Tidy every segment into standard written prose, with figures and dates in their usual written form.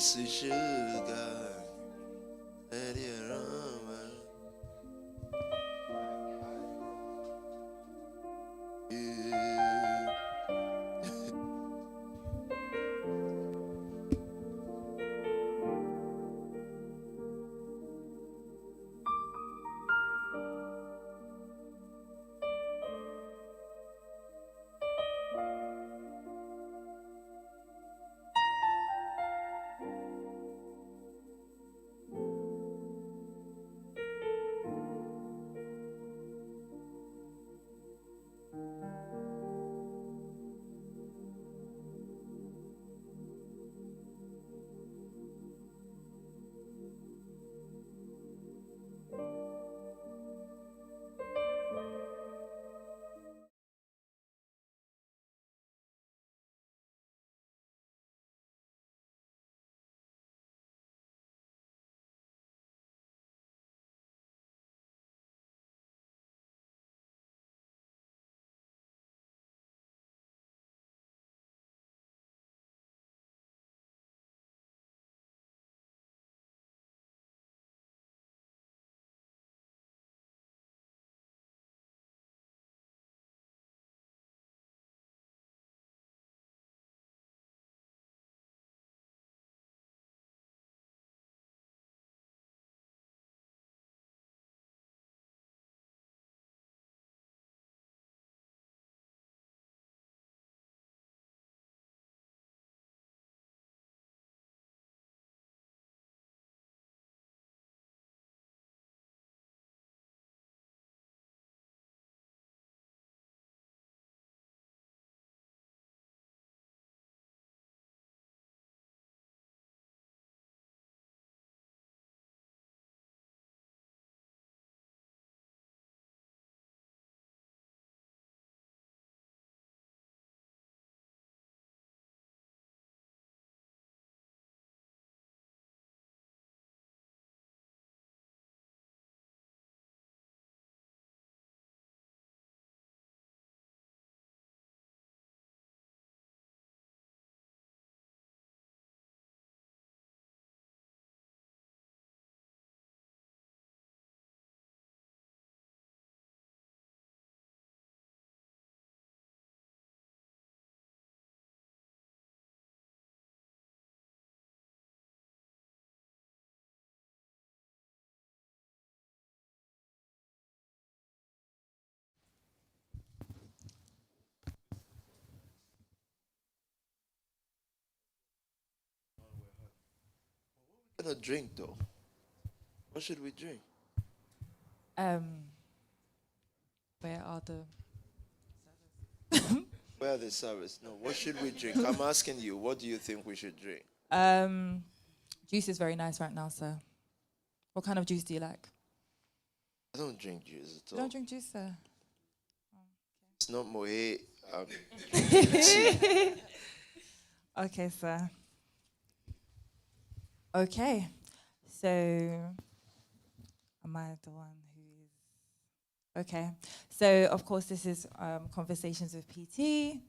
sweet sugar. Let it run. You. Gonna drink though. What should we drink? Um, where are the? Where are the service? No, what should we drink? I'm asking you, what do you think we should drink? Juice is very nice right now, sir. What kind of juice do you like? I don't drink juice at You all. don't drink juice, sir. It's not moe. Okay, sir. Okay, so am I the one who is? Okay, so of course this is Conversations with PT. We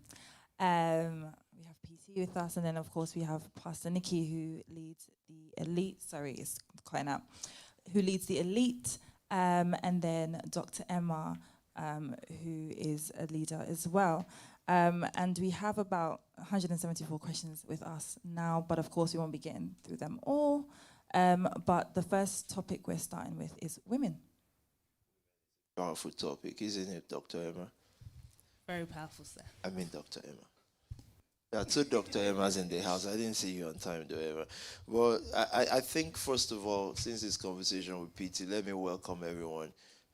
have PT with us, and then of course we have Pastor Nikki, who leads the elite. Sorry, it's cutting out. Who leads the elite, and then Dr. Emma, who is a leader as well. And we have about 174 questions with us now, but of course we won't be getting through them all. But the first topic we're starting with is women. Powerful topic, isn't it, Dr. Emma? Very powerful, sir. I mean, Dr. Emma. There are two Dr. Emmas in the house. I didn't see you on time, though, Emma. Well, I think, first of all, since this conversation with PT, let me welcome everyone.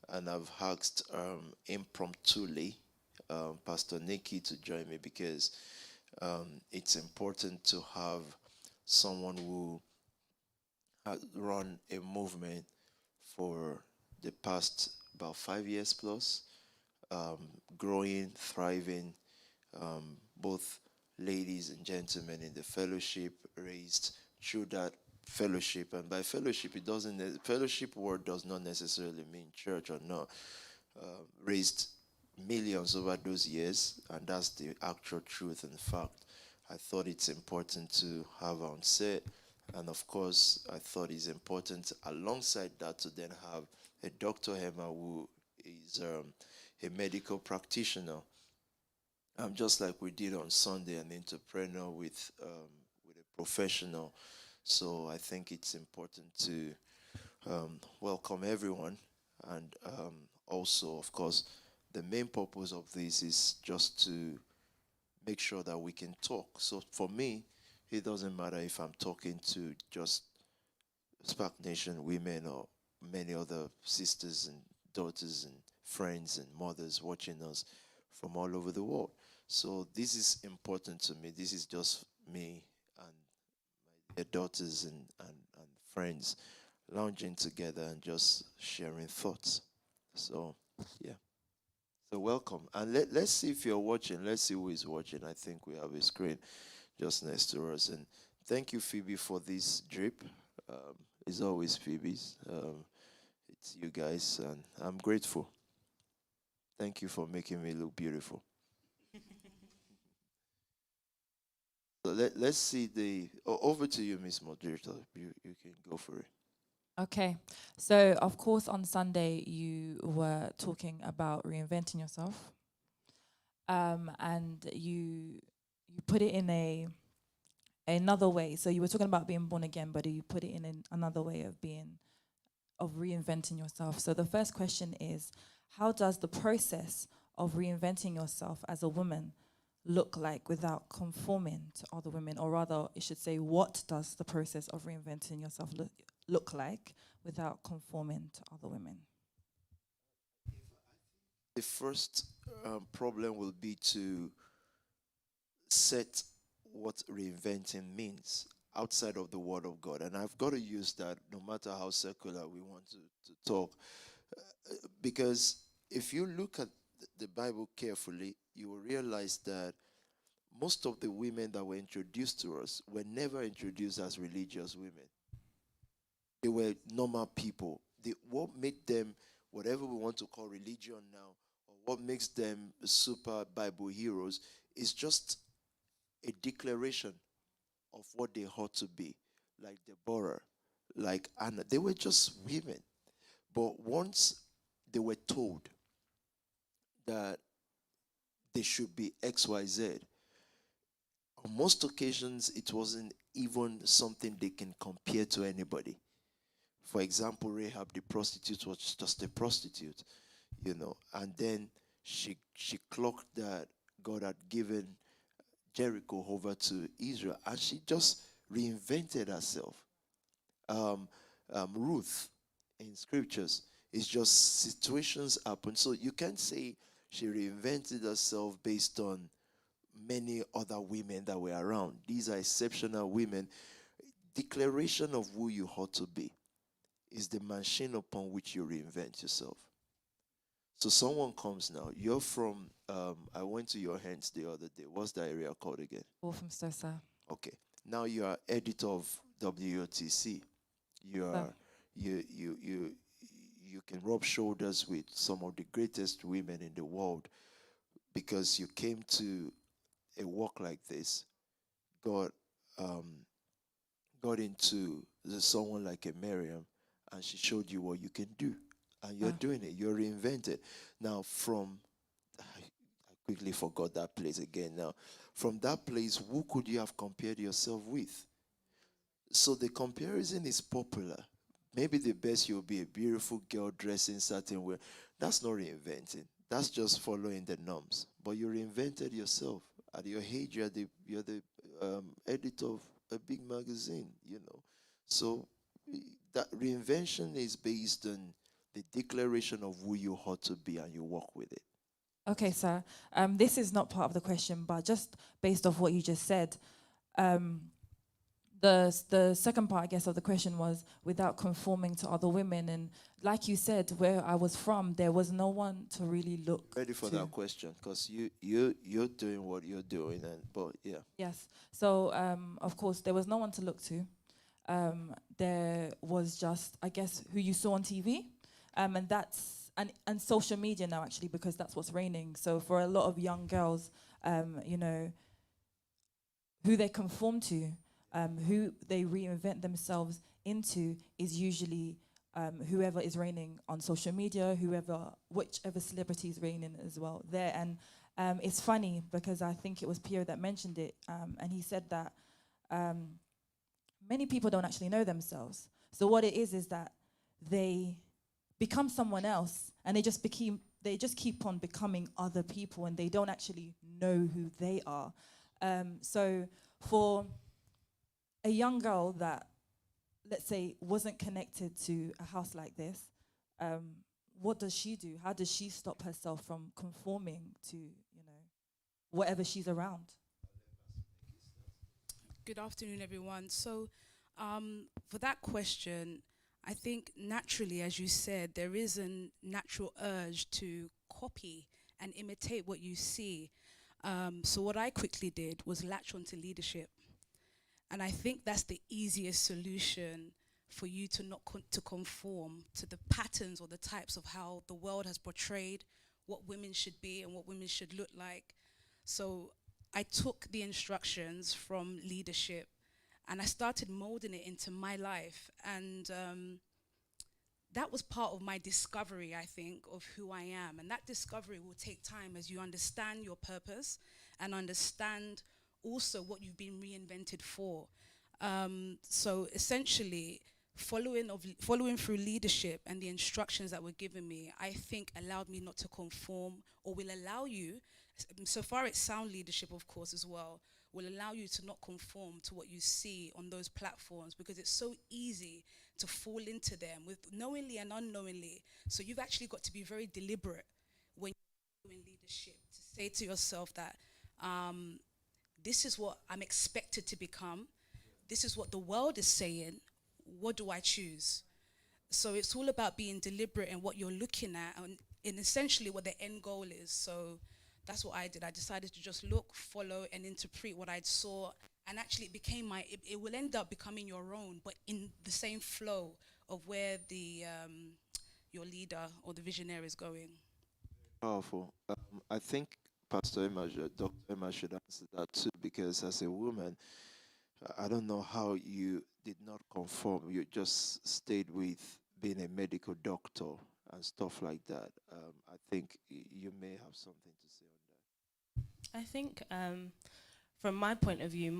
And I've asked impromptuli Pastor Nikki to join me because it's important to have someone who has run a movement for the past about 5 years plus, growing, thriving, both ladies and gentlemen in the fellowship, raised through that fellowship. And by fellowship, fellowship word does not necessarily mean church or not. Raised millions over those years, and that's the actual truth and fact. I thought it's important to have on set And of course, I thought it's important alongside that to then have a Dr. Hema who is a medical practitioner. Just like we did on Sunday, an entrepreneur with a professional. So I think it's important to welcome everyone, and also, of course, the main purpose of this is just to make sure that we can talk. So for me, it doesn't matter if I'm talking to just Spark Nation women or many other sisters and daughters and friends and mothers watching us from all over the world. So this is important to me. This is just me and my daughters and friends lounging together and just sharing thoughts. So yeah. So welcome. And let's see if you're watching. Let's see who is watching. I think we have a screen just next to us. And thank you, Phoebe, for this drip. Um, it's always Phoebe's. It's you guys, and I'm grateful. Thank you for making me look beautiful. So let's see the. Over to you, Miss Moderator. You can go for it. Okay, so of course on Sunday you were talking about reinventing yourself, and you put it in another way. So you were talking about being born again, but you put it in another way of reinventing yourself. So the first question is, how does the process of reinventing yourself as a woman look like without conforming to other women? Or rather, it should say, what does the process of reinventing yourself look like without conforming to other women? The first problem will be to set what reinventing means outside of the Word of God. And I've got to use that no matter how secular we want to talk. Because if you look at the Bible carefully, you will realize that most of the women that were introduced to us were never introduced as religious women. They were normal people. What made them, whatever we want to call religion now, or what makes them super Bible heroes, is just a declaration of what they ought to be, like Deborah, like Anna. They were just women. But once they were told that they should be XYZ, on most occasions, it wasn't even something they can compare to anybody. For example, Rahab the prostitute was just a prostitute, and then she clocked that God had given Jericho over to Israel, and she just reinvented herself. Um, Ruth in scriptures is just situations happen. So you can't say she reinvented herself based on many other women that were around. These are exceptional women. Declaration of who you ought to be is the machine upon which you reinvent yourself. So someone comes now. You're from, I went to your hands the other day. What's that area called again? From Stosa. Okay. Now you are editor of WOTC. You are you can rub shoulders with some of the greatest women in the world because you came to a work like this. God got into someone like a Miriam, and she showed you what you can do, and you're doing it. You're reinvented. Now, I quickly forgot that place again. Now, from that place, who could you have compared yourself with? So the comparison is popular. Maybe the best you'll be a beautiful girl dressed in certain way. That's not reinventing. That's just following the norms. But you reinvented yourself. At your age, you're the editor of a big magazine. So that reinvention is based on the declaration of who you ought to be, and you walk with it. Okay, sir. This is not part of the question, but just based off what you just said, the second part, I guess, of the question was without conforming to other women. And like you said, where I was from, there was no one to really look. Ready for that question, because you're doing what you're doing, but yeah. Yes. So of course there was no one to look to. There was just, I guess, who you saw on TV, and that's and social media now, actually, because that's what's reigning. So for a lot of young girls, who they conform to who they reinvent themselves into is usually whoever is reigning on social media, whichever celebrity is reigning as well there. And it's funny because I think it was Pierre that mentioned it, and he said that many people don't actually know themselves. So what it is that they become someone else, and they just keep on becoming other people, and they don't actually know who they are. So for a young girl that, let's say, wasn't connected to a house like this, what does she do? How does she stop herself from conforming to, whatever she's around? Good afternoon, everyone. So, for that question, I think naturally, as you said, there is a natural urge to copy and imitate what you see. So what I quickly did was latch onto leadership. And I think that's the easiest solution for you to not to conform to the patterns or the types of how the world has portrayed what women should be and what women should look like. So I took the instructions from leadership and I started molding it into my life. And that was part of my discovery, I think, of who I am. And that discovery will take time as you understand your purpose and understand also what you've been reinvented for. So essentially, following through leadership and the instructions that were given me, I think allowed me not to conform, or will allow you, so far it's sound leadership, of course, as well, will allow you to not conform to what you see on those platforms, because it's so easy to fall into them with knowingly and unknowingly. So you've actually got to be very deliberate when you're doing leadership, to say to yourself that this is what I'm expected to become. This is what the world is saying. What do I choose? So it's all about being deliberate in what you're looking at and essentially what the end goal is. So that's what I did. I decided to just look, follow, and interpret what I saw. And actually it became it will end up becoming your own, but in the same flow of where your leader or the visionary is going. Powerful. I think Dr. Emma should answer that too, because as a woman, I don't know how you did not conform. You just stayed with being a medical doctor and stuff like that. I think you may have something to say on that. I think from my point of view,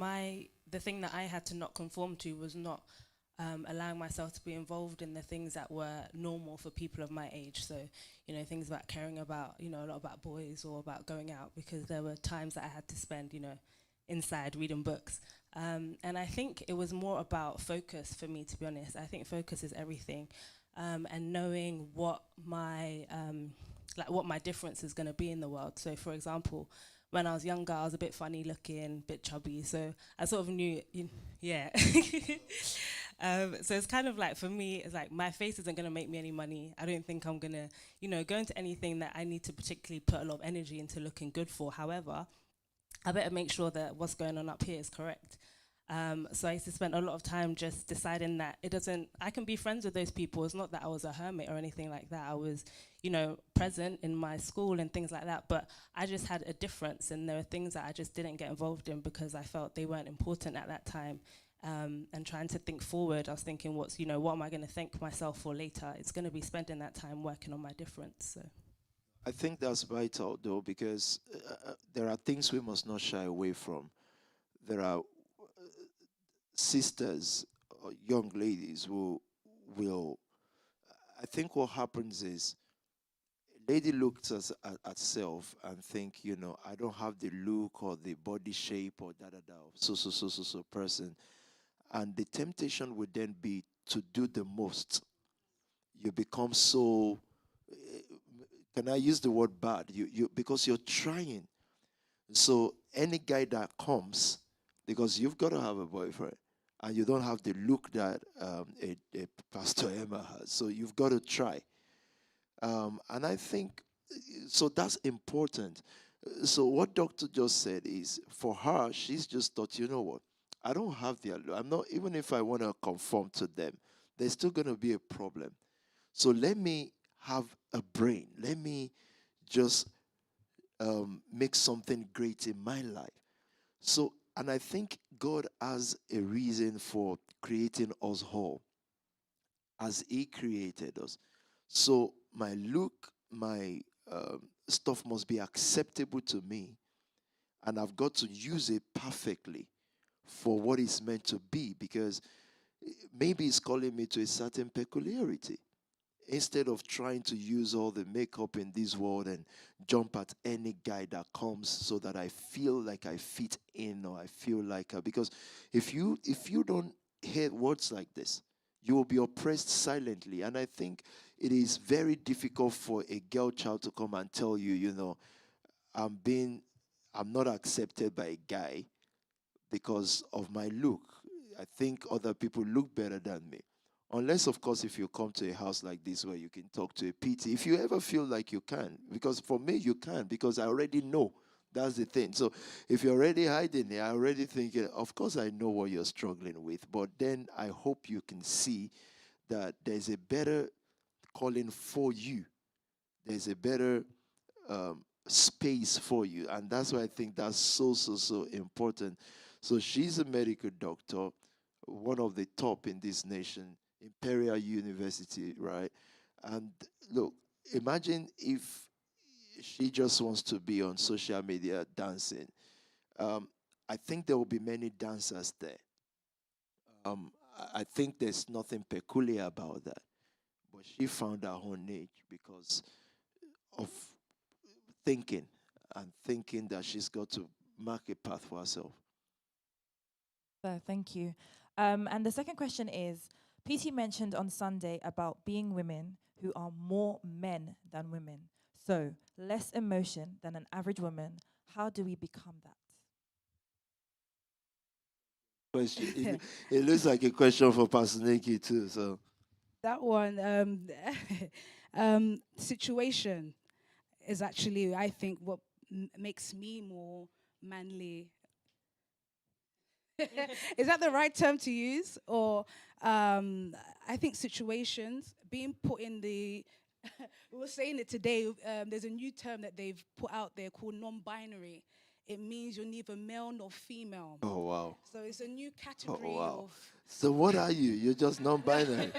the thing that I had to not conform to was not allowing myself to be involved in the things that were normal for people of my age. So, things about caring about, a lot about boys or about going out, because there were times that I had to spend, inside reading books. And I think it was more about focus for me, to be honest. I think focus is everything. And knowing what my difference is going to be in the world. So, for example, when I was younger, I was a bit funny looking, a bit chubby. So I sort of knew, yeah. So it's kind of like, for me, it's like my face isn't going to make me any money. I don't think I'm going to, go into anything that I need to particularly put a lot of energy into looking good for. However, I better make sure that what's going on up here is correct. So I used to spend a lot of time just deciding that I can be friends with those people. It's not that I was a hermit or anything like that. I was, present in my school and things like that, but I just had a difference, and there were things that I just didn't get involved in because I felt they weren't important at that time. And trying to think forward, I was thinking, what am I going to thank myself for later? It's going to be spending that time working on my difference. So I think that's vital, though, because there are things we must not shy away from. There are sisters or young ladies who will, I think what happens is, a lady looks at self and think, I don't have the look or the body shape or da-da-da, so person. And the temptation would then be to do the most. You become so, can I use the word bad? Because you're trying. So any guy that comes, because you've got to have a boyfriend, and you don't have the look that a Pastor Emma has, so you've got to try. And I think, so that's important. So what Doctor just said is, for her, she's just thought, you know what, I don't have their look. I'm not, even if I want to conform to them, there's still going to be a problem. So let me have a brain. Let me just make something great in my life. So And I think God has a reason for creating us whole as He created us. So my look, my stuff must be acceptable to me, and I've got to use it perfectly for what it's meant to be, because maybe it's calling me to a certain peculiarity. Instead of trying to use all the makeup in this world and jump at any guy that comes so that I feel like I fit in, or I feel like because if you don't hear words like this, you will be oppressed silently. And I think it is very difficult for a girl child to come and tell you, I'm being I'm not accepted by a guy because of my look. I think other people look better than me. Unless, of course, if you come to a house like this where you can talk to a PT, if you ever feel like you can, because for me, you can, because I already know. That's the thing. So if you're already hiding it, I already think, of course, I know what you're struggling with. But then I hope you can see that there's a better calling for you. There's a better space for you. And that's why I think that's so, so, so important. So she's a medical doctor, one of the top in this nation, Imperial University, right? And look, imagine if she just wants to be on social media dancing. I think there will be many dancers there. I think there's nothing peculiar about that. But she found her own niche because of thinking, and thinking that she's got to mark a path for herself. So thank you. And the second question is, PT mentioned on Sunday about being women who are more men than women. So less emotion than an average woman. How do we become that? Question. It looks like a question for Pastor Nikki too. So That one, situation is actually, I think, what makes me more manly. Is that the right term to use? Or I think situations, being put in the, we were saying it today, there's a new term that they've put out there called non-binary. It means you're neither male nor female. oh wow. So it's a new Oh category wow. of. So what are you? You're just non-binary.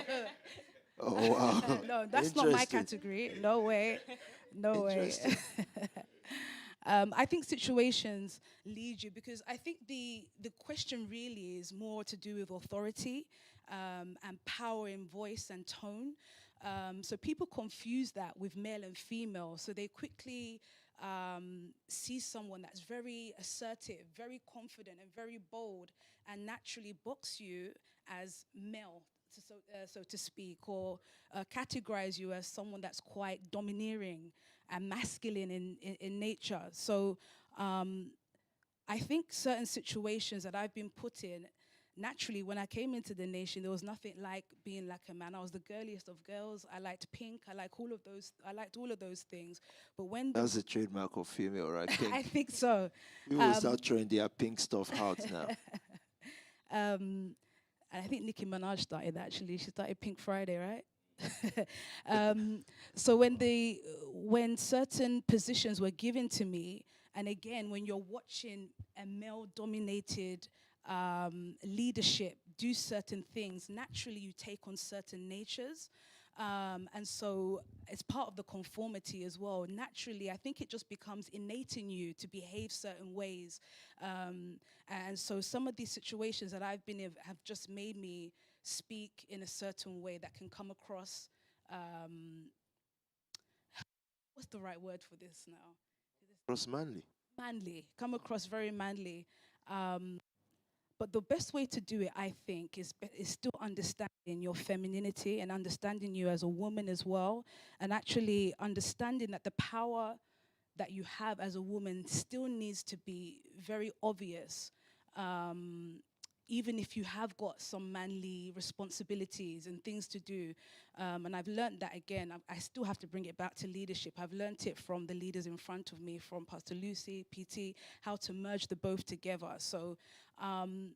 Oh wow. No, that's not my Interesting. category. No way. No way. Interesting. I think situations lead you, because I think the question really is more to do with authority and power in voice and tone. So people confuse that with male and female. So they quickly see someone that's very assertive, very confident, and very bold, and naturally box you as male, so to speak, or categorize you as someone that's quite domineering and masculine in nature. So I think certain situations that I've been put in, naturally, when I came into the nation, there was nothing like being like a man. I was the girliest of girls. I liked pink. I liked all of those things. But when That's a trademark of female, right? I Pink. think so. We will start throwing their pink stuff out now. And I think Nicki Minaj started that, actually. She started Pink Friday, right? So when certain positions were given to me, and again, when you're watching a male-dominated leadership do certain things, naturally you take on certain natures. And so it's part of the conformity as well. Naturally, I think it just becomes innate in you to behave certain ways. And so some of these situations that I've been in have just made me speak in a certain way that can come across, what's the right word for this now? Cross manly. Manly, come across very manly. But the best way to do it, I think, is still understanding your femininity and understanding you as a woman as well, and actually understanding that the power that you have as a woman still needs to be very obvious. Even if you have got some manly responsibilities and things to do. And I've learned that again, I still have to bring it back to leadership. I've learned it from the leaders in front of me, from Pastor Lucy, PT, how to merge the both together. So, and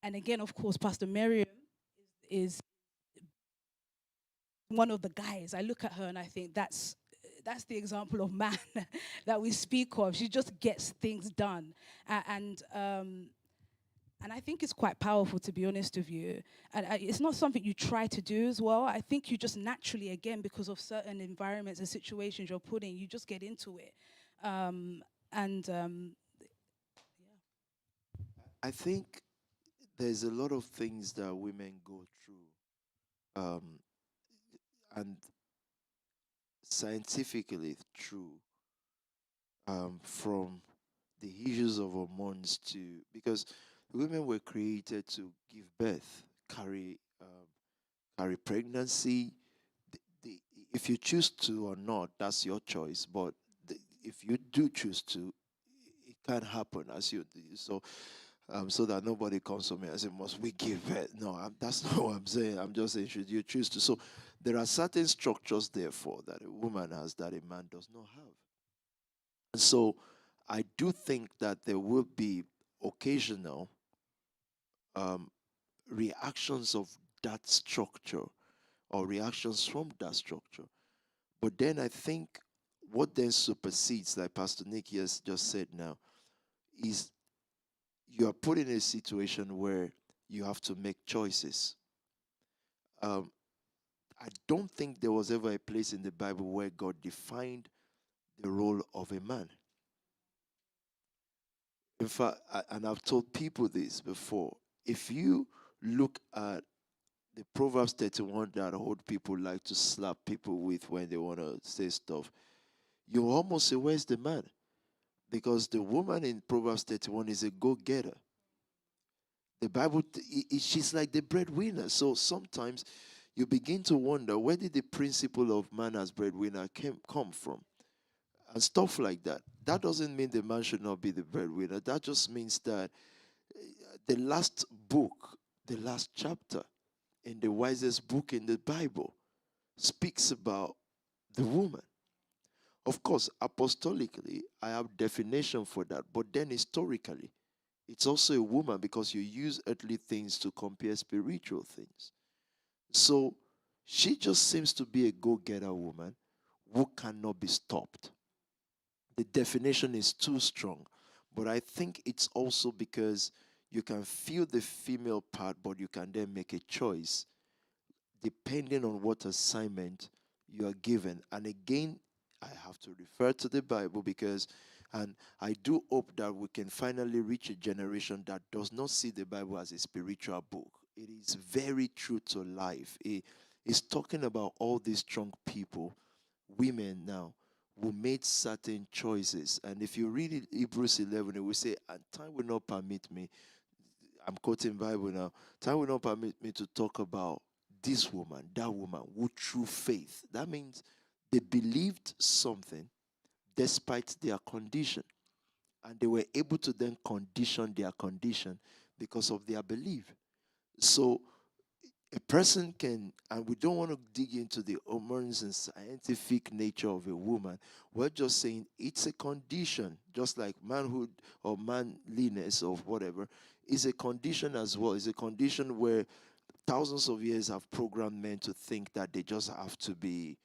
again, of course, Pastor Miriam is one of the guys. I look at her and I think that's the example of man that we speak of. She just gets things done, and I think it's quite powerful, to be honest with you. And it's not something you try to do as well. I think you just naturally, again, because of certain environments and situations you're put in, you just get into it. And I think there's a lot of things that women go through, and scientifically true, from the issues of hormones to, because women were created to give birth, carry pregnancy. The, if you choose to or not, that's your choice. But if you do choose to, it can happen as you. So that nobody comes to me and say, "Must we give birth?" No, that's not what I'm saying. I'm just saying, should you choose to? So there are certain structures, therefore, that a woman has that a man does not have. And so I do think that there will be occasional um, reactions of that structure or reactions from that structure. But then I think what then supersedes, like Pastor Nicky has just said now, is you are put in a situation where you have to make choices. Um, I don't think there was ever a place in the Bible where God defined the role of a man. In fact, and I've told people this before, if you look at the Proverbs 31 that old people like to slap people with when they want to say stuff, you almost say, where's the man? Because the woman in Proverbs 31 is a go-getter. The Bible, she's like the breadwinner. So sometimes you begin to wonder, where did the principle of man as breadwinner come from? And stuff like that. That doesn't mean the man should not be the breadwinner. That just means that the last book, the last chapter in the wisest book in the Bible speaks about the woman. Of course, apostolically, I have definition for that. But then historically, it's also a woman because you use earthly things to compare spiritual things. So she just seems to be a go-getter woman who cannot be stopped. The definition is too strong. But I think it's also because you can feel the female part, but you can then make a choice depending on what assignment you are given. And again, I have to refer to the Bible because, and I do hope that we can finally reach a generation that does not see the Bible as a spiritual book. It is very true to life. It is talking about all these strong people, women now, who made certain choices. And if you read it, Hebrews 11, it will say, and time will not permit me, I'm quoting Bible now, time will not permit me to talk about this woman, that woman, who through faith, that means they believed something despite their condition. And they were able to then condition their condition because of their belief. So a person can, and we don't want to dig into the hormones and scientific nature of a woman. We're just saying it's a condition, just like manhood or manliness or whatever, is a condition as well. It's a condition where thousands of years have programmed men to think that they just have to be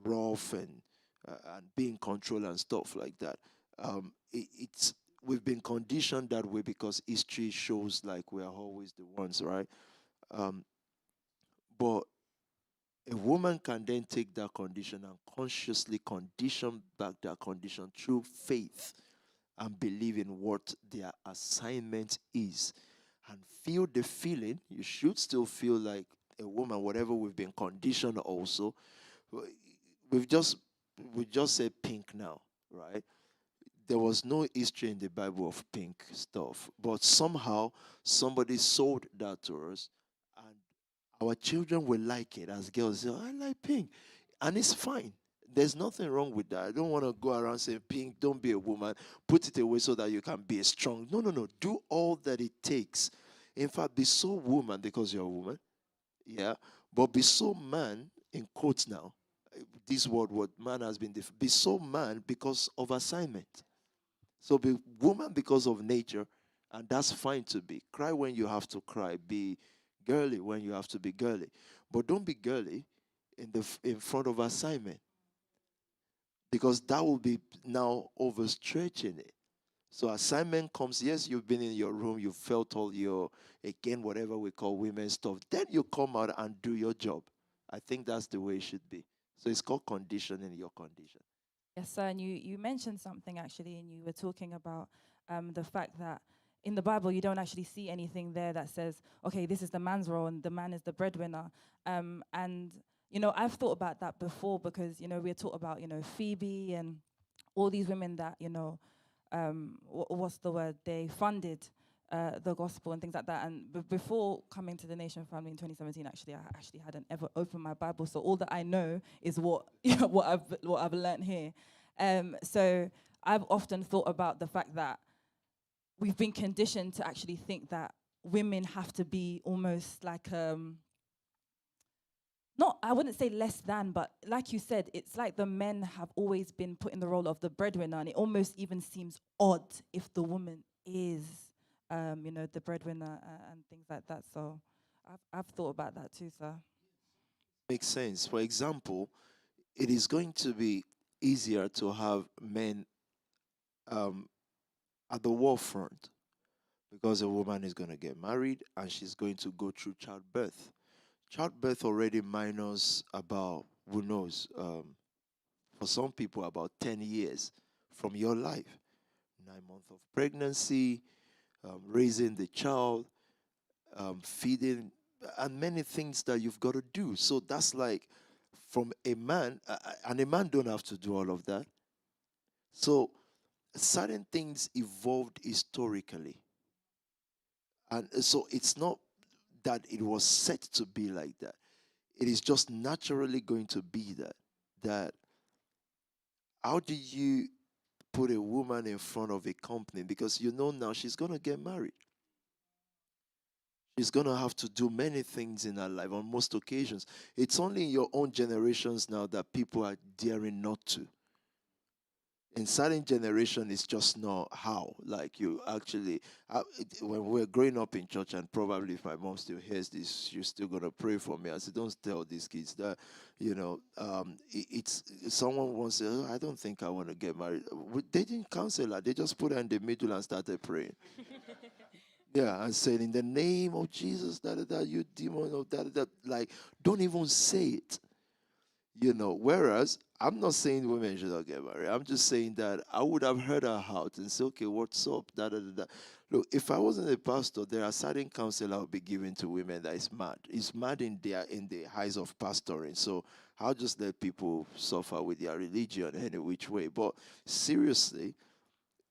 rough and be in control and stuff like that. It's we've been conditioned that way because history shows like we are always the ones, right? Um, but a woman can then take that condition and consciously condition back that condition through faith and believe in what their assignment is and feel the feeling. You should still feel like a woman, whatever we've been conditioned also. We've just we just said pink now, right? There was no history in the Bible of pink stuff, but somehow somebody sold that to us, and our children will like it as girls say, "I like pink," and it's fine. There's nothing wrong with that. I don't want to go around saying, "Pink, don't be a woman. Put it away so that you can be strong." No, no, no. Do all that it takes. In fact, be so woman because you're a woman, yeah, but be so man in quotes now. This word, what man has been, be so man because of assignment. So be woman because of nature, and that's fine to be. Cry when you have to cry. Be girly when you have to be girly, but don't be girly in front of assignment. because that will be now overstretching it. So assignment comes, yes, you've been in your room, you felt all your, again, whatever we call women stuff. Then you come out and do your job. I think that's the way it should be. So it's called conditioning your condition. Yes, sir. And you mentioned something actually, and you were talking about the fact that in the Bible you don't actually see anything there that says, okay, this is the man's role and the man is the breadwinner. And I've thought about that before because we're taught about Phoebe and all these women that what's the word, they funded the gospel and things like that. And before coming to the Nation family in 2017, actually, I actually hadn't ever opened my Bible, so all that I know is what what I've learned here. So I've often thought about the fact that we've been conditioned to actually think that women have to be almost like not, I wouldn't say less than, but like you said, it's like the men have always been put in the role of the breadwinner, and it almost even seems odd if the woman is, the breadwinner and things like that. So I've thought about that too, sir. Makes sense. For example, it is going to be easier to have men at the war front because a woman is going to get married and she's going to go through childbirth. Childbirth already minus about, who knows, for some people about 10 years from your life. 9 months of pregnancy, raising the child, feeding, and many things that you've got to do. So that's like from a man, and a man don't have to do all of that. So certain things evolved historically. And so it's not that it was set to be like that. It is just naturally going to be that. That how do you put a woman in front of a company? Because now she's going to get married. She's going to have to do many things in her life on most occasions. It's only in your own generations now that people are daring not to. In certain generation, it's just not how. Like you actually, when we're growing up in church, and probably if my mom still hears this, she's still gonna pray for me. I said, don't tell these kids that, it's someone once said, oh, I don't think I want to get married. They didn't counsel her. They just put her in the middle and started praying. Yeah, and said, in the name of Jesus, you demon of like, don't even say it. Whereas I'm not saying women should not get married. I'm just saying that I would have heard her out and say, okay, what's up? Look, if I wasn't a pastor, there are certain counsel I would be giving to women that is mad. It's mad in the eyes of pastoring. So I'll just let people suffer with their religion any which way. But seriously,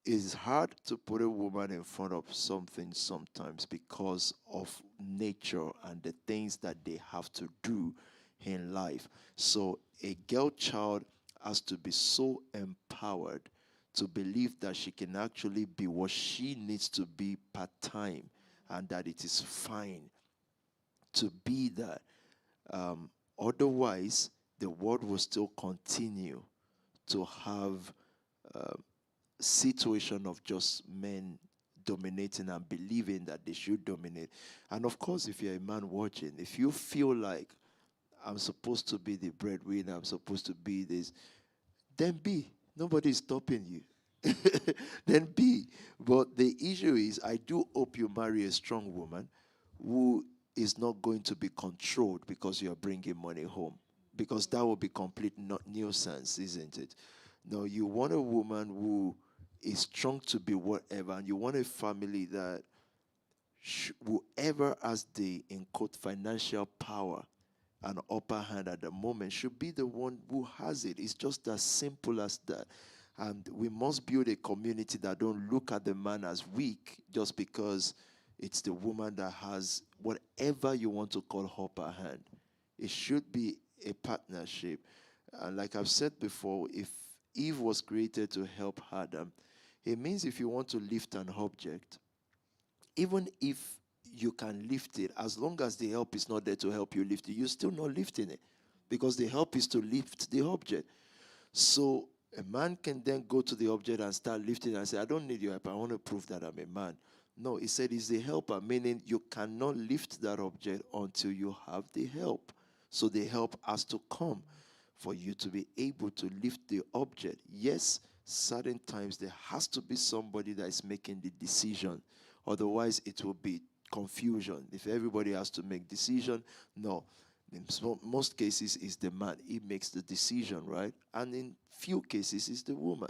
it's hard to put a woman in front of something sometimes because of nature and the things that they have to do in life. So a girl child has to be so empowered to believe that she can actually be what she needs to be part-time and that it is fine to be that. Otherwise, the world will still continue to have situation of just men dominating and believing that they should dominate. And of course, if you're a man watching, if you feel like I'm supposed to be the breadwinner, I'm supposed to be this, then be. Nobody's stopping you. Then be. But the issue is, I do hope you marry a strong woman who is not going to be controlled because you're bringing money home. Because that will be complete nuisance, isn't it? No, you want a woman who is strong to be whatever, and you want a family that whoever has the, in quote, financial power and upper hand at the moment should be the one who has it. It's just as simple as that. And we must build a community that don't look at the man as weak just because it's the woman that has whatever you want to call upper hand. It should be a partnership. And like I've said before, if Eve was created to help Adam, it means if you want to lift an object, even if you can lift it, as long as the help is not there to help you lift it, you're still not lifting it because the help is to lift the object. So a man can then go to the object and start lifting and say, I don't need your help. I want to prove that I'm a man. No, he said he's the helper, meaning you cannot lift that object until you have the help. So the help has to come. for you to be able to lift the object. Yes, certain times there has to be somebody that is making the decision. Otherwise, it will be confusion. If everybody has to make decision, no. In most cases, it's the man. He makes the decision, right? And in few cases, it's the woman.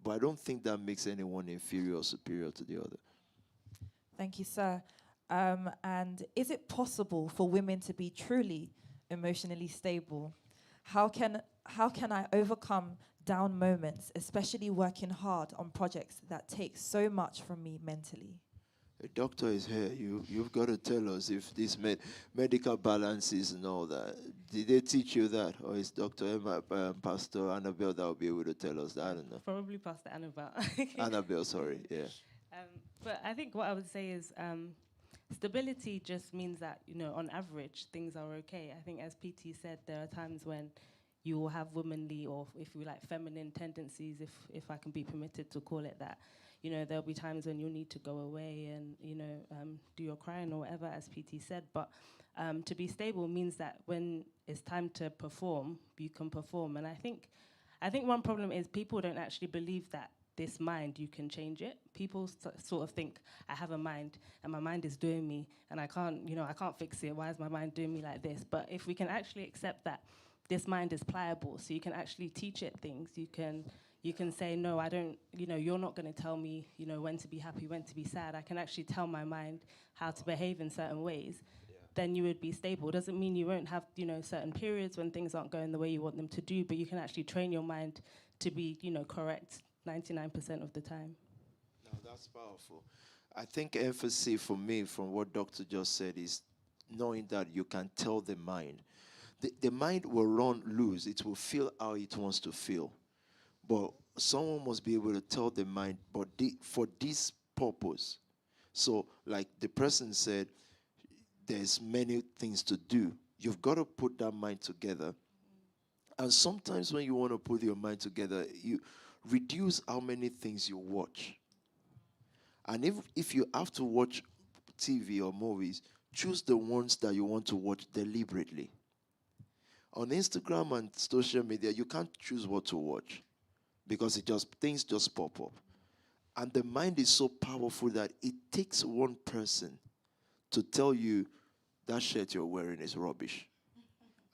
But I don't think that makes anyone inferior or superior to the other. Thank you, sir. And is it possible for women to be truly emotionally stable? How can I overcome down moments, especially working hard on projects that take so much from me mentally? A doctor is here. You've got to tell us if this medical balances and all that. Did they teach you that? Or is Dr. Emma, Pastor Annabelle that will be able to tell us that? I don't know. Probably Pastor Annabelle. Annabelle, sorry, yeah. But I think what I would say is stability just means that, on average, things are okay. I think as PT said, there are times when you will have womanly or, if you like, feminine tendencies, if I can be permitted to call it that. There'll be times when you'll need to go away and, do your crying or whatever, as PT said. But to be stable means that when it's time to perform, you can perform. And I think one problem is people don't actually believe that this mind, you can change it. People sort of think, I have a mind, and my mind is doing me, and I can't fix it. Why is my mind doing me like this? But if we can actually accept that this mind is pliable, so you can actually teach it things, you can say, no, I don't, you're not going to tell me, when to be happy, when to be sad. I can actually tell my mind how to behave in certain ways. Yeah. Then you would be stable. Doesn't mean you won't have, certain periods when things aren't going the way you want them to do, but you can actually train your mind to be, correct 99% of the time. No, that's powerful. I think emphasis for me from what Doctor just said is knowing that you can tell the mind. The mind will run loose. It will feel how it wants to feel. But someone must be able to tell the mind, but for this purpose. So, like the person said, there's many things to do. You've got to put that mind together. And sometimes when you want to put your mind together, you reduce how many things you watch. And if you have to watch TV or movies, choose the ones that you want to watch deliberately. On Instagram and social media, you can't choose what to watch because things just pop up. And the mind is so powerful that it takes one person to tell you that shirt you're wearing is rubbish.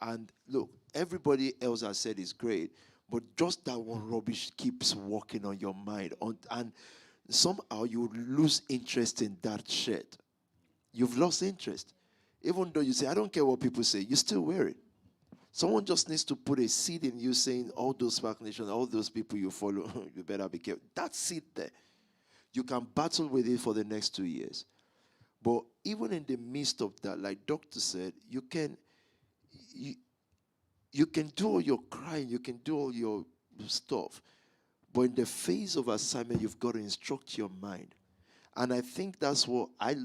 And look, everybody else has said it's great, but just that one rubbish keeps working on your mind. And somehow you lose interest in that shirt. You've lost interest. Even though you say, I don't care what people say, you still wear it. Someone just needs to put a seed in you saying, all those Spark Nation, all those people you follow, you better be careful. That seed there, you can battle with it for the next 2 years. But even in the midst of that, like Doctor said, you can do all your crying, you can do all your stuff. But in the phase of assignment, you've got to instruct your mind. And I think that's what I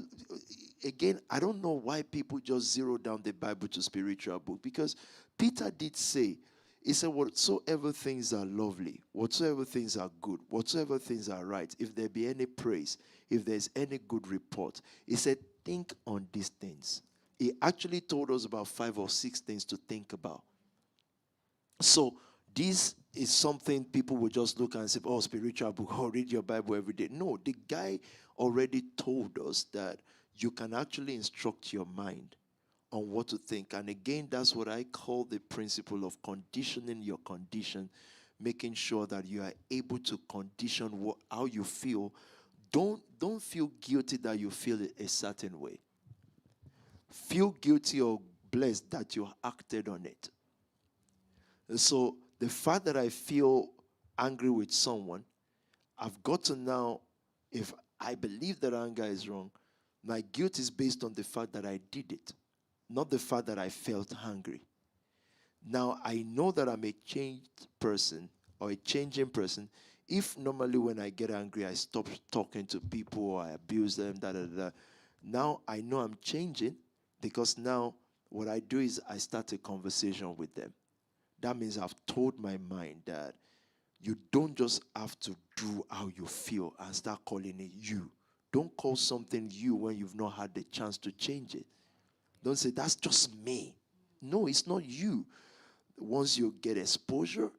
don't know why people just zero down the Bible to spiritual book. Because Peter did say, he said, whatsoever things are lovely, whatsoever things are good, whatsoever things are right, if there be any praise, if there's any good report, he said, think on these things. He actually told us about 5 or 6 things to think about. So this is something people will just look and say, oh, spiritual book, oh, read your Bible every day. No, the guy already told us that you can actually instruct your mind on what to think. And again, that's what I call the principle of conditioning your condition, making sure that you are able to condition how you feel. Don't feel guilty that you feel a certain way. Feel guilty or blessed that you acted on it. So the fact that I feel angry with someone, I've got to now, if I believe that anger is wrong, my guilt is based on the fact that I did it, not the fact that I felt angry. Now, I know that I'm a changed person or a changing person. If normally when I get angry, I stop talking to people or I abuse them, now I know I'm changing because now what I do is I start a conversation with them. That means I've told my mind that you don't just have to do how you feel and start calling it you. Don't call something you when you've not had the chance to change it. Don't say, that's just me. No, it's not you. once you get exposure,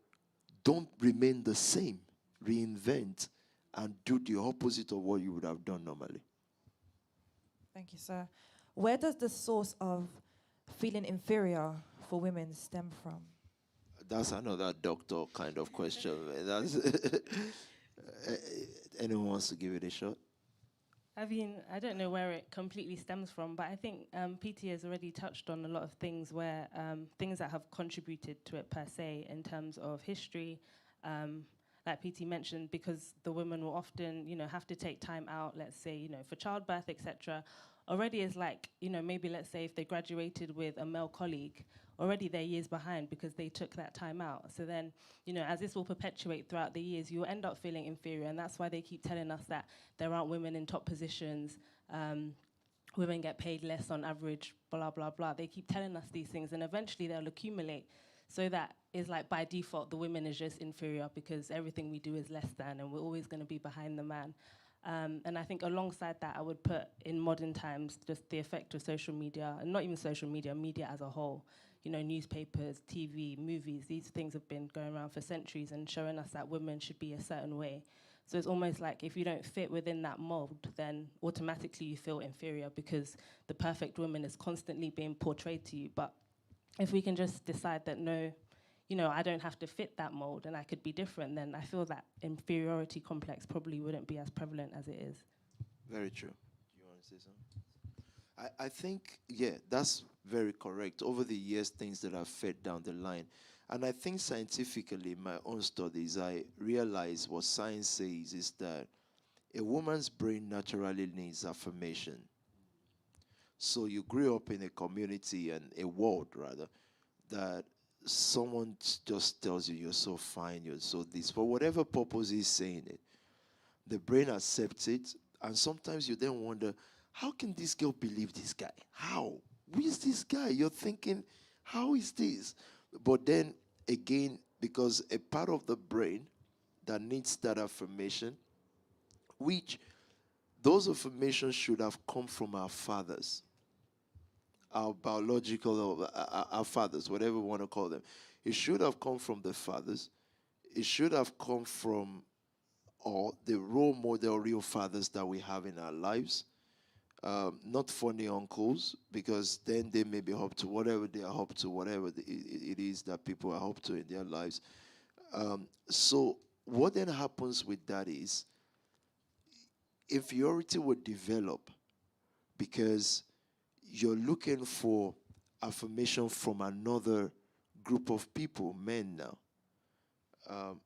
don't remain the same. Reinvent and do the opposite of what you would have done normally. Thank you, sir. Where does the source of feeling inferior for women stem from? That's another doctor kind of question. That's anyone wants to give it a shot? I mean, I don't know where it completely stems from, but I think PT has already touched on a lot of things where things that have contributed to it per se in terms of history. Like PT mentioned, because the women will often, have to take time out, let's say, for childbirth, etc. Already is like, maybe let's say if they graduated with a male colleague, already they're years behind because they took that time out. So then, as this will perpetuate throughout the years, you'll end up feeling inferior. And that's why they keep telling us that there aren't women in top positions, women get paid less on average, blah, blah, blah. They keep telling us these things, and eventually they'll accumulate. So that is like by default, the women is just inferior because everything we do is less than, and we're always going to be behind the man. And I think alongside that, I would put in modern times just the effect of social media, and not even social media, media as a whole. Newspapers, TV, movies, these things have been going around for centuries and showing us that women should be a certain way. So it's almost like if you don't fit within that mold, then automatically you feel inferior because the perfect woman is constantly being portrayed to you. But if we can just decide that no, I don't have to fit that mold and I could be different, then I feel that inferiority complex probably wouldn't be as prevalent as it is. Very true. Do you want to say something? I think, yeah, that's very correct. Over the years, things that have fed down the line. And I think scientifically, in my own studies, I realize what science says is that a woman's brain naturally needs affirmation. So you grew up in a community and a world, rather, that someone just tells you you're so fine, you're so this. For whatever purpose he's saying it, the brain accepts it. And sometimes you then wonder, how can this girl believe this guy? How? Who is this guy? You're thinking, how is this? But then again, because a part of the brain that needs that affirmation, which those affirmations should have come from our fathers, our biological, or our fathers, whatever we want to call them. It should have come from the fathers. It should have come from the role model, real fathers that we have in our lives. Not funny uncles, because then they may be up to whatever they are up to, whatever it is that people are up to in their lives. So what then happens with that is inferiority will develop because you're looking for affirmation from another group of people, men now.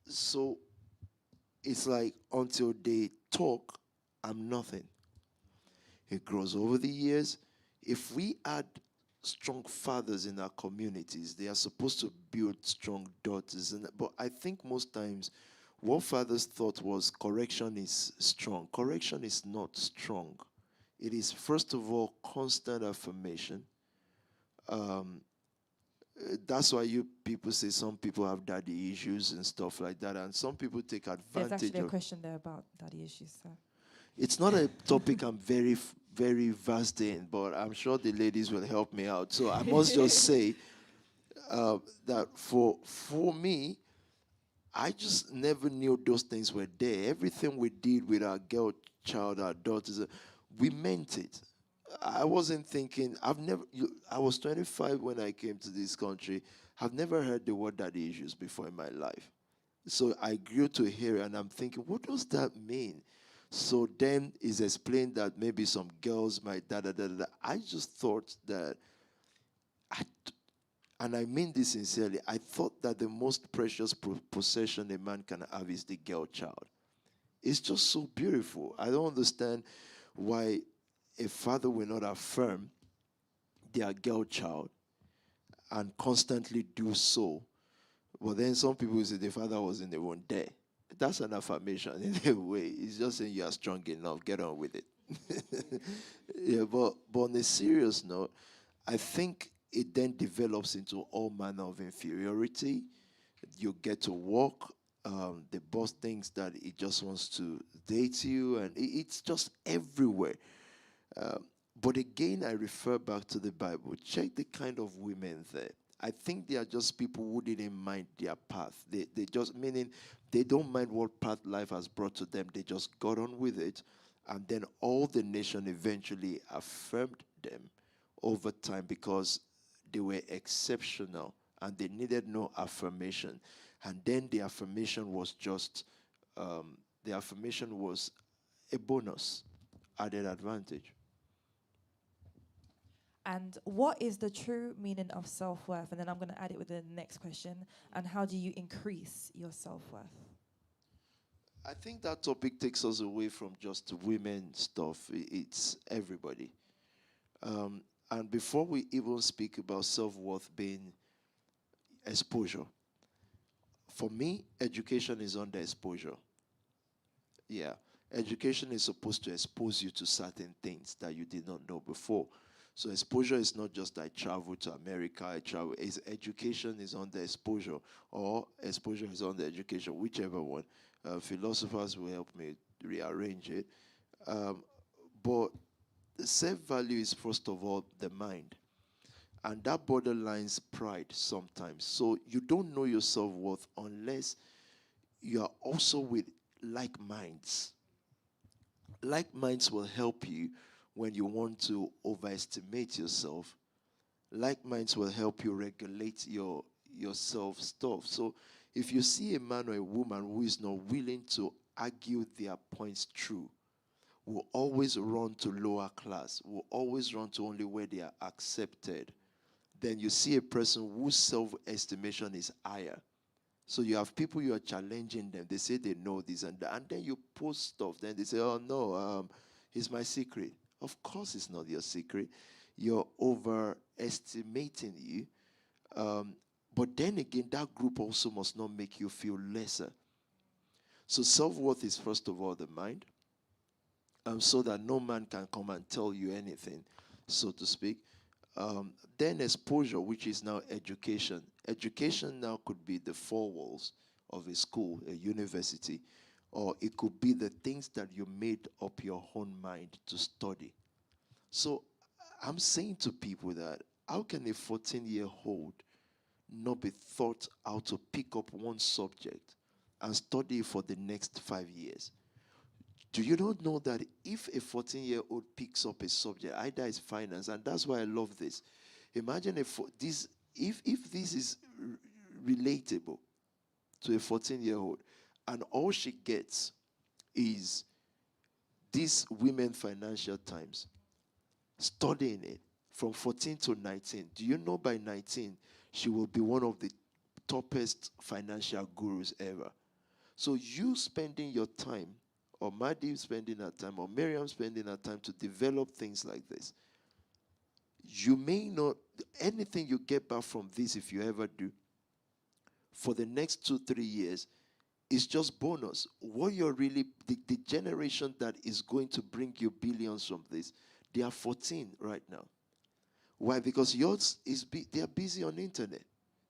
So it's like until they talk, I'm nothing. It grows over the years. If we add strong fathers in our communities, they are supposed to build strong daughters. But I think most times what fathers thought was correction is strong. Correction is not strong. It is, first of all, constant affirmation. That's why you people say some people have daddy issues and stuff like that, and some people take advantage There's actually of. a question there about daddy issues, sir. It's not a topic I'm very, very versed in, but I'm sure the ladies will help me out. So I must just say that for me, I just never knew those things were there. Everything we did with our girl child, our daughters, we meant it. I wasn't thinking, I was 25 when I came to this country. I've never heard the word daddy issues before in my life. So I grew to hear it, and I'm thinking, what does that mean? So then it's explained that maybe some girls might da-da-da-da. I just thought that, and I mean this sincerely, I thought that the most precious possession a man can have is the girl child. It's just so beautiful. I don't understand why a father will not affirm their girl child and constantly do so. But then some people say the father wasn't even there. That's an affirmation in a way. It's just saying you are strong enough. Get on with it. Yeah, but on a serious note, I think it then develops into all manner of inferiority. You get to work. The boss thinks that he just wants to date you, and it's just everywhere. But again, I refer back to the Bible. Check the kind of women there. I think they are just people who didn't mind their path. They just, meaning they don't mind what path life has brought to them. They just got on with it. And then all the nation eventually affirmed them over time because they were exceptional and they needed no affirmation. And then the affirmation was just, the affirmation was a bonus, added advantage. And what is the true meaning of self-worth? And then I'm going to add it with the next question. And how do you increase your self-worth? I think that topic takes us away from just women stuff. It's everybody. And before we even speak about self-worth being exposure, for me, education is under exposure. Yeah. Education is supposed to expose you to certain things that you did not know before. So exposure is not just I travel to America, education is under exposure, or exposure is under education, whichever one. Philosophers will help me rearrange it. But self-value is first of all the mind. And that borderlines pride sometimes. So you don't know your self-worth unless you are also with like minds. Like minds will help you when you want to overestimate yourself. Like minds will help you regulate your self-stuff. So if you see a man or a woman who is not willing to argue their points through, will always run to lower class, will always run to only where they are accepted, then you see a person whose self-estimation is higher. So you have people, you are challenging them. They say they know this and that. And then you post stuff. Then they say, oh, no, it's my secret. Of course it's not your secret. You're overestimating you. But then again, that group also must not make you feel lesser. So self-worth is first of all the mind. So that no man can come and tell you anything, so to speak. Then exposure, which is now education. Education now could be the four walls of a school, a university, or it could be the things that you made up your own mind to study. So I'm saying to people that how can a 14-year-old not be taught how to pick up one subject and study for the next 5 years? Do you not know that if a 14-year-old picks up a subject, either it's finance, and that's why I love this. Imagine if this is relatable to a 14-year-old, and all she gets is this Women Financial Times, studying it from 14 to 19. Do you know by 19, she will be one of the toppest financial gurus ever? So you spending your time, or Madi spending her time, or Miriam spending her time to develop things like this, you may not, anything you get back from this, if you ever do, for the next 2-3 years, is just bonus. What you're really, the generation that is going to bring you billions from this, they are 14 right now. Why? Because yours they are busy on the internet.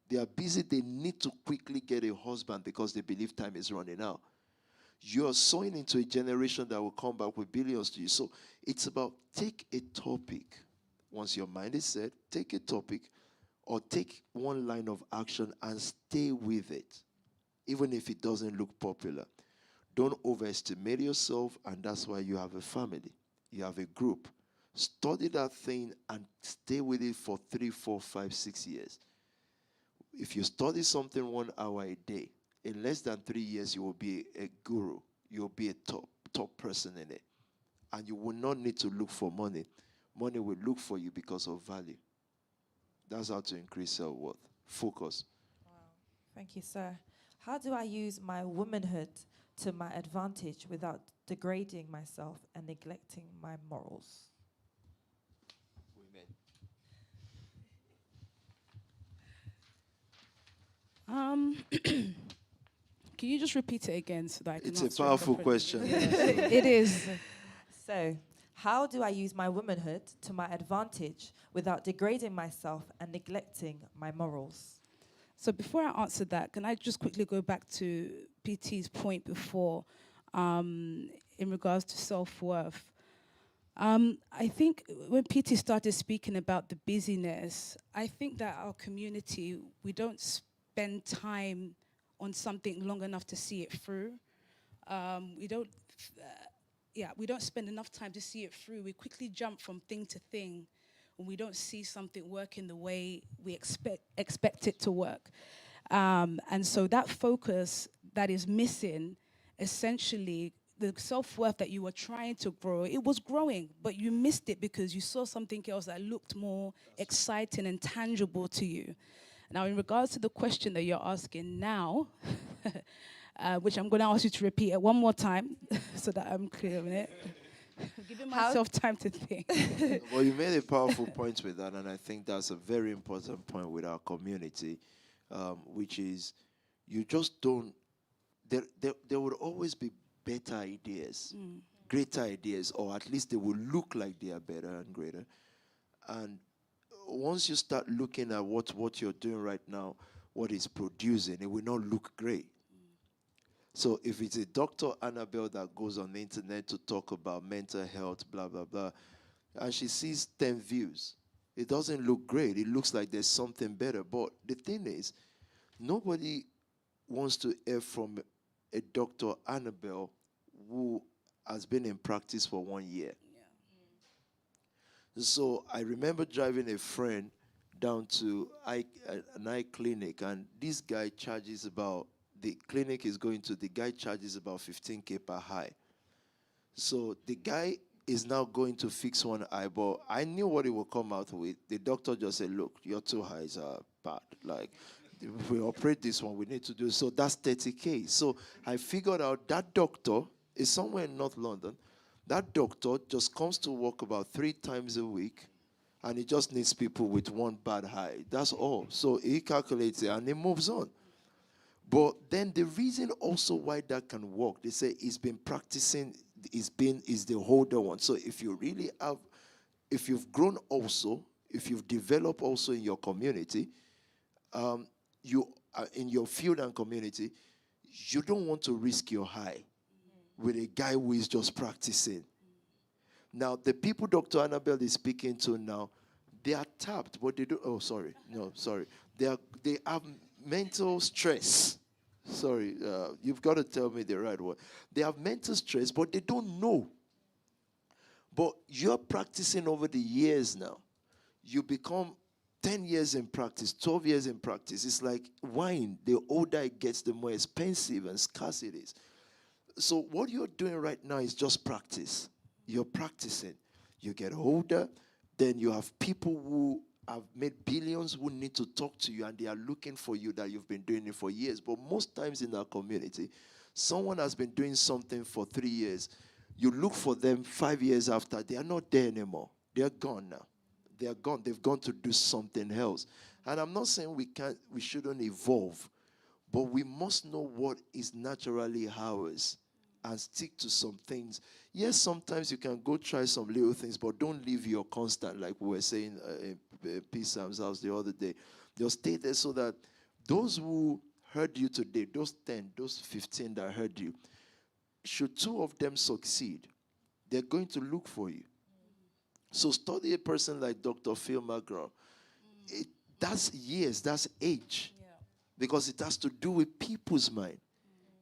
They are busy, they need to quickly get a husband because they believe time is running out. You are sowing into a generation that will come back with billions to you. So it's about take a topic. Once your mind is set, take a topic or take one line of action and stay with it, even if it doesn't look popular. Don't overestimate yourself, and that's why you have a family. You have a group. Study that thing and stay with it for 3, 4, 5, 6 years. If you study something 1 hour a day, in less than 3 years, you will be a guru. You'll be a top person in it. And you will not need to look for money. Money will look for you because of value. That's how to increase self-worth. Focus. Wow. Thank you, sir. How do I use my womanhood to my advantage without degrading myself and neglecting my morals? Women. Can you just repeat it again so that I can It's answer a it powerful properly? question. It is. So, how do I use my womanhood to my advantage without degrading myself and neglecting my morals? So before I answer that, can I just quickly go back to PT's point before in regards to self-worth? I think when PT started speaking about the busyness, I think that our community, we don't spend time on something long enough to see it through. We don't, we don't spend enough time to see it through. We quickly jump from thing to thing when we don't see something working the way we expect it to work. And so that focus that is missing, essentially, the self-worth that you were trying to grow, it was growing, but you missed it because you saw something else that looked more exciting and tangible to you. Now, in regards to the question that you're asking now, which I'm going to ask you to repeat it one more time so that I'm clear on it. Giving myself time to think. Well, you made a powerful point with that, and I think that's a very important point with our community, which is you just don't. There would always be better ideas, greater ideas, or at least they will look like they are better and greater. And once you start looking at what you're doing right now, what is producing, it will not look great. So if it's a Dr. Annabelle that goes on the internet to talk about mental health, blah, blah, blah, and she sees 10 views, it doesn't look great. It looks like there's something better. But the thing is, nobody wants to hear from a Dr. Annabelle who has been in practice for 1 year. Yeah. So I remember driving a friend down to an eye clinic, and this guy charges about, the clinic is going to, the guy charges about 15K per eye. So the guy is now going to fix one eye, but I knew what he would come out with. The doctor just said, look, your 2 eyes are bad. Like, if we operate this one, we need to do, so that's 30K. So I figured out that doctor is somewhere in North London. That doctor just comes to work about 3 times a week, and he just needs people with 1 bad eye. That's all. So he calculates it, and he moves on. But then the reason also why that can work, they say he's been practicing, is the older one. So if you really have, if you've grown also, if you've developed also in your community, you in your field and community, you don't want to risk your eye with a guy who is just practicing. Now, the people Dr. Annabelle is speaking to now, they are tapped, but they do. Oh, sorry, no, sorry. They have mental stress. Sorry, you've got to tell me the right word. They have mental stress, but they don't know. But you're practicing over the years now. You become 10 years in practice, 12 years in practice. It's like wine. The older it gets, the more expensive and scarce it is. So what you're doing right now is just practice. You're practicing. You get older, then you have people who have made billions who need to talk to you, and they are looking for you that you've been doing it for years. But most times in our community, someone has been doing something for 3 years. You look for them 5 years after, they are not there anymore. They are gone now. They are gone. They've gone to do something else. And I'm not saying we shouldn't evolve, but we must know what is naturally ours and stick to some things. Yes, sometimes you can go try some little things, but don't leave your constant, like we were saying in P. Sam's house the other day. Just stay there so that those who heard you today, those 10, those 15 that heard you, should 2 of them succeed, they're going to look for you. So study a person like Dr. Phil McGraw. That's years, that's age. Yeah. Because it has to do with people's mind.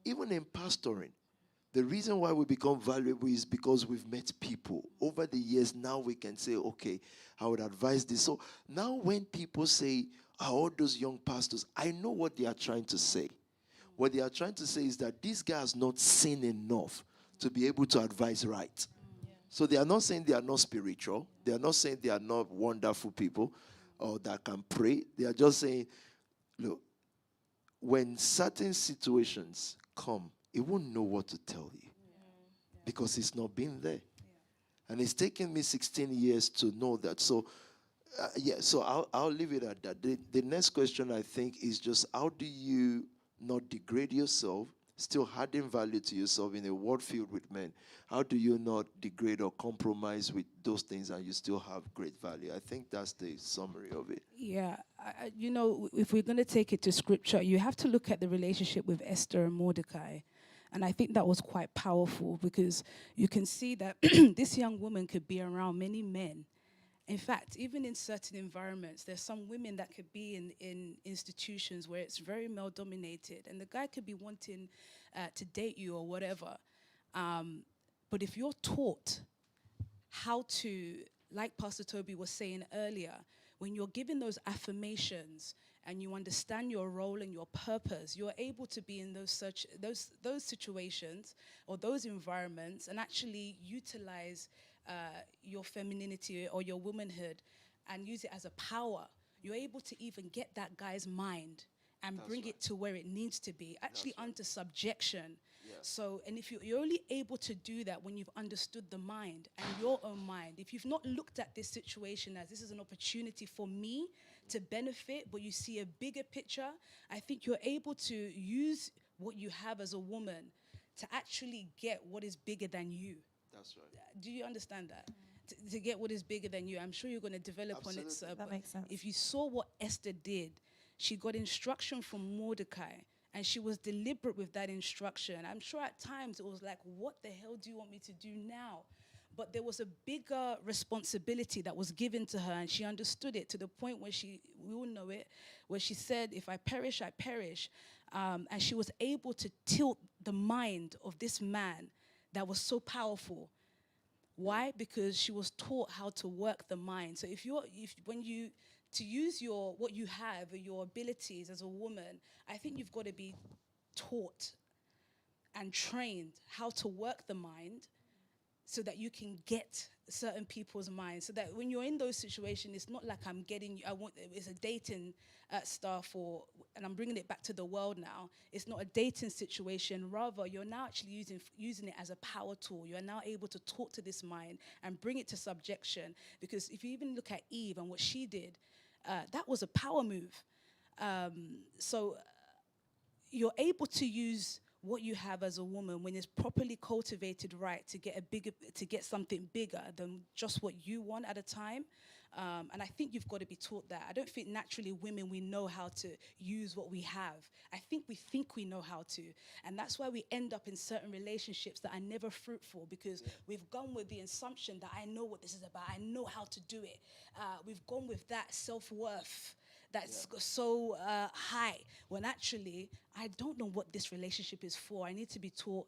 Even in pastoring, the reason why we become valuable is because we've met people. Over the years, now we can say, okay, I would advise this. So now when people say, all those young pastors, I know what they are trying to say. What they are trying to say is that this guy has not seen enough to be able to advise right. So they are not saying they are not spiritual. They are not saying they are not wonderful people or that can pray. They are just saying, look, when certain situations come, it won't know what to tell you because it's not been there. And it's taken me 16 years to know that. So, so I'll leave it at that. The next question, I think, is just how do you not degrade yourself, still adding value to yourself in a world filled with men? How do you not degrade or compromise with those things and you still have great value? I think that's the summary of it. Yeah, you know, if we're going to take it to scripture, you have to look at the relationship with Esther and Mordecai. And I think that was quite powerful because you can see that this young woman could be around many men. In fact, even in certain environments, there's some women that could be in institutions where it's very male dominated, and the guy could be wanting to date you or whatever. But if you're taught how to, like Pastor Tobi was saying earlier, when you're given those affirmations and you understand your role and your purpose, you're able to be in those situations or those environments and actually utilize your femininity or your womanhood and use it as a power. You're able to even get that guy's mind and bring it to where it needs to be, actually under subjection. So, and if you're only able to do that when you've understood the mind and your own mind, if you've not looked at this situation as this is an opportunity for me to benefit, but you see a bigger picture, I think you're able to use what you have as a woman to actually get what is bigger than you. That's right. Do you understand that? To get what is bigger than you. I'm sure you're going to develop Absolutely. on it, sir. That makes sense. If you saw what Esther did, she got instruction from Mordecai, and she was deliberate with that instruction. I'm sure at times it was like, what the hell do you want me to do now? But there was a bigger responsibility that was given to her, and she understood it to the point where we all know it, where she said, if I perish, I perish. And she was able to tilt the mind of this man that was so powerful. Why? Because she was taught how to work the mind. So to use what you have, your abilities as a woman, I think you've got to be taught and trained how to work the mind so that you can get certain people's minds. So that when you're in those situations, it's not like I'm getting, it's a dating stuff, and I'm bringing it back to the world now. It's not a dating situation. Rather, you're now actually using it as a power tool. You're now able to talk to this mind and bring it to subjection. Because if you even look at Eve and what she did, that was a power move. So you're able to use what you have as a woman when it's properly cultivated right to get something bigger than just what you want at a time. And I think you've got to be taught that. I don't think naturally women, we know how to use what we have. I think we know how to. And that's why we end up in certain relationships that are never fruitful, because we've gone with the assumption that I know what this is about. I know how to do it. We've gone with that self-worth that's so high, when actually, I don't know what this relationship is for. I need to be taught,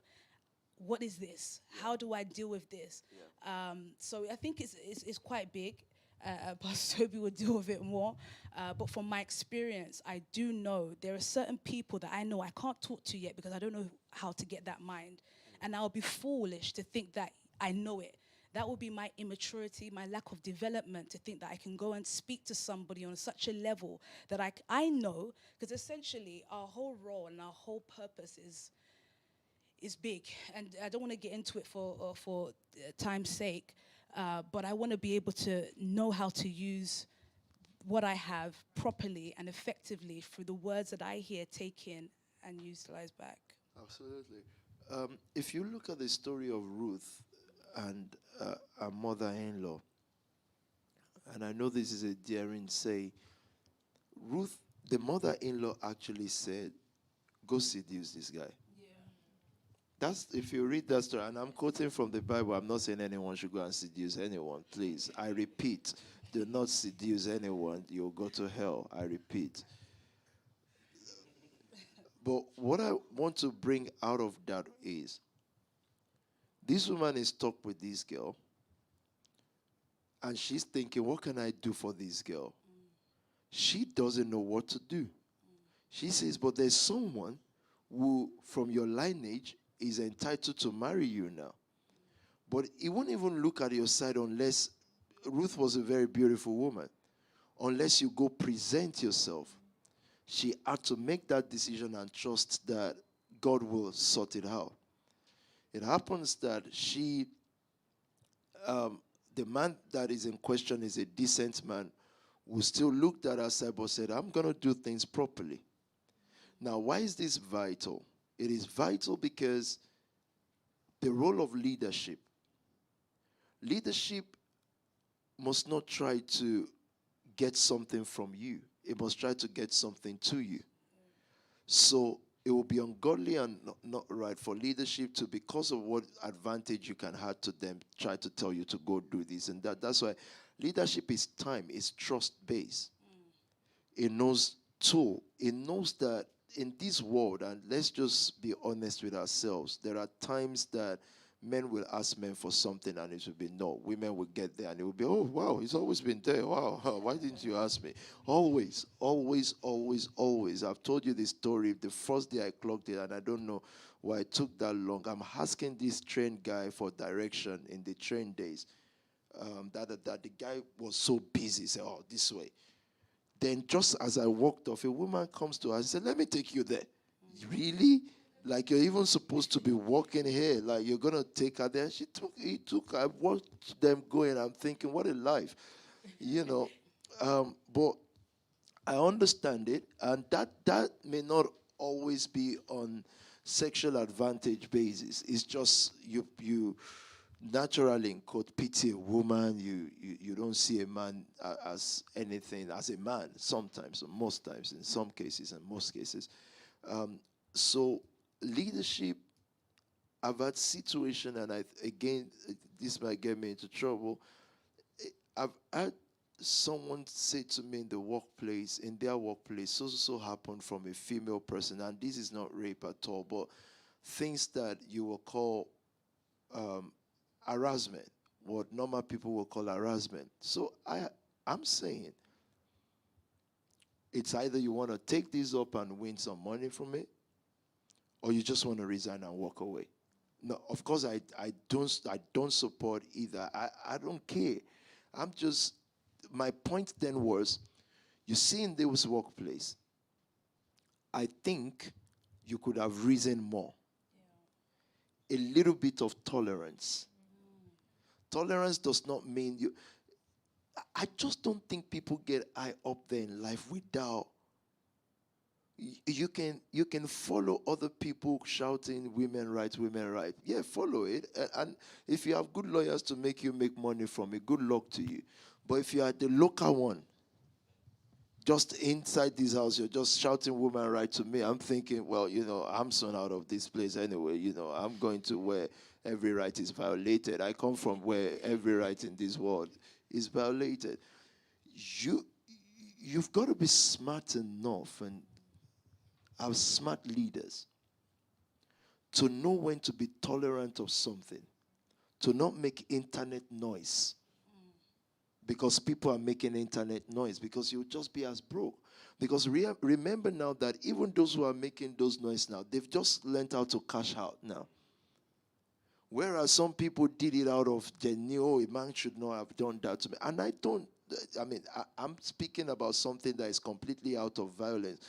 what is this? How do I deal with this? So I think it's quite big. Pastor Tobi will deal with it more. But from my experience, I do know there are certain people that I know I can't talk to yet because I don't know how to get that mind. And I'll be foolish to think that I know it. That would be my immaturity, my lack of development, to think that I can go and speak to somebody on such a level that I know, because essentially our whole role and our whole purpose is big. And I don't want to get into it for time's sake, but I want to be able to know how to use what I have properly and effectively through the words that I hear, take in, and utilize back. Absolutely. If you look at the story of Ruth and her mother-in-law, and I know this is a daring say, Ruth, the mother-in-law actually said, go seduce this guy. That's, if you read that story, and I'm quoting from the Bible, I'm not saying anyone should go and seduce anyone, please. I repeat, do not seduce anyone, you'll go to hell, I repeat. But what I want to bring out of that is, this woman is stuck with this girl, and she's thinking, what can I do for this girl? She doesn't know what to do. She says, but there's someone who, from your lineage, is entitled to marry you now. But he won't even look at your side unless, Ruth was a very beautiful woman, unless you go present yourself. She had to make that decision and trust that God will sort it out. It happens that the man that is in question is a decent man who still looked at her side but said, I'm going to do things properly. Now, why is this vital? It is vital because the role of leadership must not try to get something from you. It must try to get something to you. So it will be ungodly and not right for leadership to, because of what advantage you can have to them, try to tell you to go do this and that. That's why leadership is time, it's trust-based. It knows too. It knows that in this world, and let's just be honest with ourselves, there are times that men will ask men for something and it will be no. Women will get there and it will be, oh, wow, it's always been there. Wow, why didn't you ask me? Always, always, always, always. I've told you this story. The first day I clocked it, and I don't know why it took that long. I'm asking this train guy for direction in the train days. That the guy was so busy. He said, oh, this way. Then just as I walked off, a woman comes to us and said, let me take you there. Really? Like you're even supposed to be walking here. Like you're going to take her there. I watched them going. I'm thinking, what a life. But I understand it. And that may not always be on sexual advantage basis. It's just you naturally, in quote, pity a woman. You don't see a man as anything, as a man sometimes, or most times, in some cases and most cases. So leadership, I've had situation, and again, this might get me into trouble. I've had someone say to me in their workplace, so happened from a female person, and this is not rape at all, but things that you will call harassment, what normal people will call harassment. So I'm saying, it's either you want to take this up and win some money from it, or you just want to resign and walk away. No, of course I don't support either. I don't care. My point then was, you see in this workplace, I think you could have risen more. Yeah. A little bit of tolerance. Tolerance does not mean you. I just don't think people get high up there in life without. You can follow other people shouting women rights, women rights. Yeah, follow it. And if you have good lawyers to make you make money from it, good luck to you. But if you are the local one, just inside this house, you're just shouting woman right to me. I'm thinking, well, I'm soon out of this place anyway. I'm going to where every right is violated. I come from where every right in this world is violated. You've got to be smart enough and have smart leaders to know when to be tolerant of something, to not make internet noise. Because people are making internet noise, because you'll just be as broke. Because remember now that even those who are making those noise now, they've just learned how to cash out now. Whereas some people did it out of they knew, oh, a man should not have done that to me. And I'm speaking about something that is completely out of violence.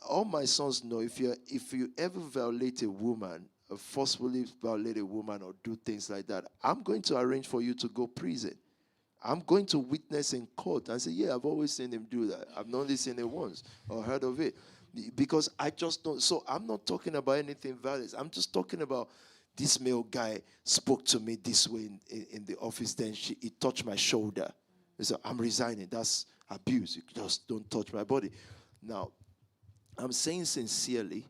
All my sons know, if you ever violate a woman, forcefully violate a woman or do things like that, I'm going to arrange for you to go prison. I'm going to witness in court and say, yeah, I've always seen him do that. I've only seen it once or heard of it. Because I just don't. So I'm not talking about anything violent. I'm just talking about this male guy spoke to me this way in the office. Then he touched my shoulder. He said, I'm resigning. That's abuse. You just don't touch my body. Now, I'm saying sincerely,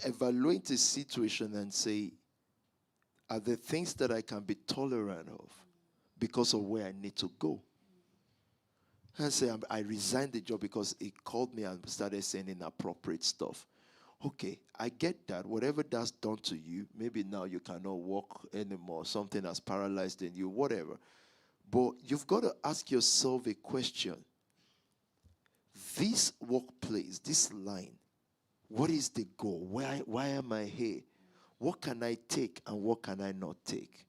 evaluate the situation and say, are there things that I can be tolerant of because of where I need to go? And say, I resigned the job because he called me and started saying inappropriate stuff. Okay, I get that. Whatever that's done to you, maybe now you cannot walk anymore. Something has paralyzed in you, whatever. But you've got to ask yourself a question. This workplace, this line, what is the goal? Why am I here? What can I take and what can I not take?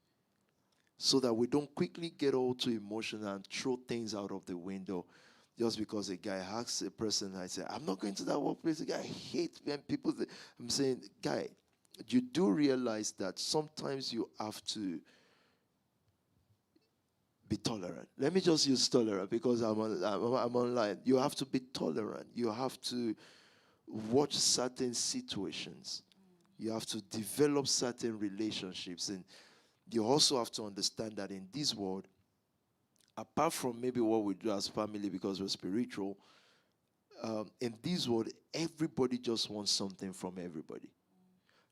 So that we don't quickly get all too emotional and throw things out of the window just because a guy asks a person, I say, I'm not going to that workplace. The guy hates when people. I'm saying, guy, you do realize that sometimes you have to be tolerant. Let me just use tolerant because I'm online. You have to be tolerant. You have to watch certain situations. You have to develop certain relationships. And you also have to understand that in this world, apart from maybe what we do as family because we're spiritual, in this world, everybody just wants something from everybody.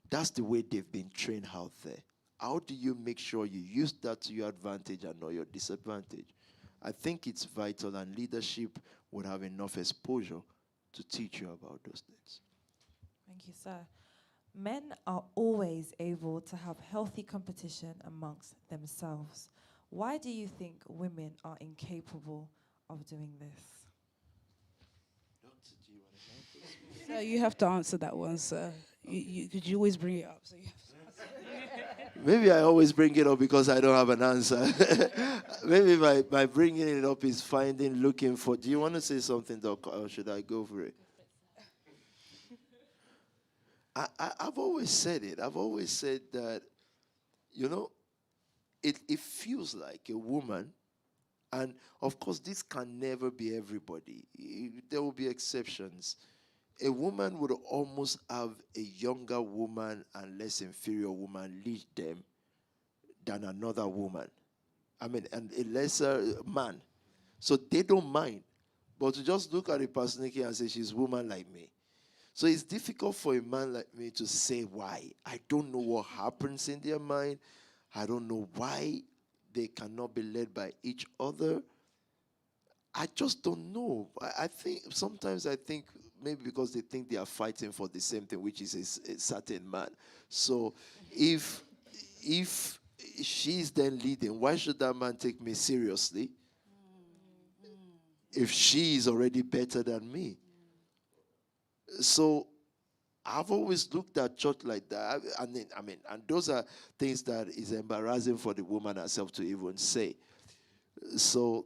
That's the way they've been trained out there. How do you make sure you use that to your advantage and not your disadvantage? I think it's vital, and leadership would have enough exposure to teach you about those things. Thank you, sir. Men are always able to have healthy competition amongst themselves. Why do you think women are incapable of doing this? Doctor, do you want to help us? So you have to answer that one, sir. You always bring it up. So you have to Maybe I always bring it up because I don't have an answer. Maybe my bringing it up is looking for. Do you want to say something, Doc, or should I go for it? I've always said it. I've always said that, it feels like a woman, and of course this can never be everybody. There will be exceptions. A woman would almost have a younger woman and less inferior woman lead them than another woman. And a lesser man. So they don't mind. But to just look at a person and say, she's a woman like me. So it's difficult for a man like me to say why. I don't know what happens in their mind. I don't know why they cannot be led by each other. I just don't know. Sometimes I think maybe because they think they are fighting for the same thing, which is a certain man. So if she's then leading, why should that man take me seriously if she is already better than me? So I've always looked at church like that. And those are things that is embarrassing for the woman herself to even say. So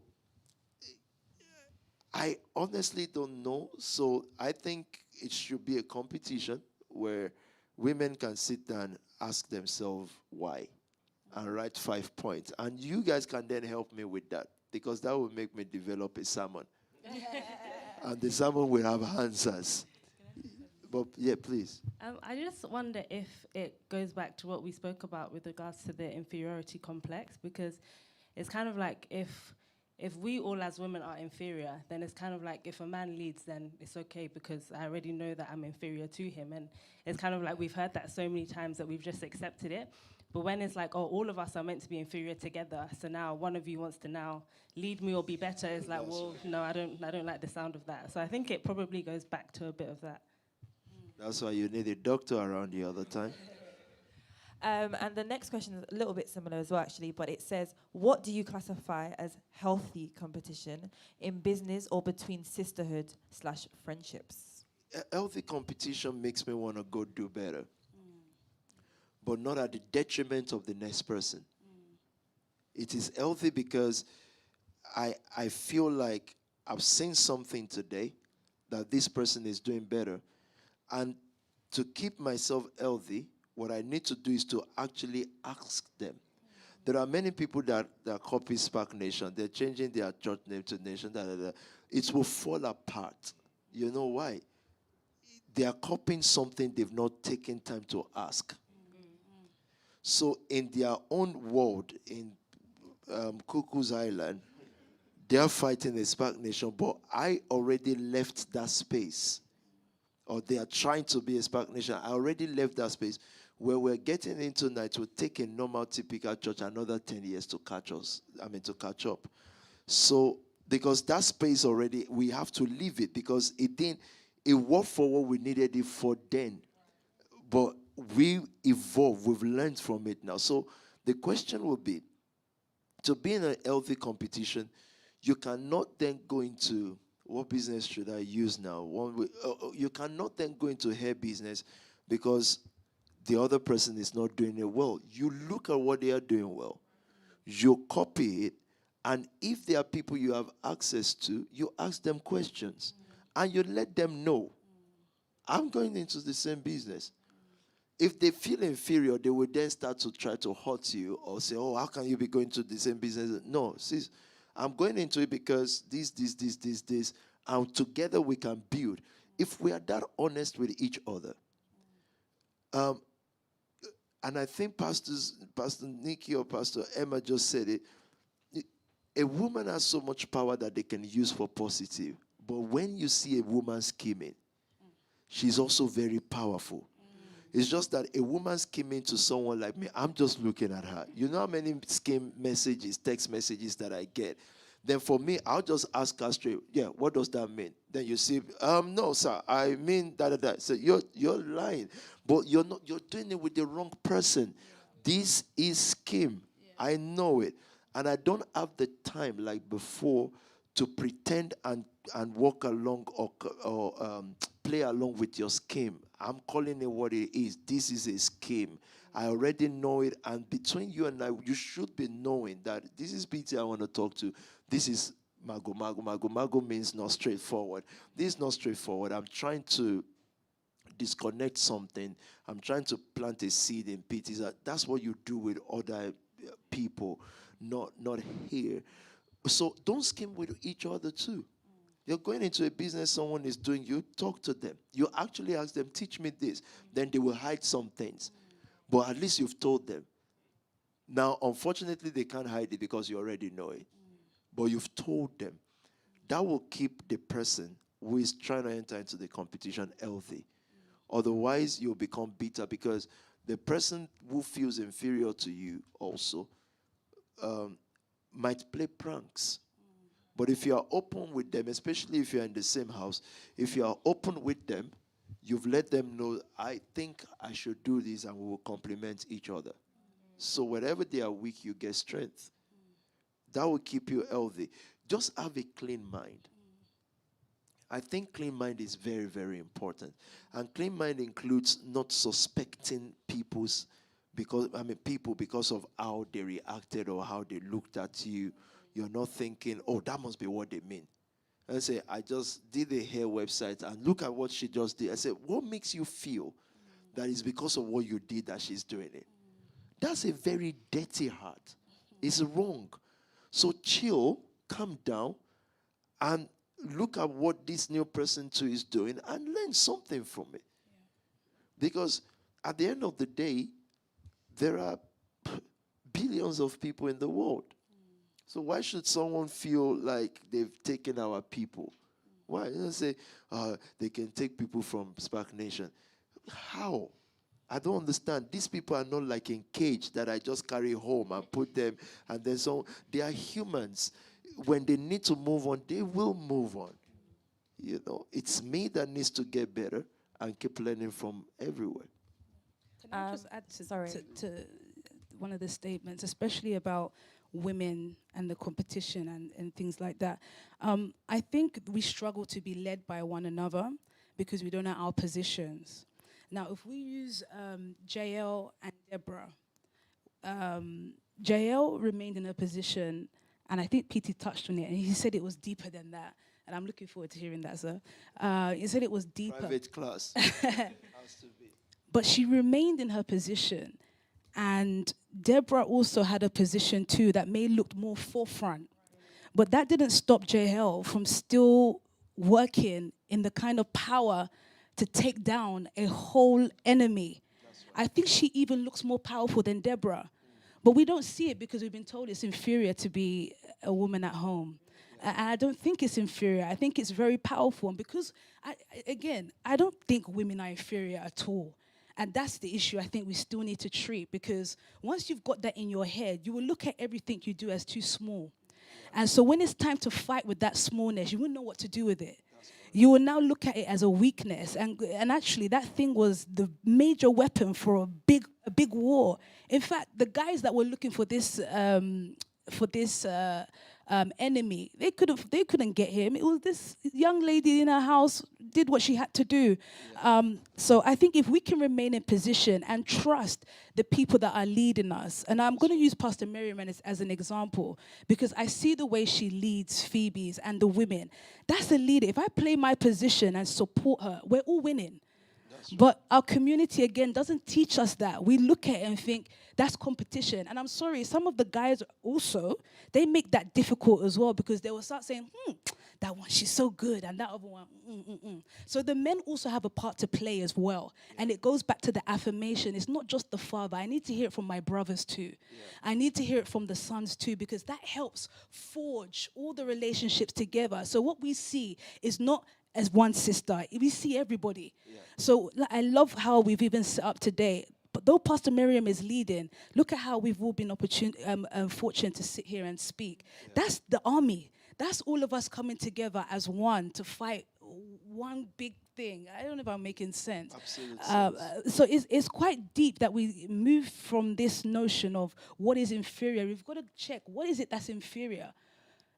I honestly don't know. So I think it should be a competition where women can sit down and ask themselves why and write 5 points. And you guys can then help me with that, because that will make me develop a sermon. And the sermon will have answers. But yeah, please. I just wonder if it goes back to what we spoke about with regards to the inferiority complex, because it's kind of like if we all as women are inferior, then it's kind of like if a man leads, then it's okay because I already know that I'm inferior to him. And it's kind of like we've heard that so many times that we've just accepted it. But when it's like, oh, all of us are meant to be inferior together, so now one of you wants to now lead me or be better, it's like, well, no, I don't like the sound of that. So I think it probably goes back to a bit of that. That's why you need a doctor around the other time. And the next question is a little bit similar as well, actually, but it says, what do you classify as healthy competition in business or between sisterhood/friendships? Healthy competition makes me want to go do better, but not at the detriment of the next person. It is healthy because I feel like I've seen something today that this person is doing better. And to keep myself healthy, what I need to do is to actually ask them. There are many people that copy Spark Nation. They're changing their church name to Nation. It will fall apart. You know why? They are copying something they've not taken time to ask. So in their own world, in Cuckoo's Island, they are fighting a Spark Nation, but I already left that space. Or they are trying to be a Spark Nation. I already left that space. Where we're getting into now, it will take a normal, typical church another 10 years to catch up. So, because that space already, we have to leave it, because it worked for what we needed it for then. But we evolved, we've learned from it now. So the question will be, to be in a healthy competition, you cannot then go into, what business should I use now? You cannot then go into hair business because the other person is not doing it well. You look at what they are doing well. You copy it. And if there are people you have access to, you ask them questions. And you let them know, I'm going into the same business. If they feel inferior, they will then start to try to hurt you or say, oh, how can you be going to the same business? No, sis, I'm going into it because this, and together we can build. If we are that honest with each other, and I think Pastor Nikki or Pastor Emma just said it, a woman has so much power that they can use for positive, But when you see a woman scheming, she's also very powerful. It's just that a woman scheming to someone like me, I'm just looking at her. You know how many scheme messages, text messages that I get? Then for me, I'll just ask her straight, yeah, what does that mean? Then you see, no, sir, I mean da. So you're lying. But you're doing it with the wrong person. This is scheme. I know it. And I don't have the time like before to pretend and walk along or play along with your scheme. I'm calling it what it is. This is a scheme. I already know it. And between you and I, you should be knowing that this is PT I want to talk to. This is Mago. Mago means not straightforward. This is not straightforward. I'm trying to disconnect something. I'm trying to plant a seed in PT. That's what you do with other people, not here. So don't scheme with each other too. You're going into a business someone is doing, you talk to them. You actually ask them, teach me this. Then they will hide some things. But at least you've told them. Now, unfortunately, they can't hide it because you already know it. But you've told them. That will keep the person who is trying to enter into the competition healthy. Otherwise, you'll become bitter because the person who feels inferior to you also might play pranks. But if you are open with them, especially if you're in the same house, if you are open with them, you've let them know, I think I should do this, and we will complement each other. So wherever they are weak, you get strength. That will keep you healthy. Just have a clean mind. I think clean mind is very, very important. And clean mind includes not suspecting people because of how they reacted or how they looked at you. You're not thinking, oh, that must be what they mean. I say, I just did a hair website and look at what she just did. I said, what makes you feel that it's because of what you did that she's doing it? That's a very dirty heart. It's wrong. So chill, calm down, and look at what this new person too is doing and learn something from it. Because at the end of the day, there are billions of people in the world. So why should someone feel like they've taken our people? Why? You don't say, they can take people from Spark Nation. How? I don't understand. These people are not like in cage that I just carry home and put them. And then so they are humans. When they need to move on, they will move on. You know, it's me that needs to get better and keep learning from everywhere. Can I just add to one of the statements, especially about women and the competition and things like that. I think we struggle to be led by one another because we don't know our positions. Now, if we use JL and Deborah, JL remained in her position, and I think PT touched on it, and he said it was deeper than that. And I'm looking forward to hearing that, sir. He said it was deeper. Private class. Has to be. But she remained in her position. And Deborah also had a position too that may look more forefront. But that didn't stop JL from still working in the kind of power to take down a whole enemy. Right. I think she even looks more powerful than Deborah. But we don't see it because we've been told it's inferior to be a woman at home. And I don't think it's inferior. I think it's very powerful. And because, I don't think women are inferior at all. And that's the issue I think we still need to treat, because once you've got that in your head, you will look at everything you do as too small. And so when it's time to fight with that smallness, you won't know what to do with it. You will now look at it as a weakness. And actually, that thing was the major weapon for a big war. In fact, the guys that were looking for this enemy, they couldn't get him. It was this young lady in her house did what she had to do. So I think if we can remain in position and trust the people that are leading us, and I'm going to use Pastor Miriam as an example, because I see the way she leads Phoebe's and the women. That's a leader. If I play my position and support her, we're all winning. But our community, again, doesn't teach us that. We look at it and think, that's competition. And I'm sorry, some of the guys also, they make that difficult as well, because they will start saying, that one, she's so good, and that other one, So the men also have a part to play as well. And it goes back to the affirmation. It's not just the father. I need to hear it from my brothers too. I need to hear it from the sons too, because that helps forge all the relationships together. So what we see is not as one sister. We see everybody. So I love how we've even set up today. But though Pastor Miriam is leading, look at how we've all been fortunate to sit here and speak. That's the army. That's all of us coming together as one to fight one big thing. I don't know if I'm making sense. Absolutely. So it's quite deep that we move from this notion of what is inferior. We've got to check, what is it that's inferior?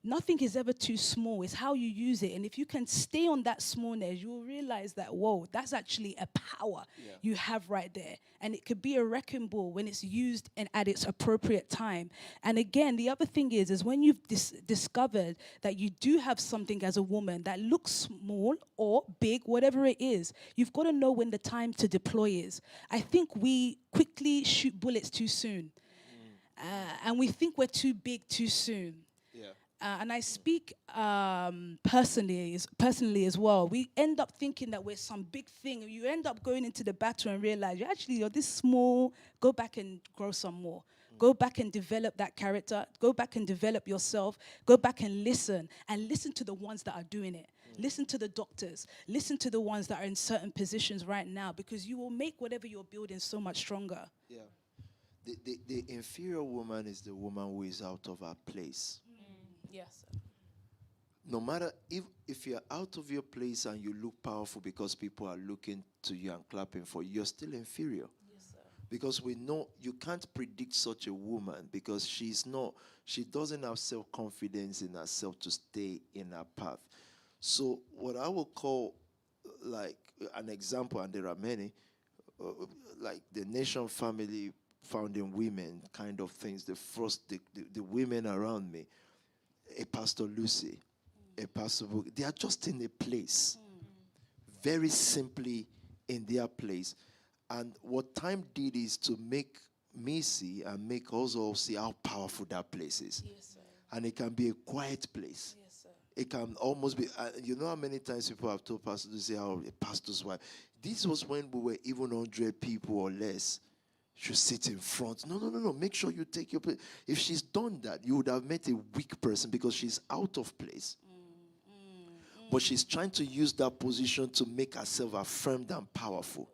Nothing is ever too small. It's how you use it. And if you can stay on that smallness, you will realize that, whoa, that's actually a power you have right there. And it could be a wrecking ball when it's used and at its appropriate time. And again, the other thing is when you've discovered that you do have something as a woman that looks small or big, whatever it is, you've got to know when the time to deploy is. I think we quickly shoot bullets too soon. And we think we're too big too soon. And I speak personally as well. We end up thinking that we're some big thing. You end up going into the battle and realize you're this small. Go back and grow some more. Go back and develop that character. Go back and develop yourself. Go back and listen to the ones that are doing it. Listen to the doctors. Listen to the ones that are in certain positions right now, because you will make whatever you're building so much stronger. Yeah. The inferior woman is the woman who is out of her place. Yes. No matter if you're out of your place and you look powerful because people are looking to you and clapping for you, you're still inferior. Yes, sir. Because we know you can't predict such a woman, because she doesn't have self-confidence in herself to stay in her path. So what I will call like an example, and there are many, like the Nxtion family founding women kind of things, the women around me, a Pastor Lucy, a Pastor Book, they are just in a place, very simply in their place. And what time did is to make me see and make us all see how powerful that place is. Yes, sir. And it can be a quiet place. Yes, sir. It can almost be, you know how many times people have told Pastor to say, how a pastor's wife. This was when we were even 100 people or less. Should sit in front. No. Make sure you take your place. If she's done that, you would have met a weak person because she's out of place. But she's trying to use that position to make herself affirmed and powerful.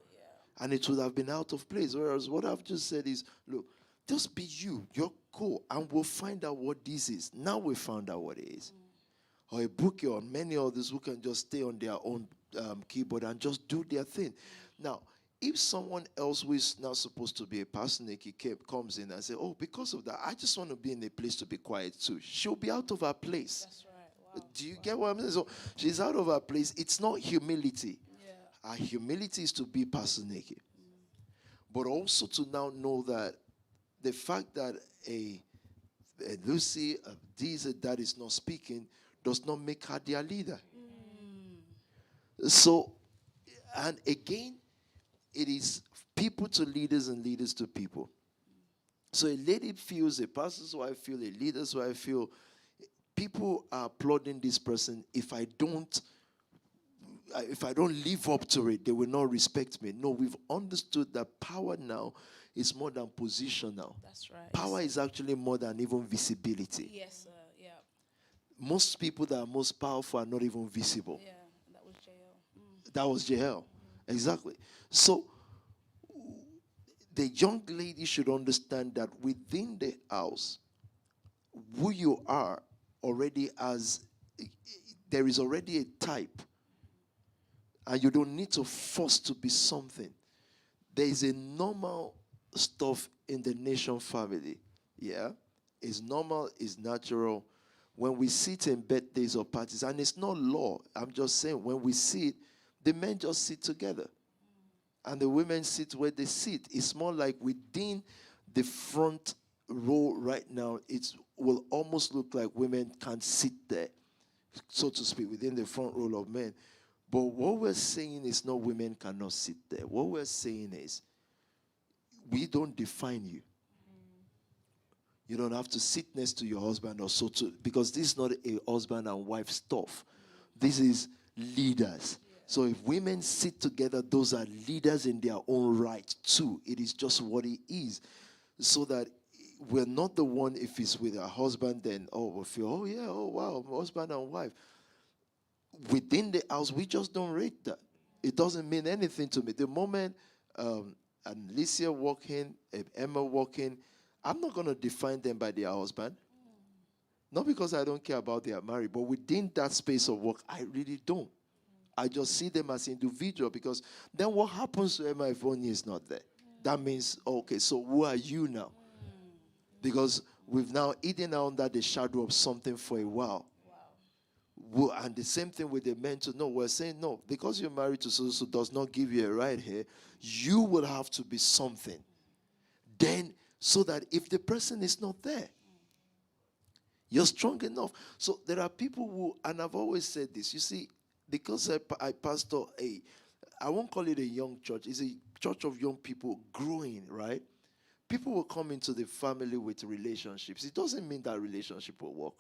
And it would have been out of place. Whereas what I've just said is, look, just be you. You're cool. And we'll find out what this is. Now we found out what it is. Or a bookie or many others who can just stay on their own keyboard and just do their thing. Now, if someone else who is now supposed to be a pastor comes in and says, oh, because of that, I just want to be in a place to be quiet too, she'll be out of her place. That's right. Wow. Do you get what I'm saying? So she's out of her place. It's not humility. Our humility is to be Pastor Nikki. But also to now know that the fact that a Lucy, that is not speaking, does not make her their leader. So, and again, it is people to leaders and leaders to people. So a lady feels, a pastor's wife feels, a leader's wife feels, people are applauding this person. If I don't live up to it, they will not respect me. No, we've understood that power now is more than position now. That's right. Power is actually more than even visibility. Yes, sir. Yeah. Most people that are most powerful are not even visible. Yeah, that was JL. That was JL. Exactly. So the young lady should understand that within the house, who you are already there is already a type. And you don't need to force to be something. There is a normal stuff in the Nxtion family. Yeah? It's normal, it's natural. When we sit in birthdays or parties, and it's not law, I'm just saying, when we sit, the men just sit together. And the women sit where they sit. It's more like within the front row right now, it will almost look like women can't sit there, so to speak, within the front row of men. But what we're saying is not women cannot sit there. What we're saying is we don't define you. You don't have to sit next to your husband or so to, because this is not a husband and wife stuff. This is leaders. So if women sit together, those are leaders in their own right too. It is just what it is. So that we're not the one, if it's with a husband, then, we feel, oh yeah, oh wow, husband and wife. Within the house, we just don't rate that. It doesn't mean anything to me. The moment Alicia walk in, Emma walk in, I'm not going to define them by their husband. Not because I don't care about their marriage, but within that space of work, I really don't. I just see them as individual, because then what happens to Emma if Onyi is not there? That means, okay, so who are you now? Because we've now eaten under the shadow of something for a while. And the same thing with the men too. No, we're saying no, because you're married to so does not give you a right here. You will have to be something. Then, so that if the person is not there, you're strong enough. So there are people who, and I've always said this, you see, because I pastor I won't call it a young church, it's a church of young people growing, right? People will come into the family with relationships. It doesn't mean that relationship will work.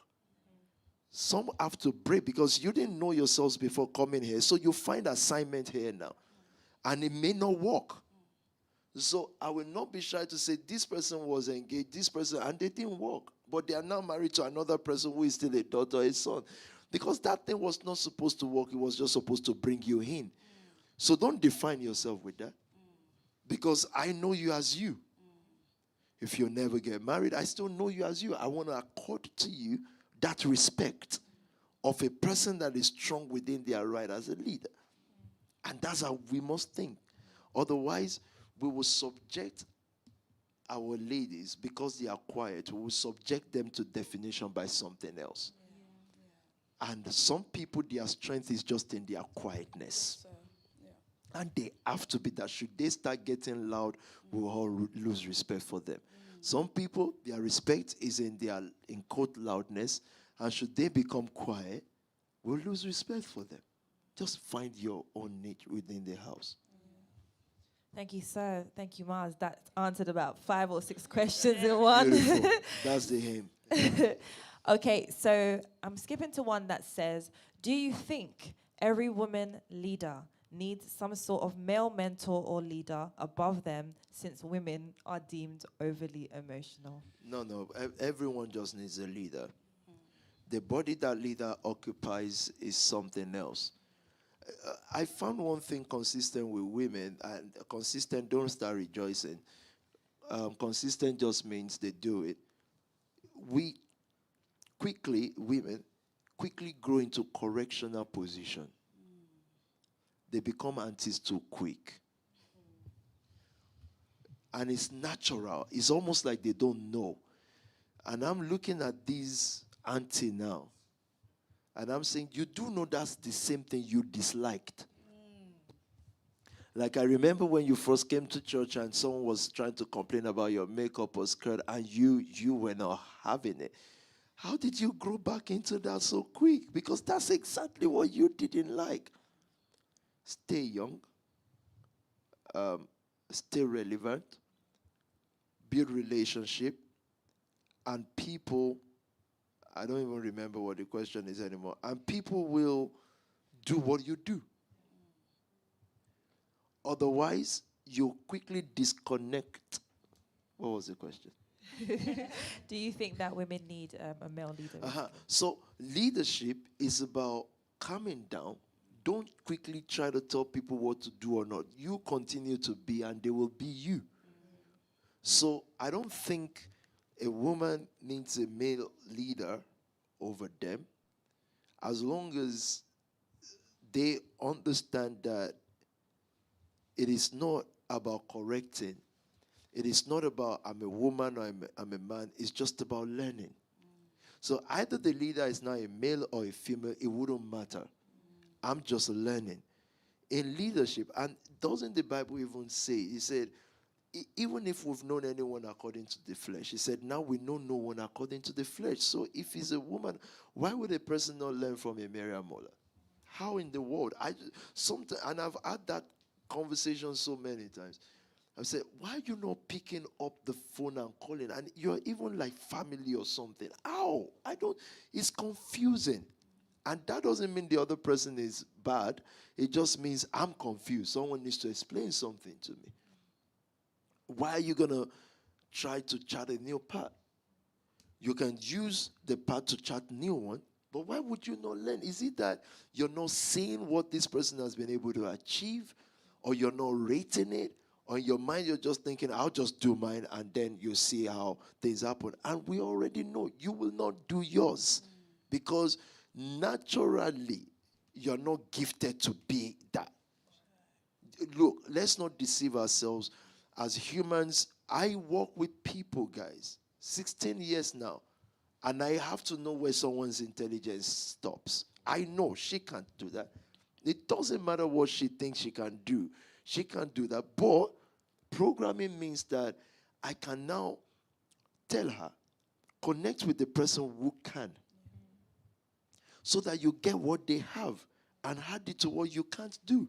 Some have to break because you didn't know yourselves before coming here. So you find assignment here now. And it may not work. So I will not be shy to say this person was engaged, this person, and they didn't work. But they are now married to another person who is still a daughter or a son. Because that thing was not supposed to work. It was just supposed to bring you in. So don't define yourself with that. Because I know you as you. If you never get married, I still know you as you. I want to accord to you that respect of a person that is strong within their right as a leader. And that's how we must think. Otherwise, we will subject our ladies, because they are quiet, we will subject them to definition by something else. And some people, their strength is just in their quietness. And they have to be that. Should they start getting loud, we'll all lose respect for them. Some people, their respect is in their, in quote, loudness. And should they become quiet, we'll lose respect for them. Just find your own niche within the house. Thank you, sir. Thank you, Mars. That answered about 5 or 6 questions in one. Beautiful. That's the aim. Okay, so I'm skipping to one that says, do you think every woman leader needs some sort of male mentor or leader above them, since women are deemed overly emotional? No. Everyone just needs a leader. The body that leader occupies is something else. I found one thing consistent with women, and consistent, don't start rejoicing. Consistent just means they do it. Women quickly grow into correctional position. They become aunties too quick. And it's natural. It's almost like they don't know. And I'm looking at these auntie now. And I'm saying, you do know that's the same thing you disliked. Like I remember when you first came to church and someone was trying to complain about your makeup or skirt and you were not having it. How did you grow back into that so quick? Because that's exactly what you didn't like. Stay young. Stay relevant. Build relationship. And people, I don't even remember what the question is anymore. And people will do what you do. Otherwise, you quickly disconnect. What was the question? Do you think that women need a male leader? So leadership is about calming down. Don't quickly try to tell people what to do or not. You continue to be, and they will be you. So I don't think a woman needs a male leader over them, as long as they understand that it is not about correcting. It is not about I'm a woman or I'm a man. It's just about learning. So either the leader is now a male or a female, it wouldn't matter. I'm just learning. In leadership, and doesn't the Bible even say, he said, even if we've known anyone according to the flesh, he said, now we know no one according to the flesh. So if he's a woman, why would a person not learn from a Miriam Mola? How in the world? And I've had that conversation so many times. I said, why are you not picking up the phone and calling? And you're even like family or something. Ow! It's confusing. And that doesn't mean the other person is bad. It just means I'm confused. Someone needs to explain something to me. Why are you going to try to chat a new part? You can use the part to chat new one, but why would you not learn? Is it that you're not seeing what this person has been able to achieve, or you're not rating it, or in your mind you're just thinking, I'll just do mine, and then you see how things happen. And we already know you will not do yours because naturally you're not gifted to be that. Look, let's not deceive ourselves. As humans, I work with people, guys, 16 years now, and I have to know where someone's intelligence stops. I know she can't do that. It doesn't matter what she thinks she can do. She can't do that. But programming means that I can now tell her, connect with the person who can, so that you get what they have and add it to what you can't do.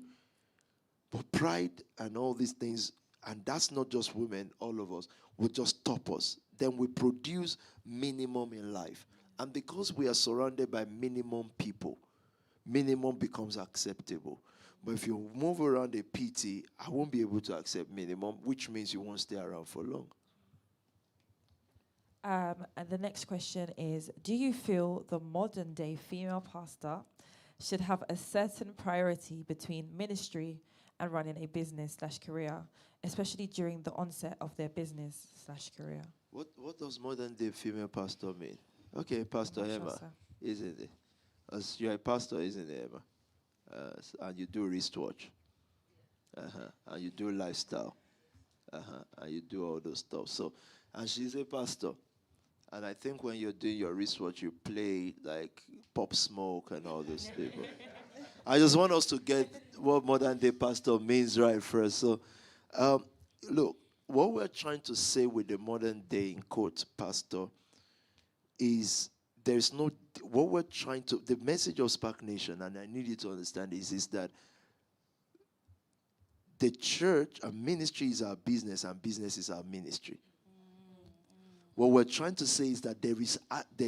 But pride and all these things, and that's not just women, all of us, will just stop us. Then we produce minimum in life. And because we are surrounded by minimum people, minimum becomes acceptable. But if you move around a PT, I won't be able to accept minimum, which means you won't stay around for long. And the next question is, do you feel the modern day female pastor should have a certain priority between ministry and running a business/career, especially during the onset of their business/career? What does modern day female pastor mean? Okay, Pastor Emma, isn't it? As you're a pastor, isn't it, Emma? And you do wristwatch. And you do lifestyle. And you do all those stuff. So, and she's a pastor. And I think when you're doing your wristwatch, you play like Pop Smoke and all those people. I just want us to get what modern day pastor means right first. So, look, what we're trying to say with the modern day, in quote, pastor, is there's no, what we're trying to, the message of Spark Nation, and I need you to understand is that the church and ministry is our business and business is our ministry. What we're trying to say is that there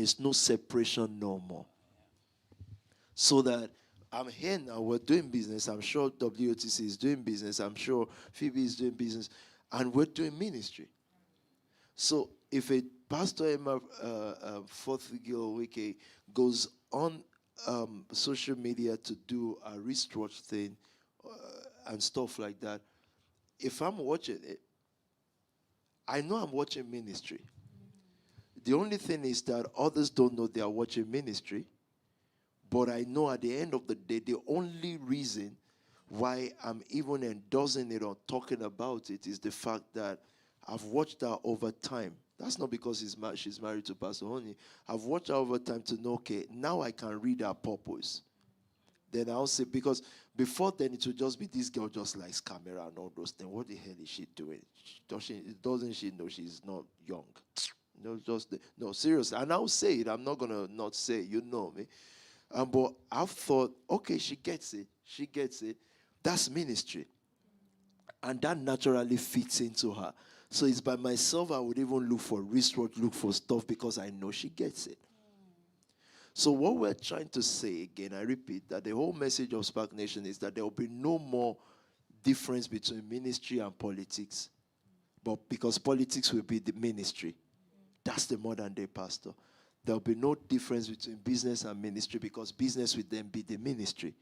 is no separation no more. So that I'm here now, we're doing business. I'm sure WOTC is doing business. I'm sure Phoebe is doing business. And we're doing ministry. So if a pastor Emma Wike goes on social media to do a wristwatch thing and stuff like that, if I'm watching it, I know I'm watching ministry. The only thing is that others don't know they are watching ministry. But I know at the end of the day, the only reason why I'm even endorsing it or talking about it is the fact that I've watched her over time. That's not because she's married to Pastor Honey. I've watched her over time to know, okay, now I can read her purpose. Then I'll say, because before then it would just be this girl just likes camera and all those things. What the hell is she doing? Doesn't she know she's not young? No, seriously. And I'll say it. I'm not going to not say it. You know me. But I've thought, okay, she gets it. She gets it. That's ministry. And that naturally fits into her. So it's by myself I would even look for wristwatch, look for stuff because I know she gets it. So what we're trying to say, again, I repeat, that the whole message of Spark Nation is that there will be no more difference between ministry and politics. But because politics will be the ministry. That's the modern day pastor. There will be no difference between business and ministry because business will then be the ministry.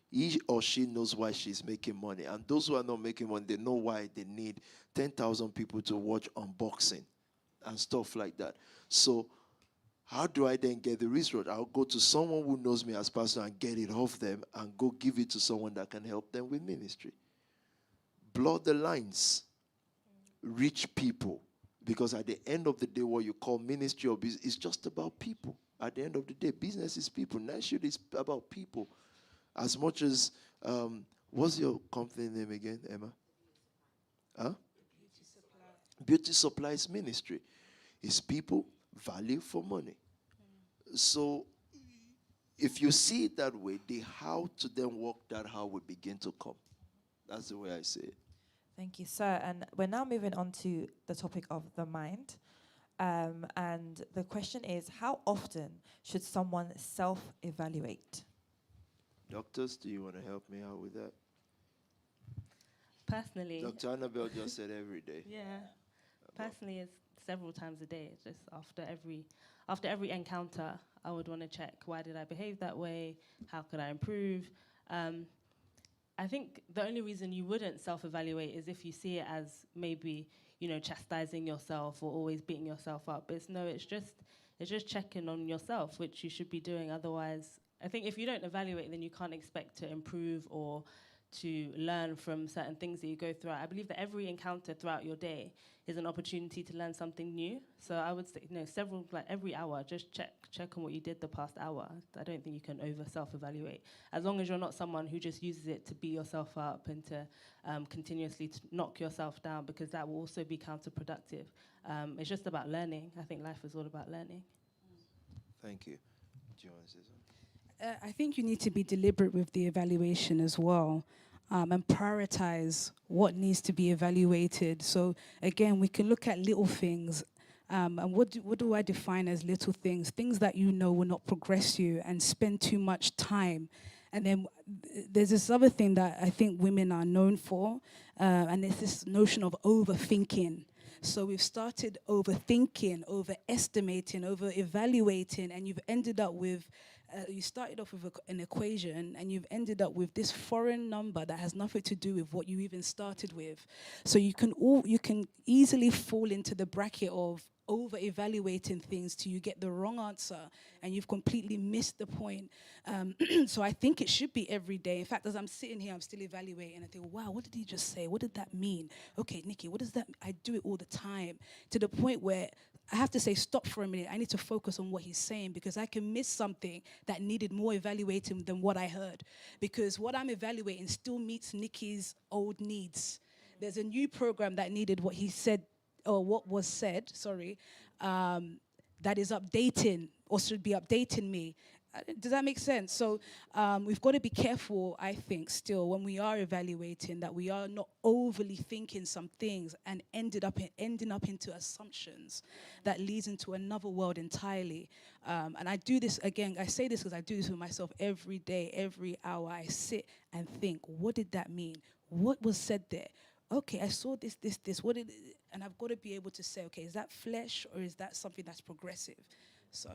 He or she knows why she's making money. And those who are not making money, they know why they need 10,000 people to watch unboxing and stuff like that. So how do I then get the wristwatch? I'll go to someone who knows me as pastor and get it off them and go give it to someone that can help them with ministry. Blur the lines. Reach people. Because at the end of the day, what you call ministry or business is just about people. At the end of the day, business is people. Nxtion is about people. As much as, what's your company name again, Emma? Huh? Beauty Supply is ministry. It's people, value for money. So if you see it that way, the how to then work that how will begin to come. That's the way I say it. Thank you, sir. And we're now moving on to the topic of the mind. And the question is, how often should someone self-evaluate? Doctors, do you want to help me out with that? Personally, Dr. Annabelle just said every day. yeah. Personally, it's several times a day. Just after every encounter, I would want to check, why did I behave that way? How could I improve? I think the only reason you wouldn't self-evaluate is if you see it as maybe, chastising yourself or always beating yourself up. It's just checking on yourself, which you should be doing. Otherwise, I think if you don't evaluate, then you can't expect to improve or to learn from certain things that you go through. I believe that every encounter throughout your day is an opportunity to learn something new. So I would say, every hour, just check on what you did the past hour. I don't think you can self-evaluate. As long as you're not someone who just uses it to beat yourself up and to continuously knock yourself down, because that will also be counterproductive. It's just about learning. I think life is all about learning. Thank you. Do you want to say something? I think you need to be deliberate with the evaluation as well, and prioritize what needs to be evaluated. So again, we can look at little things. And what do I define as little things? Things that will not progress you and spend too much time. And then there's this other thing that I think women are known for, and it's this notion of overthinking. So we've started overthinking, overestimating, over-evaluating, and you've ended up with, you started off with an equation, and you've ended up with this foreign number that has nothing to do with what you even started with. So you can easily fall into the bracket of over-evaluating things till you get the wrong answer, and you've completely missed the point. So I think it should be every day. In fact, as I'm sitting here, I'm still evaluating. I think, wow, what did he just say? What did that mean? Okay, Nikki, what does that? I do it all the time, to the point where I have to say, stop for a minute. I need to focus on what he's saying, because I can miss something that needed more evaluating than what I heard. Because what I'm evaluating still meets Nikki's old needs. There's a new program that needed what he said, or what was said, that is updating, or should be updating me. Does that make sense? So we've got to be careful, I think, still, when we are evaluating, that we are not overly thinking some things and ending up into assumptions that leads into another world entirely. And I do this, again, I say this because I do this with myself every day, every hour. I sit and think, what did that mean? What was said there? Okay, I saw this. What did it, and I've got to be able to say, okay, is that flesh or is that something that's progressive? So,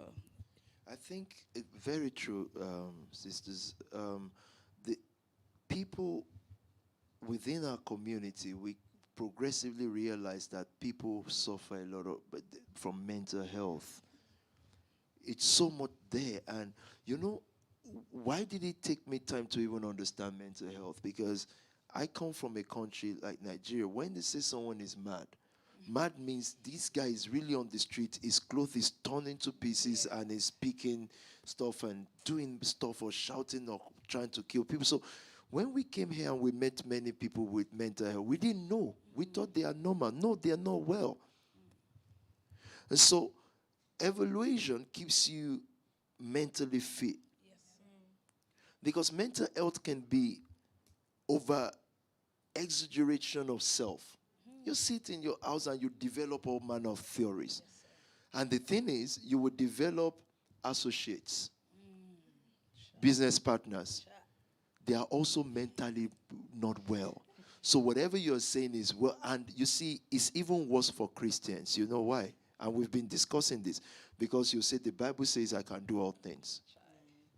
I think very true, sisters. The people within our community, we progressively realize that people suffer a lot from mental health. It's so much there, and why did it take me time to even understand mental health? Because I come from a country like Nigeria. When they say someone is mad, mad means this guy is really on the street, his clothes is torn into pieces, and he's speaking stuff and doing stuff or shouting or trying to kill people. So when we came here and we met many people with mental health, we didn't know. We thought they are normal. No, they are not well. And so evaluation keeps you mentally fit. yes. Because mental health can be over exaggeration of self. You sit in your house and you develop all manner of theories. Yes, And the thing is, you will develop associates, business partners. They are also mentally not well. So whatever you're saying is well, and you see, it's even worse for Christians. You know why? And we've been discussing this. Because you say the Bible says I can do all things.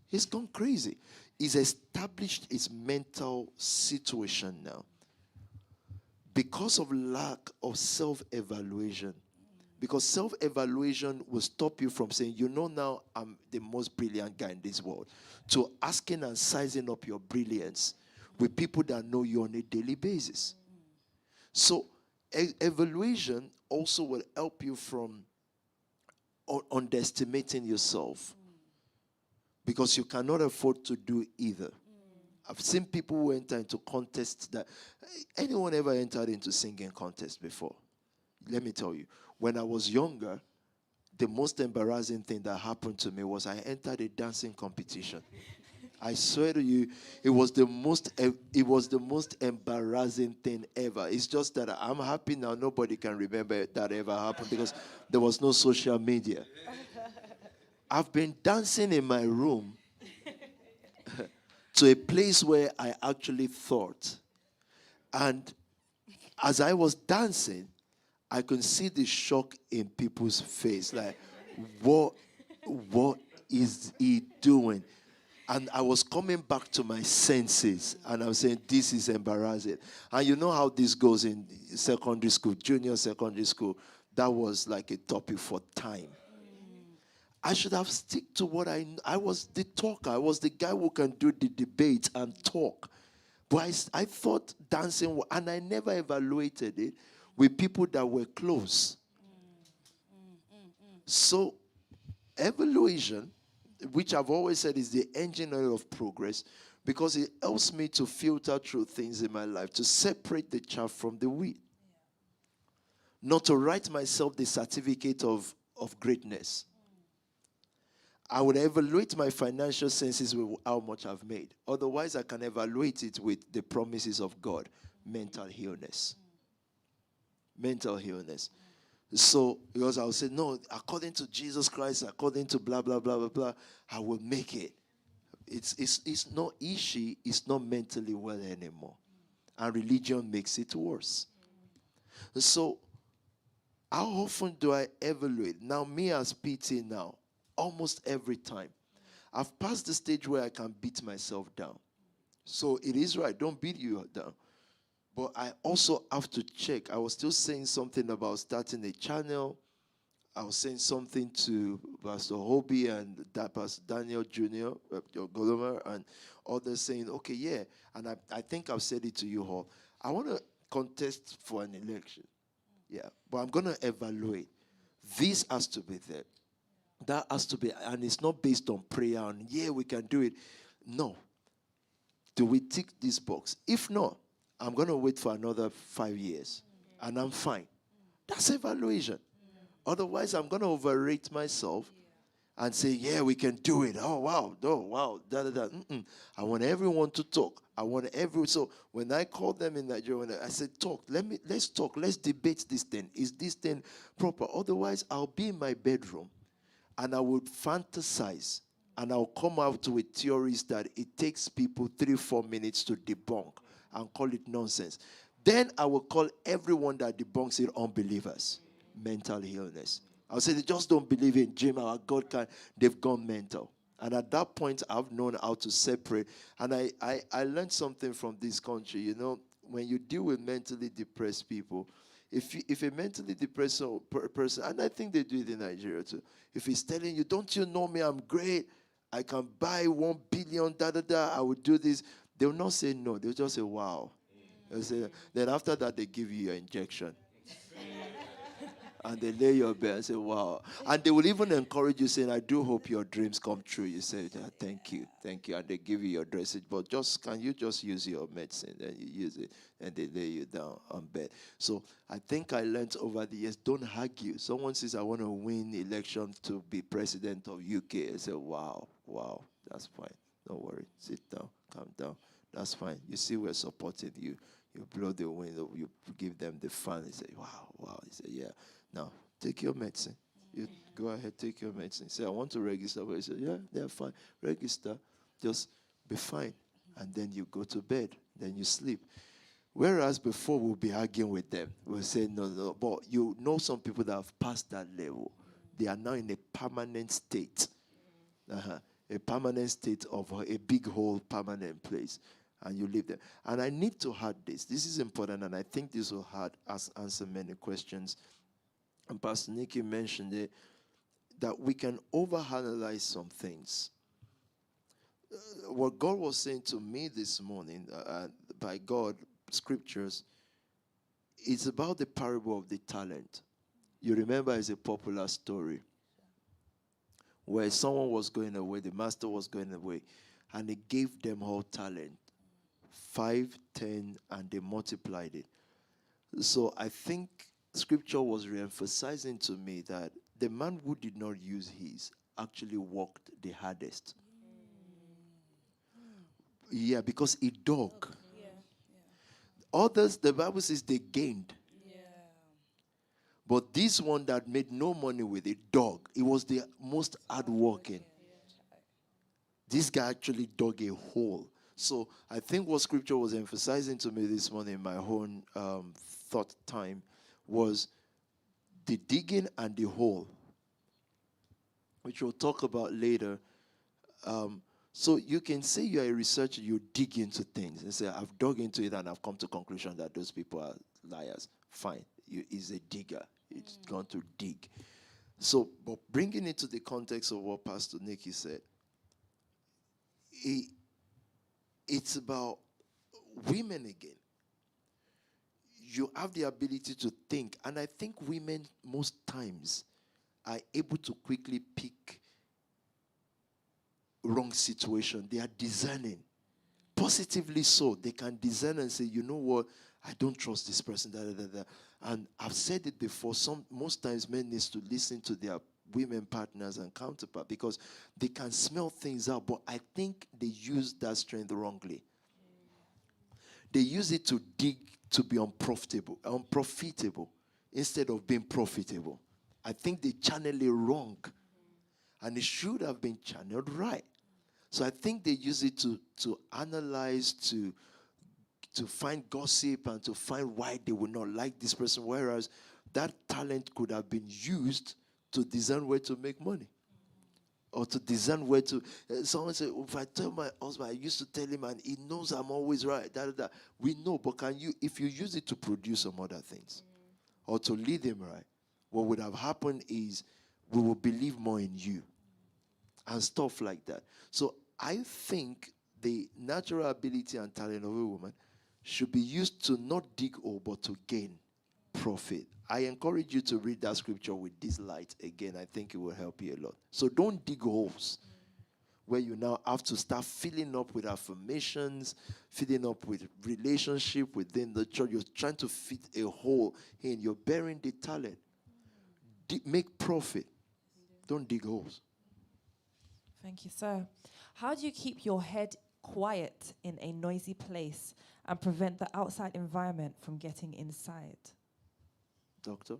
He's gone crazy. He's established his mental situation now. Because of lack of self-evaluation. Because self-evaluation will stop you from saying, now I'm the most brilliant guy in this world. To asking and sizing up your brilliance with people that know you on a daily basis. So evaluation also will help you from underestimating yourself. Because you cannot afford to do either. I've seen people who enter into contests that... Anyone ever entered into singing contest before? Let me tell you. When I was younger, the most embarrassing thing that happened to me was I entered a dancing competition. I swear to you, it was the most embarrassing thing ever. It's just that I'm happy now. Nobody can remember that ever happened because there was no social media. I've been dancing in my room to a place where I actually thought. And as I was dancing, I could see the shock in people's face. Like, what is he doing? And I was coming back to my senses. And I was saying, this is embarrassing. And you know how this goes in secondary school, junior secondary school. That was like a topic for time. I should have stick to what I was the talker. I was the guy who can do the debate and talk. But I thought dancing, and I never evaluated it with people that were close. So, evaluation, which I've always said is the engine oil of progress, because it helps me to filter through things in my life, to separate the chaff from the wheat. Not to write myself the certificate of greatness. I would evaluate my financial senses with how much I've made. Otherwise, I can evaluate it with the promises of God. Mental illness. Mental illness. So, because I would say, no, according to Jesus Christ, according to blah, blah, blah, blah, blah, I will make it. It's not ishy, it's not mentally well anymore. And religion makes it worse. So, how often do I evaluate? Now, me as PT now, almost every time. I've passed the stage where I can beat myself down. So it is right, don't beat you down. But I also have to check. I was still saying something about starting a channel. I was saying something to Pastor Hobie and Pastor Daniel Jr., Golomer, and others saying, okay, yeah. And I think I've said it to you all. I want to contest for an election. Yeah, but I'm going to evaluate. This has to be there. That has to be, and it's not based on prayer and, yeah, we can do it. No. Do we tick this box? If not, I'm going to wait for another 5 years, and I'm fine. That's evaluation. Otherwise, I'm going to overrate myself and say, yeah, we can do it. Oh, wow, da, da, da. I want everyone to talk. So when I call them in Nigeria, I said, let's talk, let's debate this thing. Is this thing proper? Otherwise, I'll be in my bedroom. And I would fantasize, and I'll come out with theories that it takes people 3-4 minutes to debunk and call it nonsense. Then I will call everyone that debunks it unbelievers. Mental illness. I'll say they just don't believe in Jim, our God can, they've gone mental. And at that point, I've known how to separate. And I learned something from this country. You know, when you deal with mentally depressed people, if a mentally depressed person, and I think they do it in Nigeria too, if he's telling you, don't you know me, I'm great, I can buy 1 billion, I will do this, they will not say no, they'll just say, wow. They'll say, then after that, they give you your injection. And they lay your bed and say, wow. And they will even encourage you, saying, I do hope your dreams come true. You say, yeah, thank you. And they give you your dressage. But can you just use your medicine? And you use it, and they lay you down on bed. So I think I learned over the years, don't argue. Someone says, I want to win election to be president of UK. I say, wow, that's fine. Don't worry. Sit down, calm down. That's fine. You see, we're supporting you. You blow the window, you give them the fan. They say, wow. He said, yeah. Now, take your medicine. You go ahead, take your medicine. Say, I want to register. But he said, yeah, they're fine. Register. Just be fine. And then you go to bed. Then you sleep. Whereas before, we'll be arguing with them. We'll say, no. But you know some people that have passed that level. They are now in a permanent state. A permanent state of a big hole, permanent place. And you live there. And I need to add this. This is important, and I think this will answer many questions. And Pastor Nikki mentioned it, that we can overanalyze some things. What God was saying to me this morning, by God, scriptures, it's about the parable of the talent. You remember it's a popular story where someone was going away, the master was going away, and he gave them all talent. 5, 10, and they multiplied it. So I think Scripture was re-emphasizing to me that the man who did not use his actually worked the hardest. Yeah, because he dug. Yeah. Others, the Bible says they gained. Yeah. But this one that made no money with it, dug. It was the most hardworking. This guy actually dug a hole. So I think what scripture was emphasizing to me this morning in my own thought time was the digging and the hole, which we'll talk about later. So you can say you're a researcher, you dig into things and say, I've dug into it and I've come to conclusion that those people are liars. Fine. He's a digger. He's gone to dig. So, but bringing it to the context of what Pastor Nikki said, it's about women again. You have the ability to think, and I think women most times are able to quickly pick wrong situation. They are discerning. Positively so. They can discern and say, you know what, I don't trust this person. Da, da, da, da. And I've said it before, most times men need to listen to their women partners and counterpart because they can smell things out, but I think they use that strength wrongly. They use it to dig to be unprofitable instead of being profitable. I think they channel it wrong. And it should have been channeled right. So I think they use it to analyze, to find gossip and to find why they would not like this person, whereas that talent could have been used to discern where to make money. Or to discern where to... someone said, if I tell my husband, I used to tell him and he knows I'm always right. Da, da, da. We know, but if you use it to produce some other things or to lead him right, what would have happened is we will believe more in you and stuff like that. So I think the natural ability and talent of a woman should be used to not dig hole, but to gain profit. I encourage you to read that scripture with this light again. I think it will help you a lot. So don't dig holes where you now have to start filling up with affirmations, filling up with relationship within the church. You're trying to fit a hole in. You're bearing the talent. Make profit. Don't dig holes. Thank you, sir. How do you keep your head quiet in a noisy place and prevent the outside environment from getting inside? Doctor?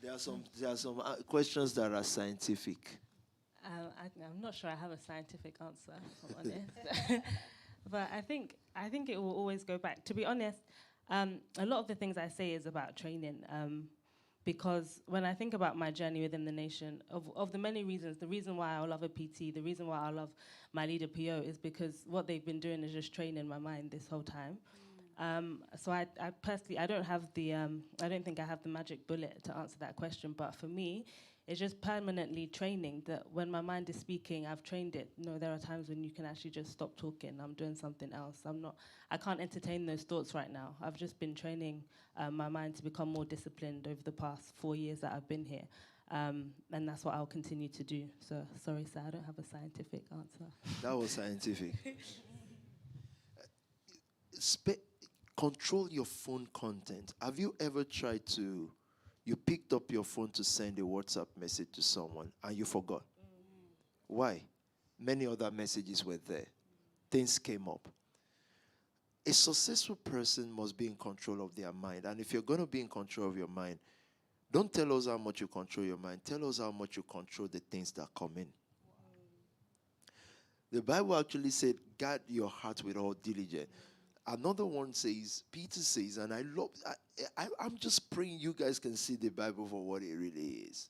There are some questions that are scientific. I'm not sure I have a scientific answer, if I'm honest. But I think it will always go back. To be honest, a lot of the things I say is about training. Because when I think about my journey within the Nxtion, of the many reasons, the reason why I love a PT, the reason why I love my leader PO is because what they've been doing is just training my mind this whole time. So I personally, I don't think I have the magic bullet to answer that question, but for me, it's just permanently training that when my mind is speaking, I've trained it. You know, there are times when you can actually just stop talking. I'm doing something else. I can't entertain those thoughts right now. I've just been training my mind to become more disciplined over the past 4 years that I've been here. And that's what I'll continue to do. So, sorry, sir, I don't have a scientific answer. That was scientific. Control your phone content. Have you ever tried to... You picked up your phone to send a WhatsApp message to someone and you forgot. Why? Many other messages were there. Things came up. A successful person must be in control of their mind. And if you're going to be in control of your mind, don't tell us how much you control your mind. Tell us how much you control the things that come in. The Bible actually said, guard your heart with all diligence. Another one says, Peter says, and I'm just praying you guys can see the Bible for what it really is.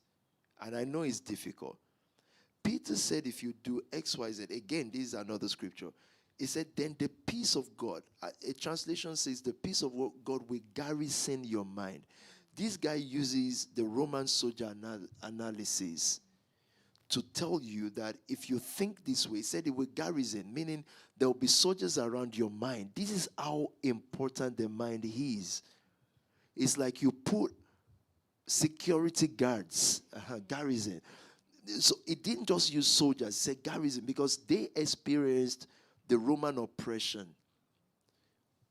And I know it's difficult. Peter said, if you do X, Y, Z, again, this is another scripture. He said, then the peace of God, a translation says, the peace of God will garrison your mind. This guy uses the Roman soldier analysis to tell you that if you think this way, he said it will garrison, meaning there will be soldiers around your mind. This is how important the mind is. It's like you put security guards, garrison. So it didn't just use soldiers, it said garrison, because they experienced the Roman oppression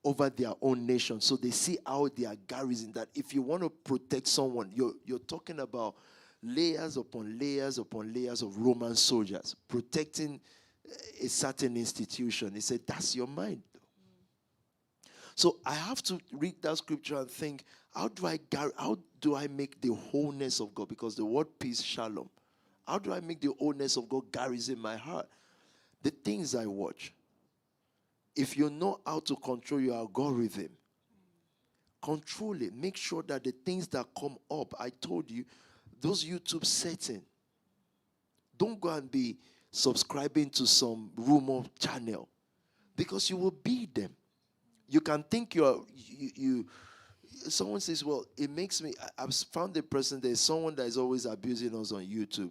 over their own nation. So they see how they are garrison, that if you want to protect someone, you're talking about layers upon layers upon layers of Roman soldiers protecting a certain institution. He said, that's your mind. So I have to read that scripture and think, how do I make the wholeness of God? Because the word peace, shalom. How do I make the wholeness of God garrison my heart? The things I watch. If you know how to control your algorithm, control it. Make sure that the things that come up, I told you, those YouTube settings, don't go and be subscribing to some rumor channel because you will be them. You can think someone says, well, it makes me, I've found a person, there's someone that is always abusing us on YouTube.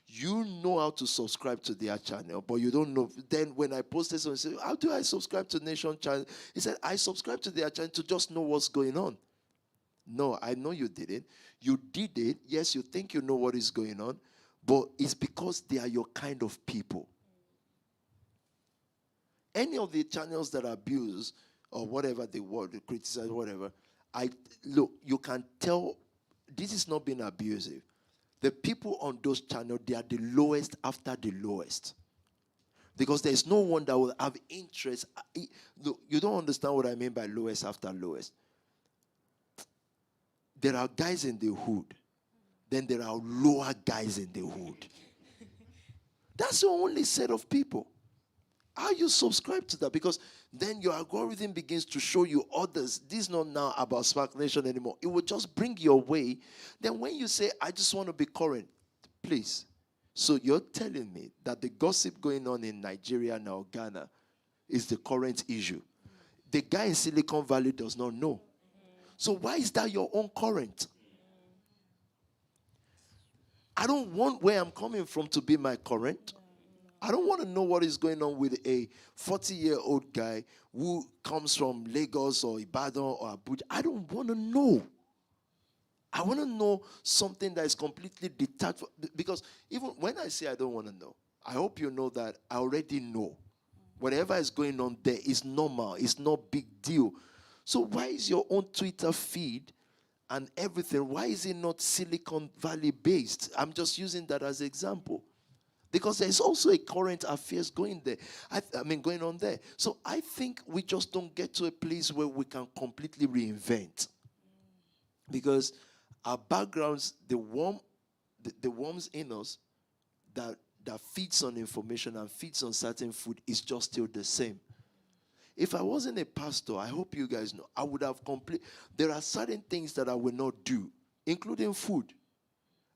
You know how to subscribe to their channel, but you don't know. Then when I posted something, I said, how do I subscribe to Nxtion channel? He said, I subscribe to their channel to just know what's going on. No, I know you didn't. You did it. Yes, you think you know what is going on, but it's because they are your kind of people. Any of the channels that abuse or whatever they want, they criticize, whatever, look, you can tell this is not being abusive. The people on those channels, they are the lowest after the lowest. Because there's no one that will have interest. Look, you don't understand what I mean by lowest after lowest. There are guys in the hood. Then there are lower guys in the hood. That's the only set of people. How you subscribe to that? Because then your algorithm begins to show you others. This is not now about Spark Nation anymore. It will just bring your way. Then when you say, I just want to be current, please. So you're telling me that the gossip going on in Nigeria now, Ghana, is the current issue. The guy in Silicon Valley does not know. So why is that your own current? I don't want where I'm coming from to be my current. I don't want to know what is going on with a 40-year-old guy who comes from Lagos or Ibadan or Abuja. I don't want to know. I want to know something that is completely detached. Because even when I say I don't want to know, I hope you know that I already know. Whatever is going on there is normal. It's not big deal. So why is your own Twitter feed and everything, why is it not Silicon Valley based? I'm just using that as an example. Because there's also a current affairs going there. Going on there. So I think we just don't get to a place where we can completely reinvent. Because our backgrounds, the worms in us that feeds on information and feeds on certain food is just still the same. If I wasn't a pastor, I hope you guys know, I would have there are certain things that I will not do, including food.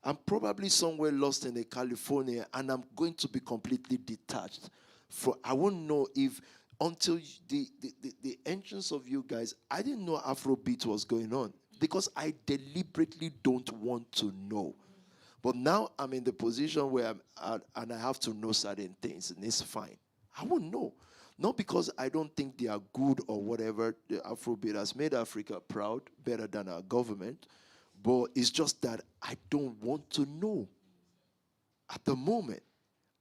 I'm probably somewhere lost in California, and I'm going to be completely detached. I won't know if, until the entrance of you guys, I didn't know Afrobeat was going on, because I deliberately don't want to know. But now I'm in the position where I'm at, and I have to know certain things, and it's fine. I won't know. Not because I don't think they are good or whatever. The Afrobeat has made Africa proud, better than our government. But it's just that I don't want to know. At the moment,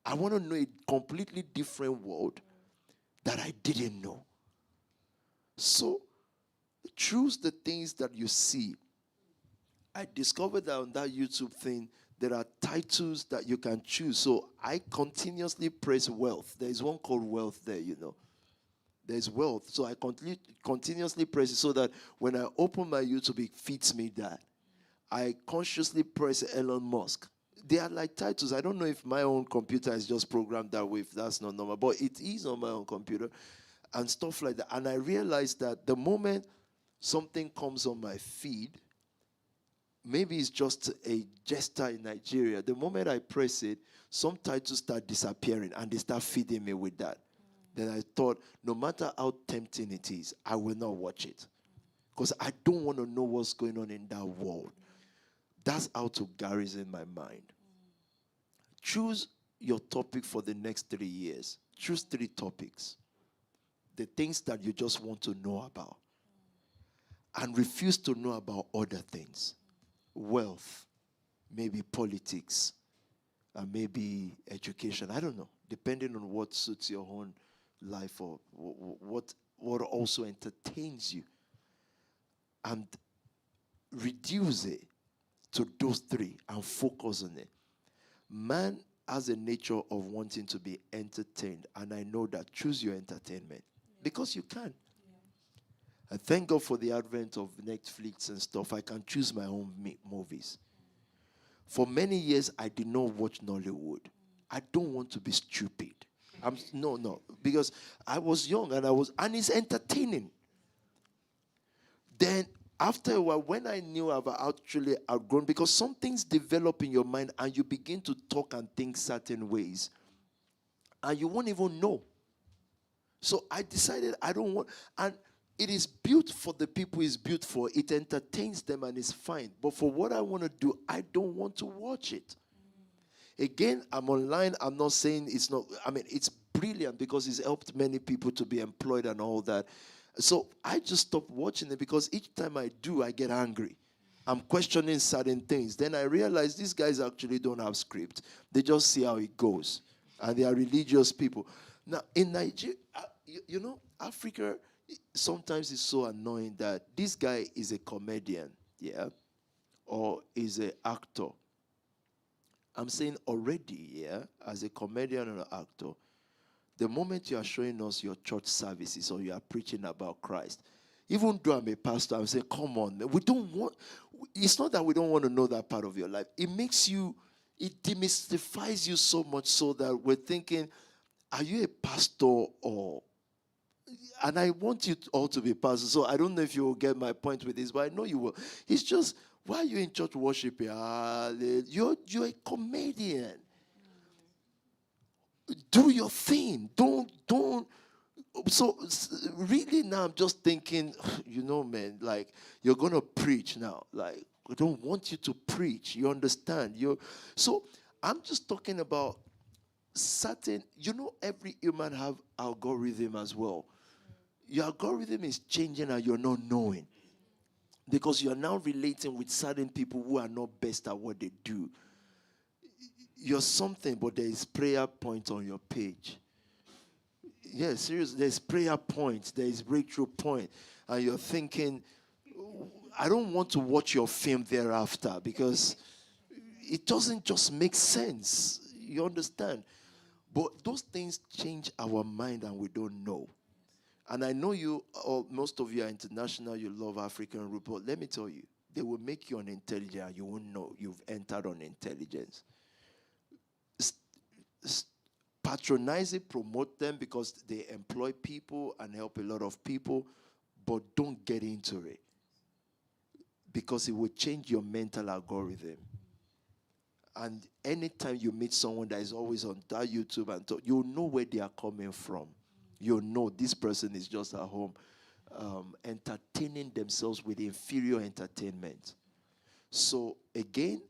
I want to know a completely different world that I didn't know. So, choose the things that you see. I discovered that on that YouTube thing, there are titles that you can choose. So I continuously press wealth. There is one called wealth there, you know. There's wealth. So I continuously press it so that when I open my YouTube, it feeds me that. I consciously press Elon Musk. They are like titles. I don't know if my own computer is just programmed that way, if that's not normal. But it is on my own computer and stuff like that. And I realized that the moment something comes on my feed, maybe it's just a gesture in Nigeria. The moment I press it, some titles start disappearing and they start feeding me with that. Then I thought, no matter how tempting it is, I will not watch it. Because I don't want to know what's going on in that world. That's how to garrison my mind. Choose your topic for the next 3 years. Choose 3 topics. The things that you just want to know about. And refuse to know about other things. Wealth, maybe politics, and maybe education. I don't know. Depending on what suits your own life or what also entertains you. And reduce it to those 3 and focus on it. Man has a nature of wanting to be entertained. And I know that. Choose your entertainment. Because you can. I thank God for the advent of Netflix and stuff. I can choose my own movies. For many years, I did not watch Nollywood. I don't want to be stupid. No, because I was young and it's entertaining. Then after a while, when I knew I've actually outgrown, because some things develop in your mind and you begin to talk and think certain ways, and you won't even know. So I decided I don't want, and it is built for the people it's built for. It entertains them and it's fine. But for what I want to do, I don't want to watch it. Again, I'm online. I'm not saying it's not, it's brilliant because it's helped many people to be employed and all that. So I just stopped watching it because each time I do, I get angry. I'm questioning certain things. Then I realize these guys actually don't have script. They just see how it goes. And they are religious people. Now, in Nigeria, Africa, sometimes it's so annoying that this guy is a comedian, or is an actor. I'm saying already, as a comedian or an actor, the moment you are showing us your church services or you are preaching about Christ, even though I'm a pastor, I'm saying, come on, man, it's not that we don't want to know that part of your life. It demystifies you so much so that we're thinking, are you a pastor or... And I want you all to be pastors, so I don't know if you will get my point with this, but I know you will. It's just, why are you in church worshiping? You're a comedian. Do your thing. Don't. So really now I'm just thinking, man, like you're going to preach now. Like, I don't want you to preach. You understand? So I'm just talking about certain, every human have algorithm as well. Your algorithm is changing and you're not knowing. Because you're now relating with certain people who are not best at what they do. You're something, but there is prayer point on your page. Yeah, seriously, there's prayer points, there is breakthrough point. And you're thinking, I don't want to watch your film thereafter because it doesn't just make sense. You understand? But those things change our mind and we don't know. And I know you, or most of you are international, you love African roots, but let me tell you, they will make you unintelligent and you won't know you've entered on intelligence. Patronize it, promote them because they employ people and help a lot of people, but don't get into it because it will change your mental algorithm. And anytime you meet someone that is always on that YouTube and talk, you'll know where they are coming from. You'll know this person is just at home entertaining themselves with inferior entertainment. So again,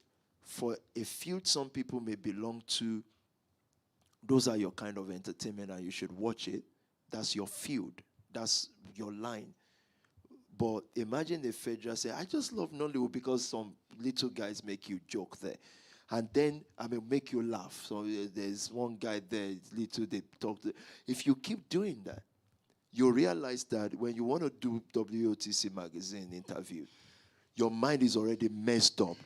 for a field some people may belong to, those are your kind of entertainment and you should watch it. That's your field. That's your line. But imagine the federal say, I just love Nollywood because some little guys make you joke there. And then, make you laugh. So there's one guy there, little, they talk. If you keep doing that, you realize that when you want to do WOTC magazine interview, your mind is already messed up.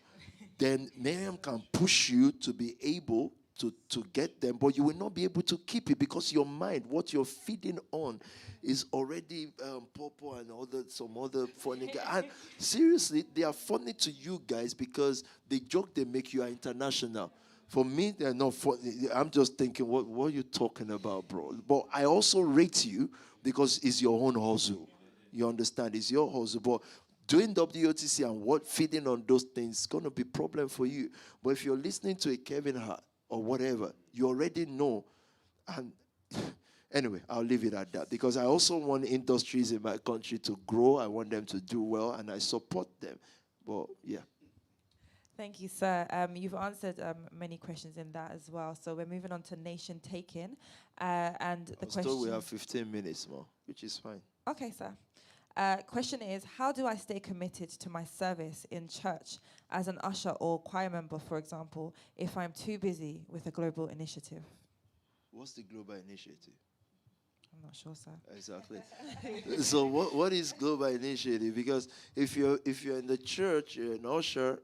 Then Miriam can push you to be able to get them, but you will not be able to keep it because your mind, what you're feeding on, is already Popo and some other funny guy. And seriously, they are funny to you guys because the joke they make you are international. For me, they're not funny. I'm just thinking, what are you talking about, bro? But I also rate you because it's your own hustle. You understand? It's your hustle. But doing WOTC and feeding on those things is going to be a problem for you. But if you're listening to a Kevin Hart or whatever, you already know. And anyway, I'll leave it at that because I also want industries in my country to grow. I want them to do well, and I support them. But yeah. Thank you, sir. You've answered many questions in that as well. So we're moving on to nation taking. And the question... Still, we have 15 minutes more, which is fine. Okay, sir. Question is, how do I stay committed to my service in church as an usher or choir member, for example, if I'm too busy with a global initiative? What's the global initiative? I'm not sure, sir. Exactly. So what is global initiative? Because if you're in the church, you're an usher.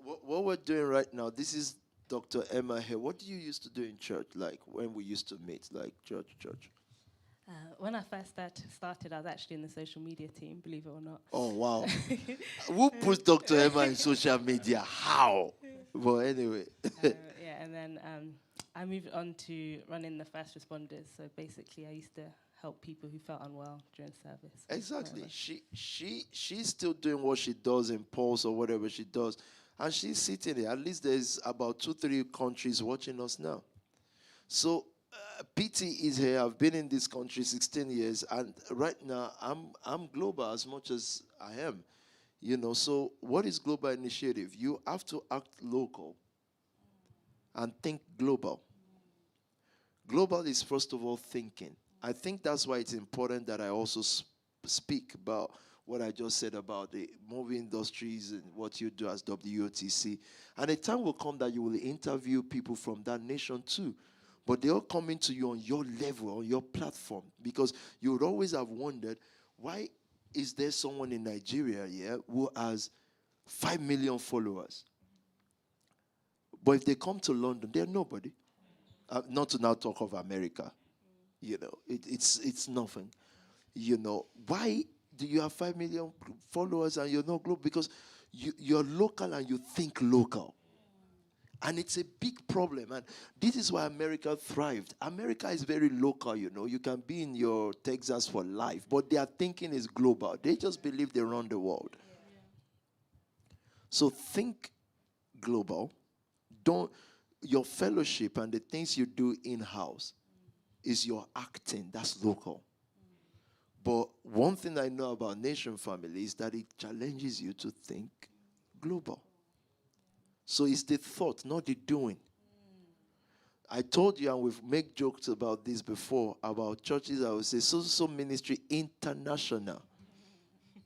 What we're doing right now, this is Dr. Emma here. What do you used to do in church, like when we used to meet, like church? When I first started, I was actually in the social media team, believe it or not. Oh, wow. Who put Dr. Emma in social media? How? Well, anyway. Yeah, and then I moved on to running the first responders. So basically, I used to help people who felt unwell during service. Exactly. She's still doing what she does in Pulse or whatever she does. And she's sitting there. At least there's about 2-3 countries watching us now. So PT is here. I've been in this country 16 years, and right now I'm global as much as I am. So what is global initiative? You have to act local and think global. Global is first of all thinking. I think that's why it's important that I also speak about what I just said about the movie industries and what you do as WOTC. And a time will come that you will interview people from that nation too. But they're all coming to you on your level, on your platform. Because you would always have wondered, why is there someone in Nigeria here who has 5 million followers? But if they come to London, they're nobody. Not to now talk of America. It's nothing. Why do you have 5 million followers and you're not global? Because you're local and you think local. And it's a big problem. And this is why America thrived. America is very local, You can be in your Texas for life. But their thinking is global. They just believe they run the world. Yeah. So think global. Your fellowship and the things you do in-house is your acting. That's local. But one thing I know about Nxtion family is that it challenges you to think global. So it's the thought, not the doing. I told you, and we've made jokes about this before, about churches. I would say, so ministry international.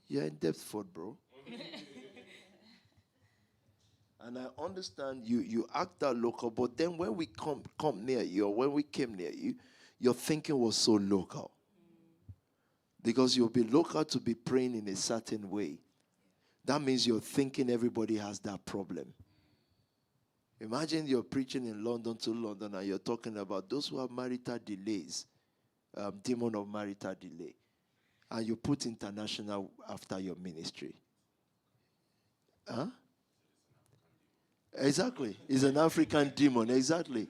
You're in Deptford, bro. And I understand you act that local, but then when we come near you, or when we came near you, your thinking was so local. Because you'll be local to be praying in a certain way. That means you're thinking everybody has that problem. Imagine you're preaching in London to London and you're talking about those who have marital delays, demon of marital delay. And you put international after your ministry. Huh? Exactly. It's an African demon. Exactly.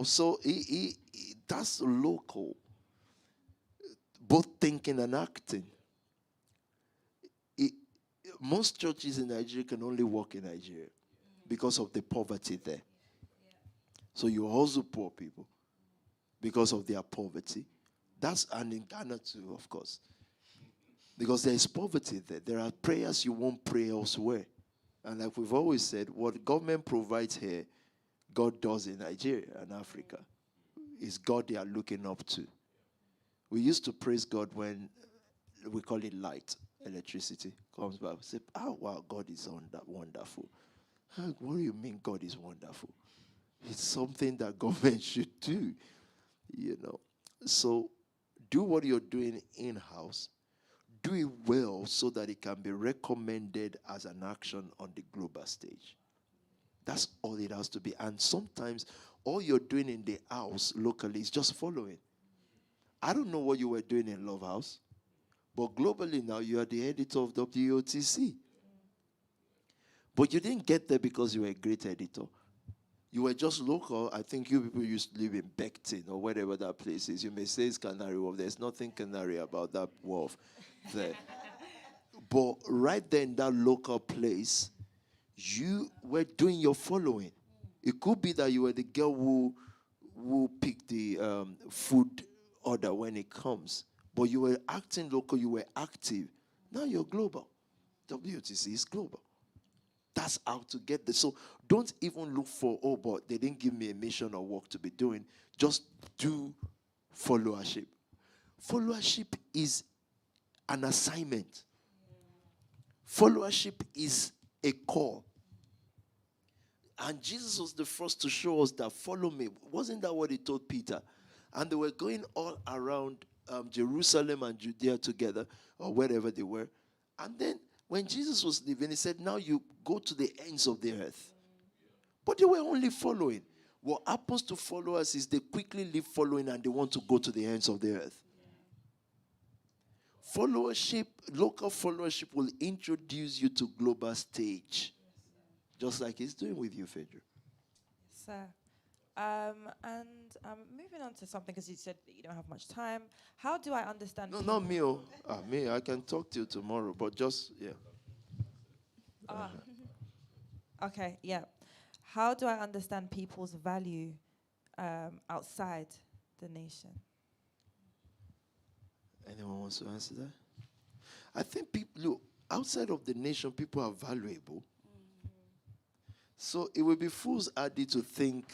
So that's local. Both thinking and acting. Most churches in Nigeria can only work in Nigeria because of the poverty there. So you also poor people because of their poverty. And in Ghana too, of course. Because there is poverty there. There are prayers you won't pray elsewhere. And like we've always said, what government provides here, God does in Nigeria and Africa. Is God they are looking up to. We used to praise God when we call it light, electricity comes back. We say, wow, God is wonderful. What do you mean God is wonderful? It's something that government should do, So do what you're doing in-house. Do it well so that it can be recommended as an action on the global stage. That's all it has to be. And sometimes all you're doing in the house locally is just following. I don't know what you were doing in Love House, but globally now you are the editor of WOTC. But you didn't get there because you were a great editor. You were just local. I think you people used to live in Beckton or whatever that place is. You may say it's Canary Wharf. There's nothing Canary about that wharf there. But right there in that local place, you were doing your following. It could be that you were the girl who picked the food order when it comes. But you were acting local, you were active. Now you're global. WTC is global. That's how to get there. So don't even look for, but they didn't give me a mission or work to be doing. Just do followership. Followership is an assignment. Followership is a call. And Jesus was the first to show us that follow me. Wasn't that what he told Peter? And they were going all around Jerusalem and Judea together, or wherever they were. And then when Jesus was leaving, he said, now you go to the ends of the earth. But they were only following. What happens to followers is they quickly leave following and they want to go to the ends of the earth. Followership, local followership will introduce you to global stage. Just like it's doing with you, Phaedra. So, moving on to something, because you said that you don't have much time. How do I understand? No, not me. Me, I can talk to you tomorrow, but just, yeah. Okay, yeah. How do I understand people's value outside the nation? Anyone wants to answer that? I think people, look, outside of the nation, people are valuable. So it would be fool's errand to think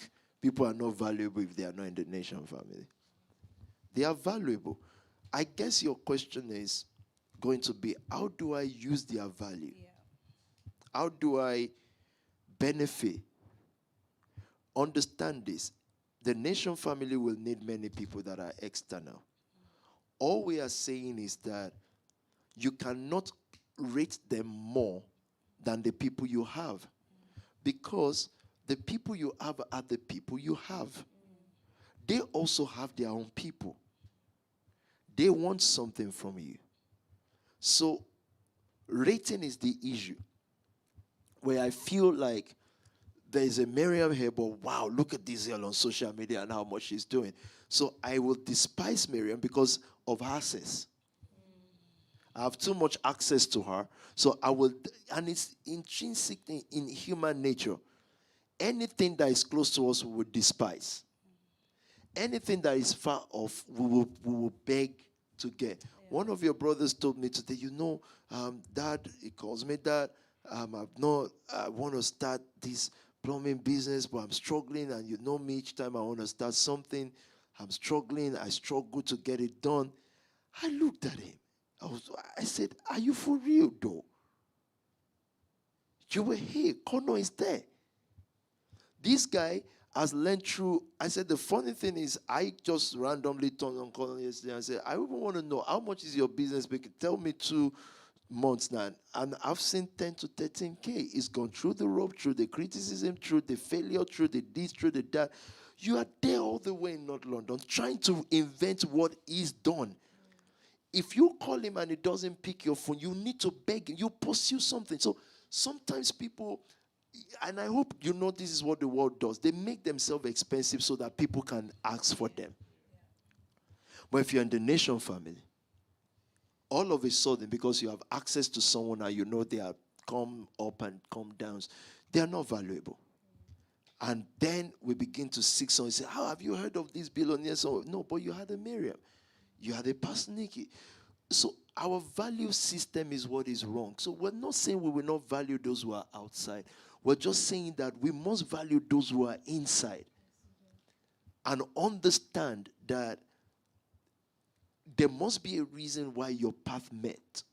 people are not valuable if they are not in the nation family. They are valuable. I guess your question is going to be, how do I use their value? Yeah. How do I benefit? Understand this. The nation family will need many people that are external. All we are saying is that you cannot rate them more than the people you have. Because the people you have are the people you have. They also have their own people. They want something from you. So, rating is the issue. Where I feel like there is a Miriam here, but wow, look at this girl on social media and how much she's doing. So I will despise Miriam because of her access. I have too much access to her. So I will, and it's intrinsic in human nature. Anything that is close to us, we will despise. Anything that is far off, we will beg to get. Yeah. One of your brothers told me today, Dad, he calls me Dad, I want to start this plumbing business, but I'm struggling, and you know me, each time I want to start something, I'm struggling, I struggle to get it done. I looked at him. I said, are you for real, though? You were here. Kono is there. This guy has learned through. I said, the funny thing is, I just randomly turned on Kono yesterday and said, I even want to know, how much is your business? Tell me 2 months now. And I've seen 10 to 13K. It's gone through the rope, through the criticism, through the failure, through the this, through the that. You are there all the way in North London trying to invent what is done. If you call him and he doesn't pick your phone, you need to beg him. You pursue something. So sometimes people, and I hope you know this is what the world does. They make themselves expensive so that people can ask for them. But if you're in the nation family, all of a sudden, because you have access to someone and you know they are come up and come down, they are not valuable. And then we begin to seek someone and say, how have you heard of these billionaires? Oh, no, but you had a Miriam. You had a Pastor Nikki. So our value system is what is wrong. So we're not saying we will not value those who are outside. We're just saying that we must value those who are inside. And understand that there must be a reason why your path met.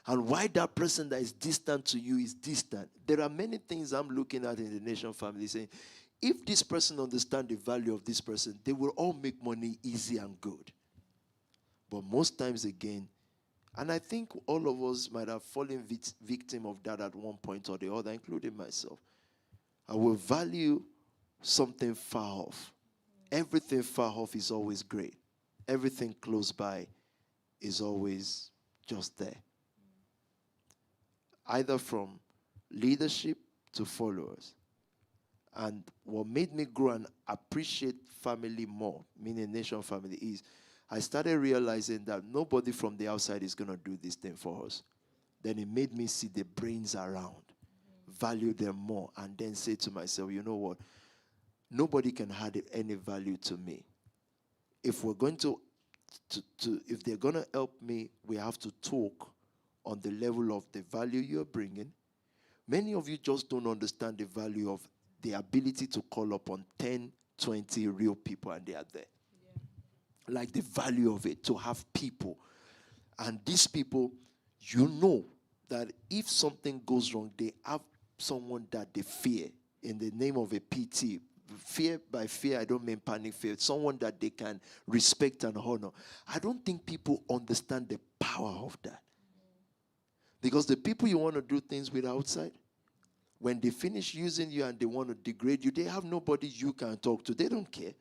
And why that person that is distant to you is distant. There are many things I'm looking at in the nation family saying, if this person understands the value of this person, they will all make money easy and good. But most times again, and I think all of us might have fallen victim of that at one point or the other, including myself. I will value something far off. Everything far off is always great. Everything close by is always just there. Either from leadership to followers. And what made me grow and appreciate family more, meaning nation family, is I started realizing that nobody from the outside is going to do this thing for us. Then it made me see the brains around, value them more, and then say to myself, you know what? Nobody can add any value to me. If we're going if they're going to help me, we have to talk on the level of the value you're bringing. Many of you just don't understand the value of the ability to call upon 10, 20 real people and they are there. Yeah. Like the value of it, to have people. And these people, you know that if something goes wrong, they have someone that they fear in the name of a PT. Fear by fear, I don't mean panic fear. Someone that they can respect and honor. I don't think people understand the power of that. Because the people you want to do things with outside, When they finish using you and they want to degrade you, they have nobody you can talk to. They don't care.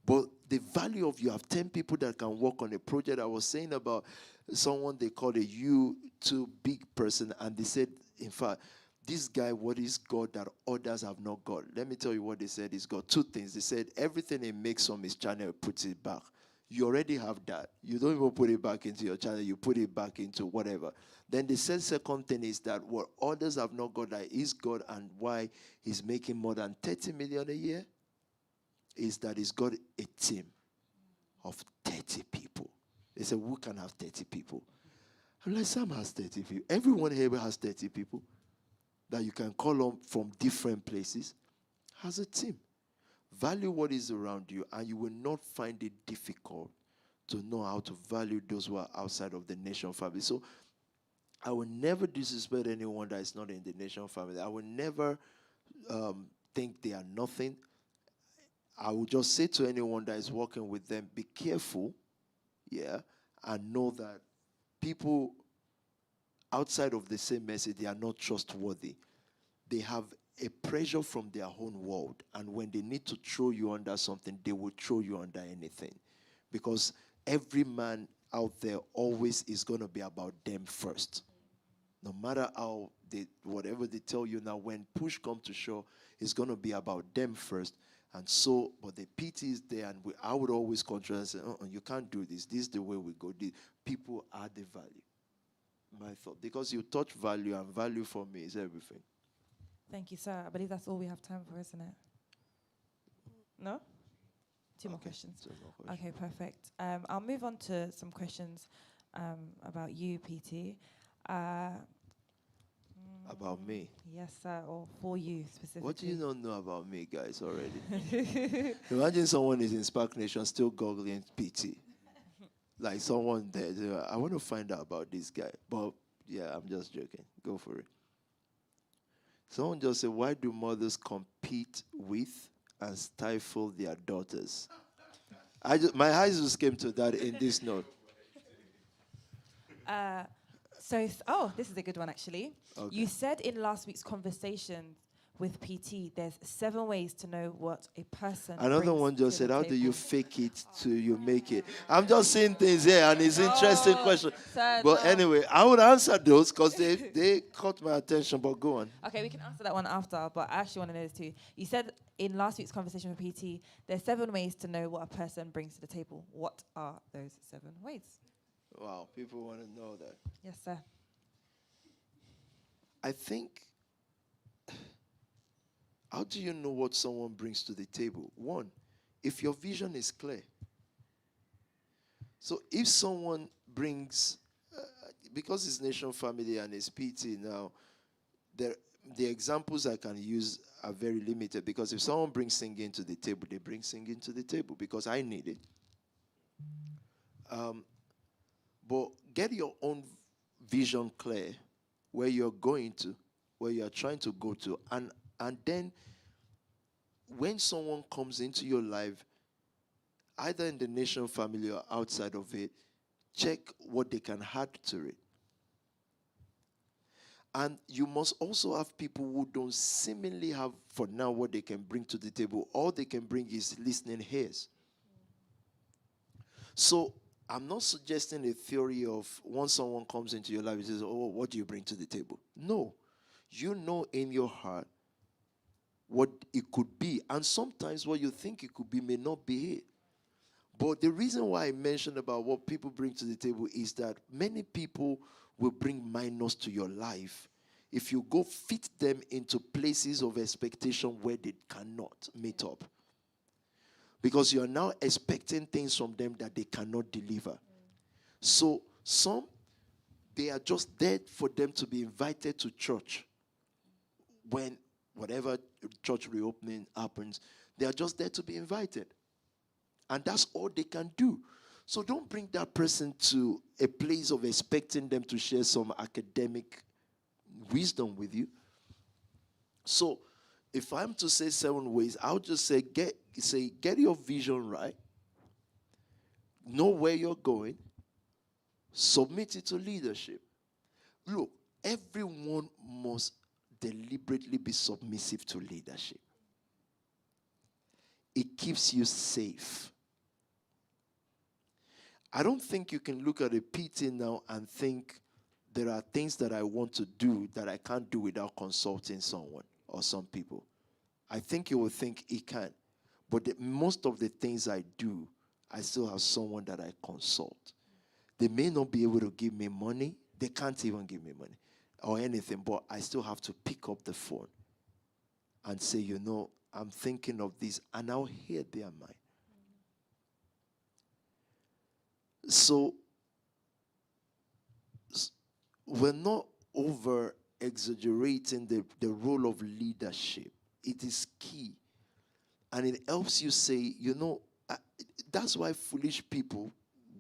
But the value of you have 10 people that can work on a project. I was saying about someone they called a U2 big person, and they said, in fact, this guy, what is God that others have not got? Let me tell you what they said. He's got two things. They said everything he makes on his channel, puts it back. You already have that. You don't even put it back into your channel. You put it back into whatever. Then the second thing is that what others have not got, that is God, and why he's making more than 30 million a year, is that he's got a team of 30 people. They said, who can have 30 people? I'm like, Sam has 30 people. Everyone here has 30 people that you can call on from different places. Has a team. Value what is around you, and you will not find it difficult to know how to value those who are outside of the Nxtion family. So I will never disrespect anyone that is not in the Nxtion family. I will never think they are nothing. I will just say to anyone that is working with them, be careful, and know that people outside of the same message, they are not trustworthy. They have a pressure from their own world, and when they need to throw you under something, they will throw you under anything. Because every man out there always is going to be about them first. No matter how whatever they tell you now, when push comes to shove, it's going to be about them first. And so, but the PT is there, and I would always control and say, you can't do this. This is the way we go. People are the value. My thought. Because you touch value, and value for me is everything. Thank you, sir. I believe that's all we have time for, isn't it? No? Two more questions. Okay, perfect. I'll move on to some questions about you, PT. About me? Yes, sir, or for you specifically. What do you not know about me, guys, already? Imagine someone is in Spark Nation still googling PT. Like someone there, I want to find out about this guy. But, yeah, I'm just joking. Go for it. Someone just said, why do mothers compete with and stifle their daughters? My eyes just came to that in this note. This is a good one, actually. Okay. You said in last week's conversation with PT, there's 7 ways to know what a person Another one just said, how do you table. fake it till you make it? I'm just saying things here, and it's interesting question. Sir, But no. anyway, I would answer those because they caught my attention, but go on. Okay, we can answer that one after, but I actually want to know this too. You said in last week's conversation with PT, there's 7 ways to know what a person brings to the table. What are those 7 ways? Wow, people want to know that. Yes, sir. I think, how do you know what someone brings to the table? 1, if your vision is clear. So if someone brings, because it's Nxtion family and it's PT now, the examples I can use are very limited, because if someone brings singing to the table, they bring singing to the table because I need it. But get your own vision clear, where you're going to, where you're trying to go to, and then when someone comes into your life, either in the Nxtion family or outside of it, check what they can add to it. And you must also have people who don't seemingly have, for now, what they can bring to the table. All they can bring is listening ears. So I'm not suggesting a theory of once someone comes into your life, he says, oh, what do you bring to the table? No. You know in your heart what it could be. And sometimes what you think it could be may not be it. But the reason why I mentioned about what people bring to the table is that many people will bring minors to your life if you go fit them into places of expectation where they cannot meet up. Because you are now expecting things from them that they cannot deliver. So some, they are just there for them to be invited to church. When whatever church reopening happens, they are just there to be invited. And that's all they can do. So don't bring that person to a place of expecting them to share some academic wisdom with you. So if I'm to say 7 ways, I'll just say get your vision right. Know where you're going. Submit it to leadership. Look, everyone must deliberately be submissive to leadership. It keeps you safe. I don't think you can look at a PT now and think there are things that I want to do that I can't do without consulting someone or some people. I think you will think he can. But most of the things I do, I still have someone that I consult. They may not be able to give me money. They can't even give me money or anything, but I still have to pick up the phone and say, I'm thinking of this, and I'll hear their mind. So, we're not over exaggerating the role of leadership. It is key. And it helps you say, that's why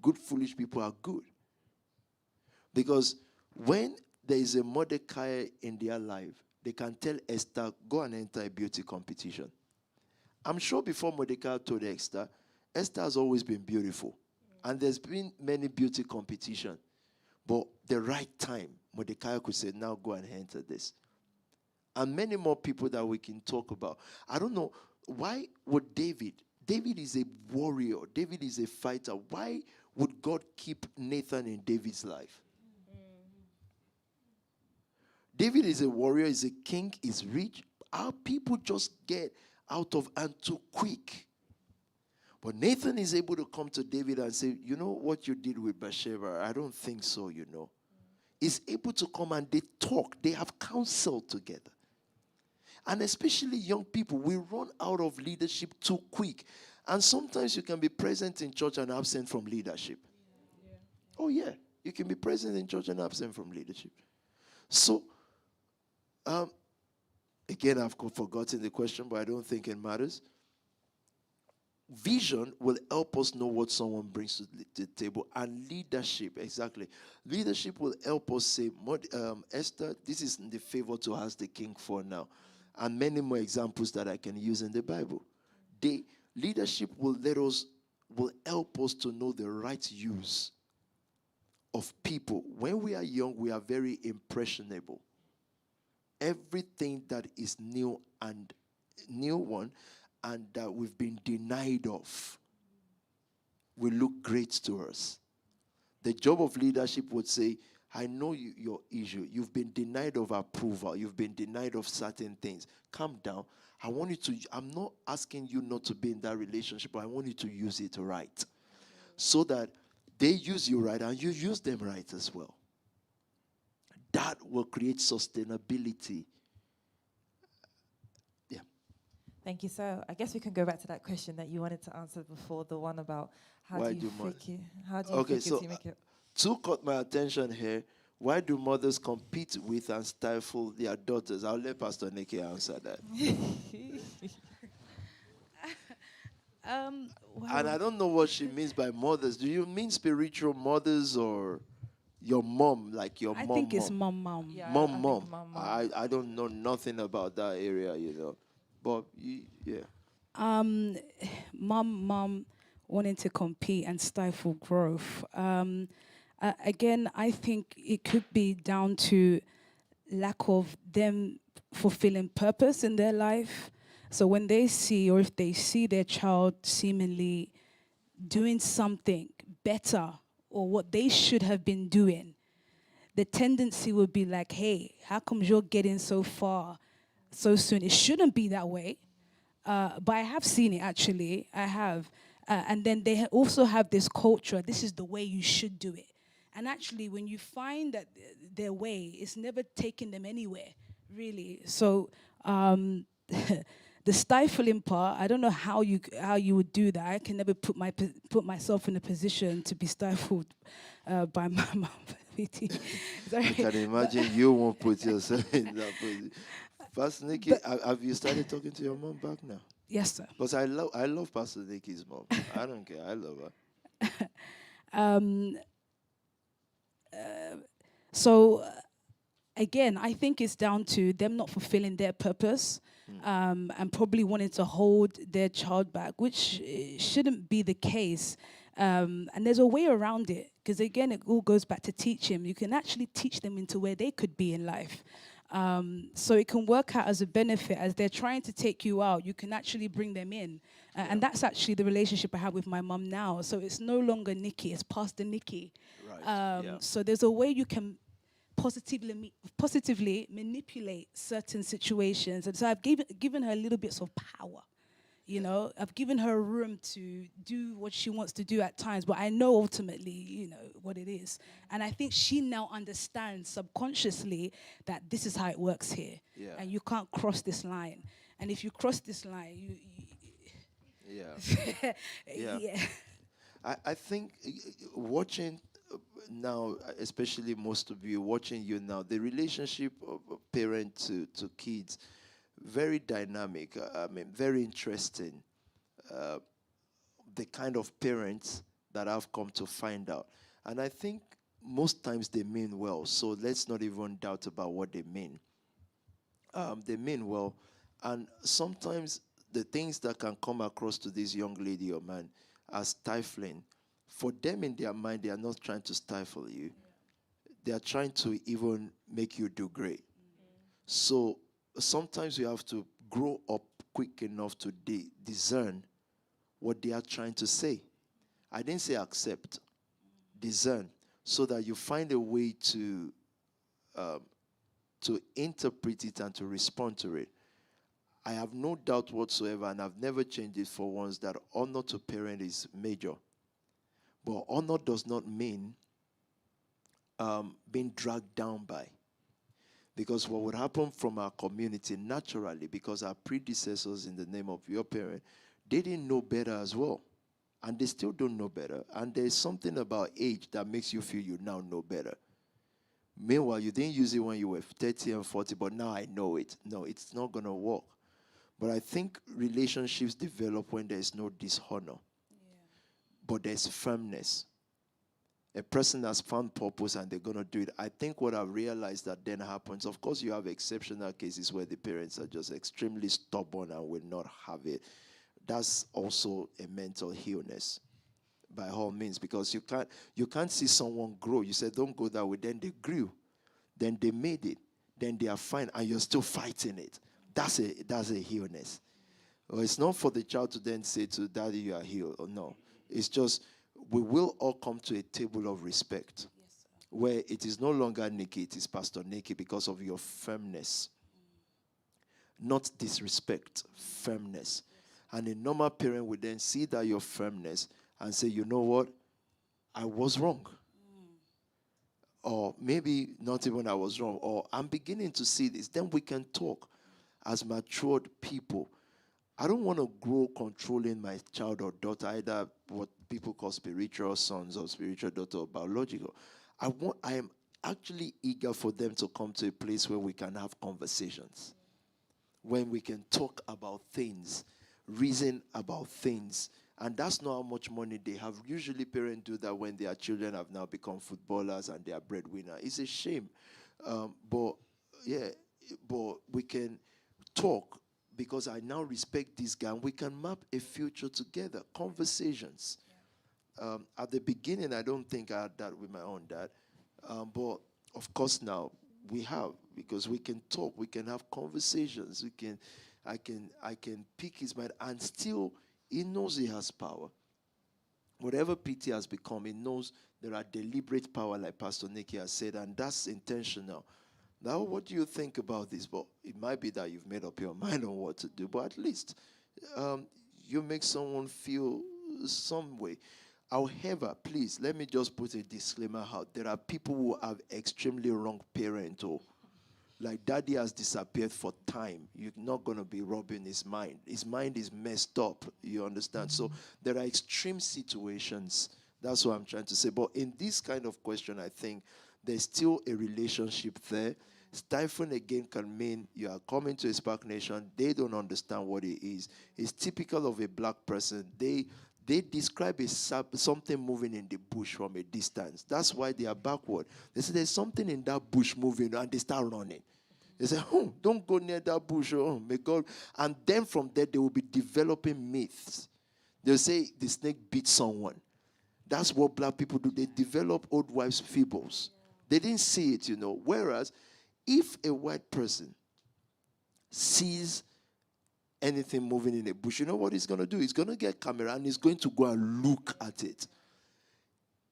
good foolish people are good. Because when there is a Mordecai in their life, they can tell Esther, go and enter a beauty competition. I'm sure before Mordecai told Esther has always been beautiful. And there's been many beauty competitions. But the right time, Mordecai could say, now go and enter this. And many more people that we can talk about. I don't know, why would David is a warrior. David is a fighter. Why would God keep Nathan in David's life? David is a warrior, is a king, is rich. Our people just get out of hand too quick. But Nathan is able to come to David and say, you know what you did with Bathsheba? I don't think so, He's able to come and they talk. They have counsel together. And especially young people, we run out of leadership too quick. And sometimes you can be present in church and absent from leadership. Oh, yeah. You can be present in church and absent from leadership. So, again, I've forgotten the question, but I don't think it matters. Vision will help us know what someone brings to the table. And leadership, exactly. Leadership will help us say, Esther, this is the favor to ask the king for now. And many more examples that I can use in the Bible. Leadership will help us to know the right use of people. When we are young, we are very impressionable. Everything that is new and that we've been denied of will look great to us. The job of leadership would say, I know your issue. You've been denied of approval. You've been denied of certain things. Calm down. I'm not asking you not to be in that relationship, but I want you to use it right. So that they use you right and you use them right as well. That will create sustainability. Yeah. Thank you. So I guess we can go back to that question that you wanted to answer before, the one about how do you make it? Two caught my attention here. Why do mothers compete with and stifle their daughters? I'll let Pastor Nikki answer that. And I don't know what she means by mothers. Do you mean spiritual mothers or your mom, like your mom? I think it's mom. Yeah, Mom. I don't know nothing about that area, But yeah. Mom wanting to compete and stifle growth. Again, I think it could be down to lack of them fulfilling purpose in their life. So when they see, or if they see their child seemingly doing something better or what they should have been doing, the tendency would be like, hey, how come you're getting so far so soon? It shouldn't be that way. But I have seen it, actually. I have. And then they also have this culture, this is the way you should do it. And actually, when you find that their way, it's never taking them anywhere, really. So the stifling part, I don't know how you would do that. I can never put myself in a position to be stifled by my mom. I can imagine you won't put yourself in that position. Pastor Nikki, have you started talking to your mom back now? Yes, sir. Because I love Pastor Nikki's mom. I don't care. I love her. So, again, I think it's down to them not fulfilling their purpose and probably wanting to hold their child back, which shouldn't be the case. And there's a way around it, because, again, it all goes back to teaching. You can actually teach them into where they could be in life. So it can work out as a benefit. As they're trying to take you out, you can actually bring them in. And that's actually the relationship I have with my mum now. So it's no longer Nikki, it's Pastor Nikki. Right. So there's a way you can positively manipulate certain situations. And so I've given her little bits of power. You know, I've given her room to do what she wants to do at times, but I know ultimately, you know, what it is. And I think she now understands subconsciously that this is how it works here. Yeah. And you can't cross this line. And if you cross this line, Yeah. Yeah. yeah. I think watching now, especially most of you watching you now, the relationship of a parent to kids, very dynamic. I mean, very interesting. The kind of parents that I've come to find out. And I think most times they mean well. So let's not even doubt about what they mean. They mean well. And sometimes the things that can come across to this young lady or man are stifling. For them in their mind, they are not trying to stifle you. They are trying to even make you do great. So sometimes you have to grow up quick enough to discern what they are trying to say. I didn't say accept, discern, so that you find a way to interpret it and to respond to it. I have no doubt whatsoever, and I've never changed it for once, that honor to parent is major. But honor does not mean being dragged down by. Because what would happen from our community naturally, because our predecessors in the name of your parent, they didn't know better as well. And they still don't know better. And there's something about age that makes you feel you now know better. Meanwhile, you didn't use it when you were 30 and 40, but now I know it. No, it's not going to work. But I think relationships develop when there's no dishonor. But there's firmness. A person has found purpose and they're going to do it. I think what I've realized that then happens, of course, you have exceptional cases where the parents are just extremely stubborn and will not have it. That's also a mental illness, by all means, because you can't see someone grow. You said, don't go that way. Then they grew. Then they made it. Then they are fine, and you're still fighting it. That's a illness. Well, it's not for the child to then say to daddy, you are healed. Or no. It's just, we will all come to a table of respect, where it is no longer Nikki, it is Pastor Nikki, because of your firmness. Not disrespect, firmness. And a normal parent would then see that your firmness and say, you know what, I was wrong. Or maybe not even I was wrong, or I'm beginning to see this. Then we can talk as matured people. I don't want to grow controlling my child or daughter, either what people call spiritual sons or spiritual daughter or biological. I am actually eager for them to come to a place where we can have conversations, when we can talk about things, reason about things. And that's not how much money they have. Usually parents do that when their children have now become footballers and they are breadwinner. It's a shame. But we can talk, because I now respect this guy, and we can map a future together, conversations. At the beginning, I don't think I had that with my own dad. But of course now we have, because we can talk, we can have conversations, I can pick his mind, and still he knows he has power. Whatever PT has become, he knows there are deliberate power, like Pastor Nikki has said, and that's intentional. Now, what do you think about this? But it might be that you've made up your mind on what to do, but at least you make someone feel some way. However, please, let me just put a disclaimer out. There are people who have extremely wrong parental. Like daddy has disappeared for time. You're not going to be robbing his mind. His mind is messed up. You understand? So there are extreme situations. That's what I'm trying to say. But in this kind of question, I think there's still a relationship there. Stifling again can mean you are coming to a Spark Nation. They don't understand what it is. It's typical of a black person. They describe something moving in the bush from a distance. That's why they are backward. They say there's something in that bush moving, and they start running. They say, don't go near that bush. May God. And then from there, they will be developing myths. They'll say the snake beat someone. That's what black people do. They develop old wives' fables. They didn't see it, Whereas if a white person sees anything moving in a bush, you know what he's going to do? He's going to get a camera and he's going to go and look at it.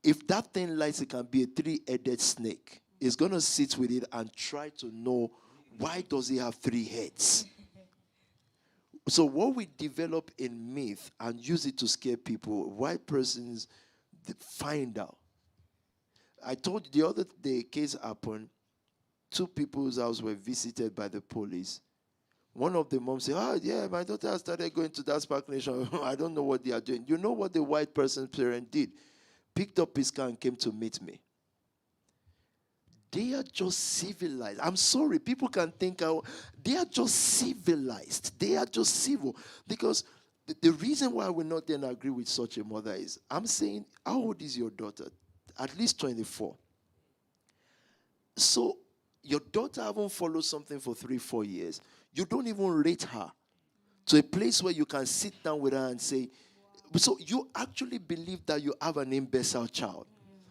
If that thing lights, it can be a three-headed snake. He's going to sit with it and try to know, why does he have three heads? So what we develop in myth and use it to scare people, white persons find out. I told you the other day, case happened. Two people's house were visited by the police. One of the moms said, oh, yeah, my daughter started going to that Spark Nation. I don't know what they are doing. You know what the white person's parent did? Picked up his car and came to meet me. They are just civilized. I'm sorry, people can think they are just civilized. They are just civil. Because the reason why we're not then agree with such a mother is, I'm saying, how old is your daughter? At least 24. So your daughter haven't followed something for 3-4 years. You don't even rate her to a place where you can sit down with her and say, so you actually believe that you have an imbecile child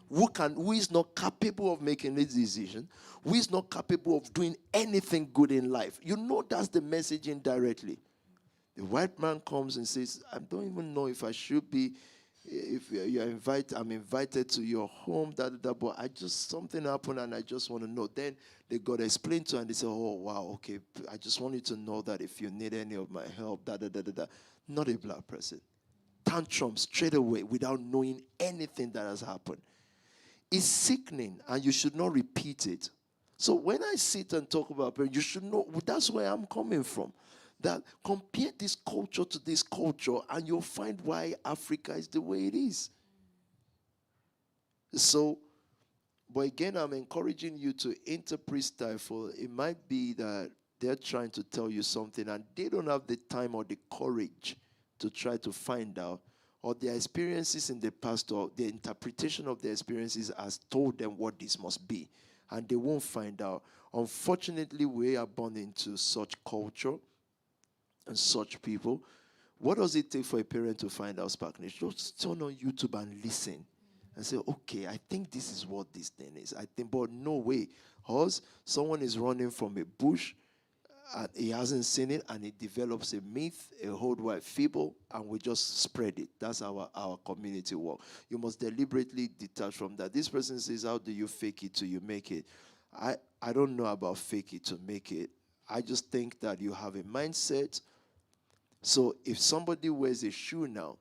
who is not capable of making this decision, who is not capable of doing anything good in life. You know that's the message indirectly. The white man comes and says, I don't even know if I should be, if you're invited, I'm invited to your home, but something happened and I just want to know. Then they got explained to her and they say, oh, wow, okay, I just want you to know that if you need any of my help, Not a black person. Tantrum straight away without knowing anything that has happened. It's sickening and you should not repeat it. So when I sit and talk about parents, you should know that's where I'm coming from. That compare this culture to this culture and you'll find why Africa is the way it is. So, but again, I'm encouraging you to interpret stifle. It might be that they're trying to tell you something and they don't have the time or the courage to try to find out, or their experiences in the past or the interpretation of their experiences has told them what this must be, and they won't find out. Unfortunately, we are born into such culture and such people. What does it take for a parent to find out Spark Nation? Just turn on YouTube and listen and say, okay, I think this is what this thing is. I think, but no way. Because someone is running from a bush, and he hasn't seen it, and it develops a myth, a whole wide fable, and we just spread it. That's our community work. You must deliberately detach from that. This person says, how do you fake it till you make it? I don't know about fake it to make it. I just think that you have a mindset. So if somebody wears a shoe now,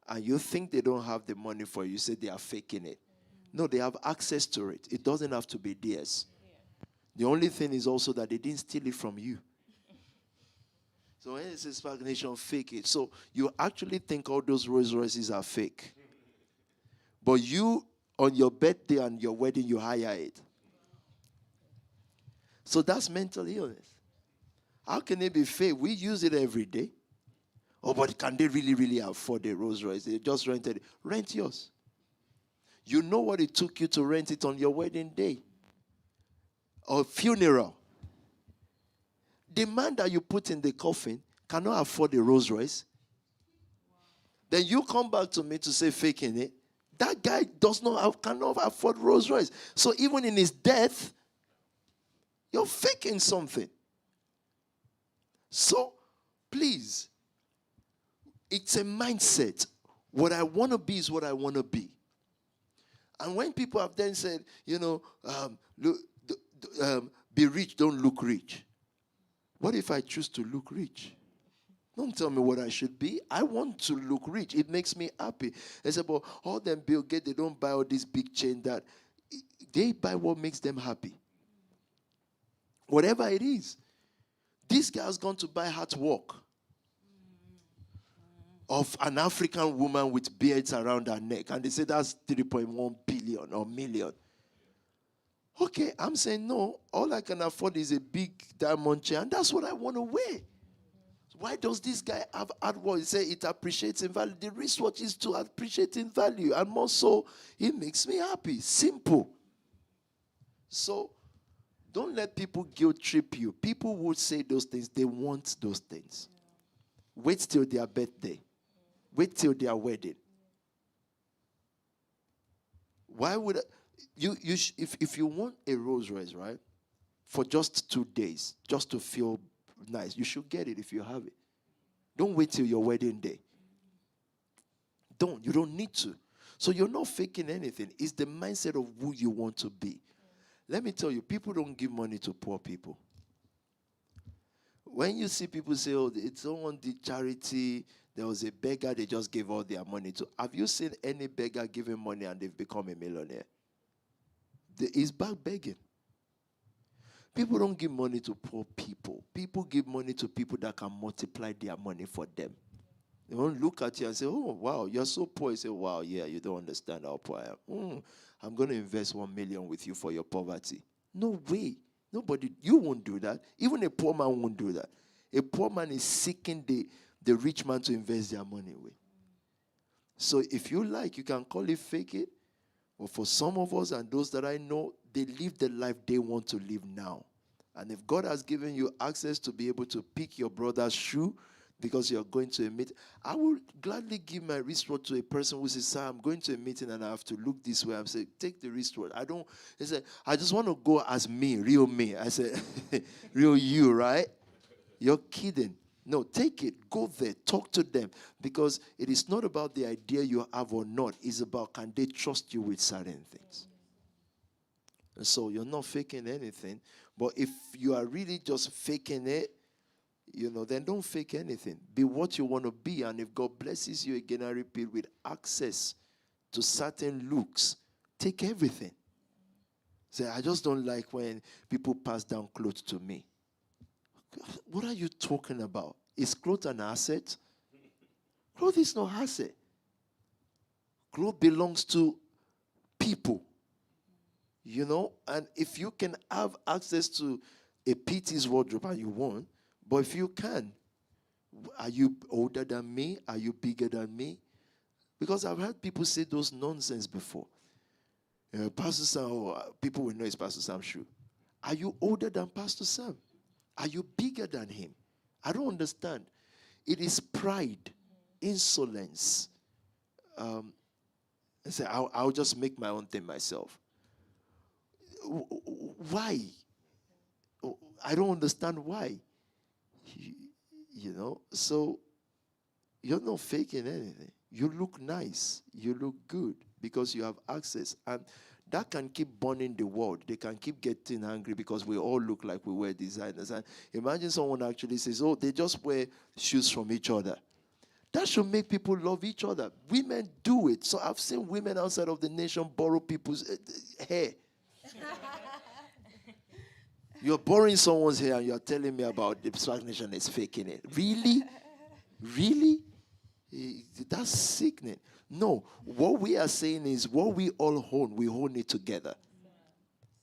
and you think they don't have the money for it, you say they are faking it. No, they have access to it. It doesn't have to be theirs. The only thing is also that they didn't steal it from you. So when it says Spark Nation, fake it. So you actually think all those Rolls Royces are fake. But you, on your birthday and your wedding, you hire it. So that's mental illness. How can it be fake? We use it every day. Oh, but can they really, really afford a Rolls Royce? They just rented it. Rent yours. You know what it took you to rent it on your wedding day or funeral. The man that you put in the coffin cannot afford a Rolls Royce. Then you come back to me to say faking it. That guy cannot afford Rolls Royce. So even in his death, you're faking something. So please, it's a mindset. What I want to be is what I want to be. And when people have then said, be rich, don't look rich. What if I choose to look rich? Don't tell me what I should be. I want to look rich. It makes me happy. They say, but all them Bill Gates, they don't buy all this big chain that. They buy what makes them happy. Whatever it is. This guy has gone to buy artwork of an African woman with beards around her neck. And they say that's 3.1 billion or million. Okay, I'm saying no. All I can afford is a big diamond chain. And that's what I want to wear. Why does this guy have artwork? He say it appreciates in value. The wristwatch is to appreciate in value. And more so, it makes me happy. Simple. So, don't let people guilt trip you. People would say those things. They want those things. Wait till their birthday. Wait till their wedding. Why would if you want a Rolls Royce, right? for just 2 days, just to feel nice. You should get it if you have it. Don't wait till your wedding day. You don't need to. So you're not faking anything. It's the mindset of who you want to be. Let me tell you, people don't give money to poor people. When you see people say, oh, it's on the charity, there was a beggar, they just gave all their money to. Have you seen any beggar giving money and they've become a millionaire? He's back begging. People don't give money to poor people. People give money to people that can multiply their money for them. They won't look at you and say, oh, wow, you're so poor. You say, wow, yeah, you don't understand how poor I am. I'm going to invest 1 million with you for your poverty. No way. Nobody, you won't do that. Even a poor man won't do that. A poor man is seeking the rich man to invest their money with. So if you like, you can call it fake it. But for some of us and those that I know, they live the life they want to live now. And if God has given you access to be able to pick your brother's shoe because you're going to a meeting, I will gladly give my wristwatch to a person who says, sir, I'm going to a meeting and I have to look this way. I'm saying, take the wristwatch. He said, I just want to go as me, real me. I said, real you, right? You're kidding. No, take it. Go there. Talk to them. Because it is not about the idea you have or not. It's about, can they trust you with certain things? And so you're not faking anything. But if you are really just faking it, then don't fake anything. Be what you want to be. And if God blesses you, again, I repeat, with access to certain looks, take everything. Say, I just don't like when people pass down clothes to me. What are you talking about? Is clothes an asset? Clothes is no asset. Clothes belongs to people. And if you can have access to a PT's wardrobe and you won't, but if you can, are you older than me? Are you bigger than me? Because I've heard people say those nonsense before. Pastor Sam, people will know it's Pastor Sam's shoe. Are you older than Pastor Sam? Are you bigger than him? I don't understand. It is pride, insolence. I say, I'll just make my own thing myself. Why? I don't understand why. So you're not faking anything. You look nice. You look good because you have access. And that can keep burning the world. They can keep getting angry because we all look like we wear designers. And imagine someone actually says, oh, they just wear shoes from each other. That should make people love each other. Women do it. So I've seen women outside of the nation borrow people's hair. You're borrowing someone's hair and you're telling me about the Swag Nation is faking it. Really? Really? That's sickening. No, what we are saying is what we all own, we own it together.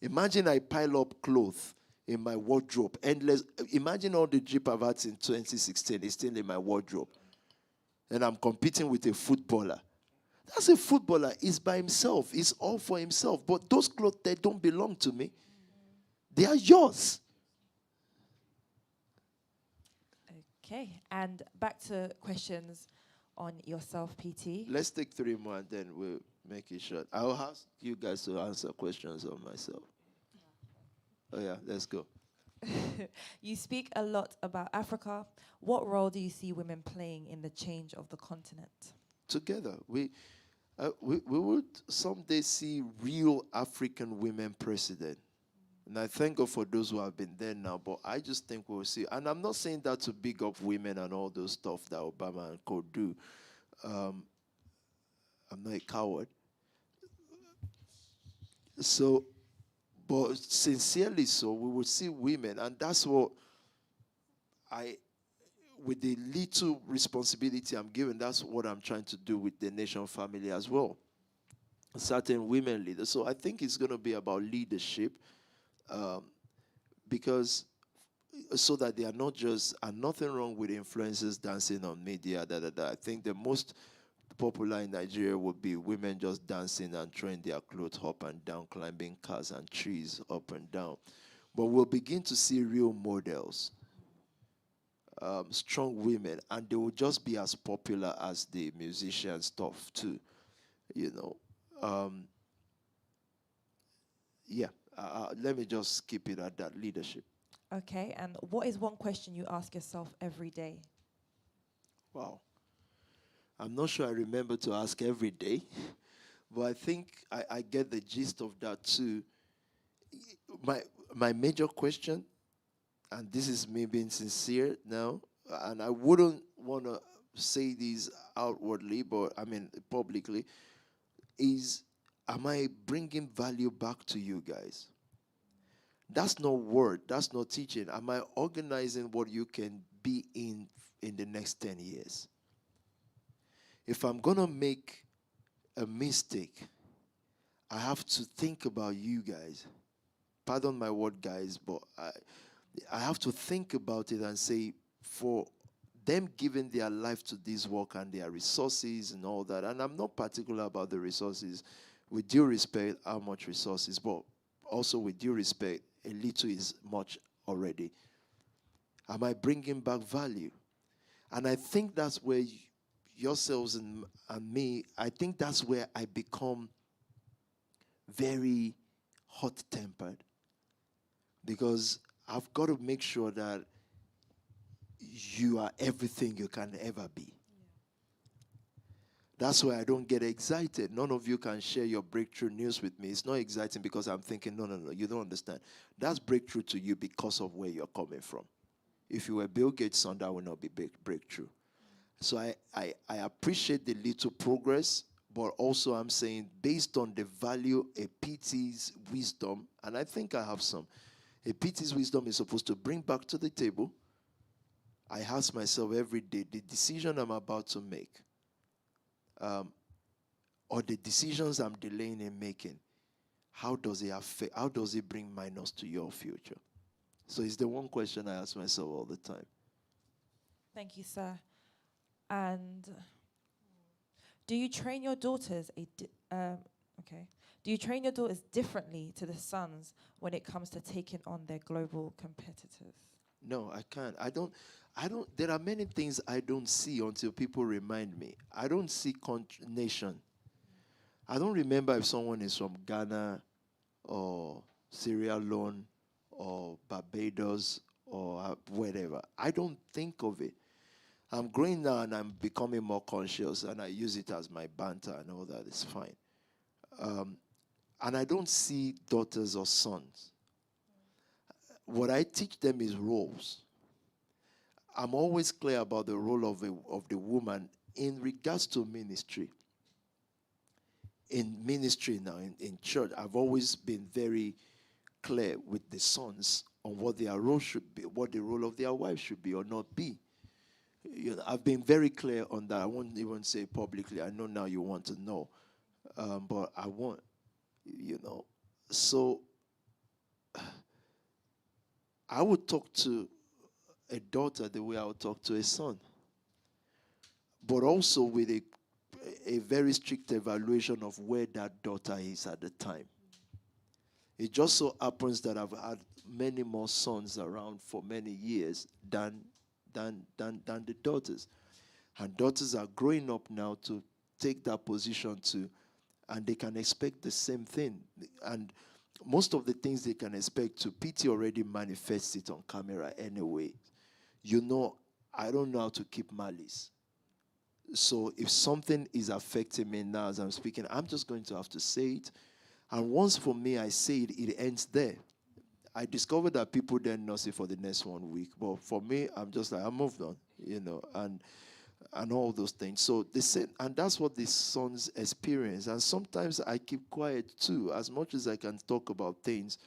Imagine I pile up clothes in my wardrobe. Endless. Imagine all the drip I've had in 2016 is still in my wardrobe. And I'm competing with a footballer. That's a footballer. He's by himself. He's all for himself. But those clothes, they don't belong to me. They are yours. Okay, and back to questions on yourself, PT. Let's take 3 more and then we'll make it short. I'll ask you guys to answer questions on myself. Oh yeah, let's go. You speak a lot about Africa. What role do you see women playing in the change of the continent? Together, we would someday see real African women president. And I thank God for those who have been there now, but I just think we'll see. And I'm not saying that to big up women and all those stuff that Obama and co do. I'm not a coward. So, but sincerely so, we will see women. And that's what with the little responsibility I'm given, that's what I'm trying to do with the Nxtion family as well. Certain women leaders. So I think it's going to be about leadership. Because so that they are not just, and nothing wrong with influencers dancing on media, I think the most popular in Nigeria would be women just dancing and throwing their clothes up and down, climbing cars and trees up and down. But we'll begin to see real models, strong women, and they will just be as popular as the musician stuff too, Yeah, Let me just keep it at that, leadership. Okay, and what is one question you ask yourself every day? Wow. I'm not sure I remember to ask every day, but I think I get the gist of that too. My, my major question, and this is me being sincere now, and I wouldn't want to say this outwardly, but I mean publicly, is am I bringing value back to you guys? That's not word, that's not teaching. Am I organizing what you can be in the next 10 years? If I'm going to make a mistake, I have to think about you guys. Pardon my word, guys, but I have to think about it and say, for them giving their life to this work and their resources and all that, and I'm not particular about the resources, with due respect, how much resources, but also with due respect, a little is much already. Am I bringing back value? And I think that's where yourselves and me, I think that's where I become very hot-tempered, because I've got to make sure that you are everything you can ever be. That's why I don't get excited. None of you can share your breakthrough news with me. It's not exciting because I'm thinking, no, you don't understand. That's breakthrough to you because of where you're coming from. If you were Bill Gates' son, that would not be breakthrough. So I appreciate the little progress, but also I'm saying based on the value a PT's wisdom, and I think I have some, a PT's wisdom is supposed to bring back to the table. I ask myself every day, the decision I'm about to make, or the decisions I'm delaying in making, how does it affect, how does it bring minus to your future? So it's the one question I ask myself all the time. Thank you, sir. And do you train your daughters Do you train your daughters differently to the sons when it comes to taking on their global competitors? No, I can't. I don't. There are many things I don't see until people remind me. I don't see nation. I don't remember if someone is from Ghana or Sierra Leone or Barbados or whatever. I don't think of it. I'm growing now and I'm becoming more conscious, and I use it as my banter and all that. It's fine. And I don't see daughters or sons. What I teach them is roles. I'm always clear about the role of the woman in regards to ministry. In ministry now, in church, I've always been very clear with the sons on what their role should be, what the role of their wife should be or not be. You know, I've been very clear on that. I won't even say publicly. I know now you want to know, but I won't. So I would talk to a daughter the way I would talk to a son, but also with a very strict evaluation of where that daughter is at the time. It just so happens that I've had many more sons around for many years than the daughters. And daughters are growing up now to take that position too, and they can expect the same thing. And most of the things they can expect to, PT already manifests it on camera anyway. I don't know how to keep malice. So if something is affecting me now as I'm speaking, I'm just going to have to say it. And once for me I say it, it ends there. I discovered that people then nurse it for the next 1 week. But for me, I'm just like, I moved on, and all those things. So they said, and that's what the sons experience. And sometimes I keep quiet too, as much as I can talk about things.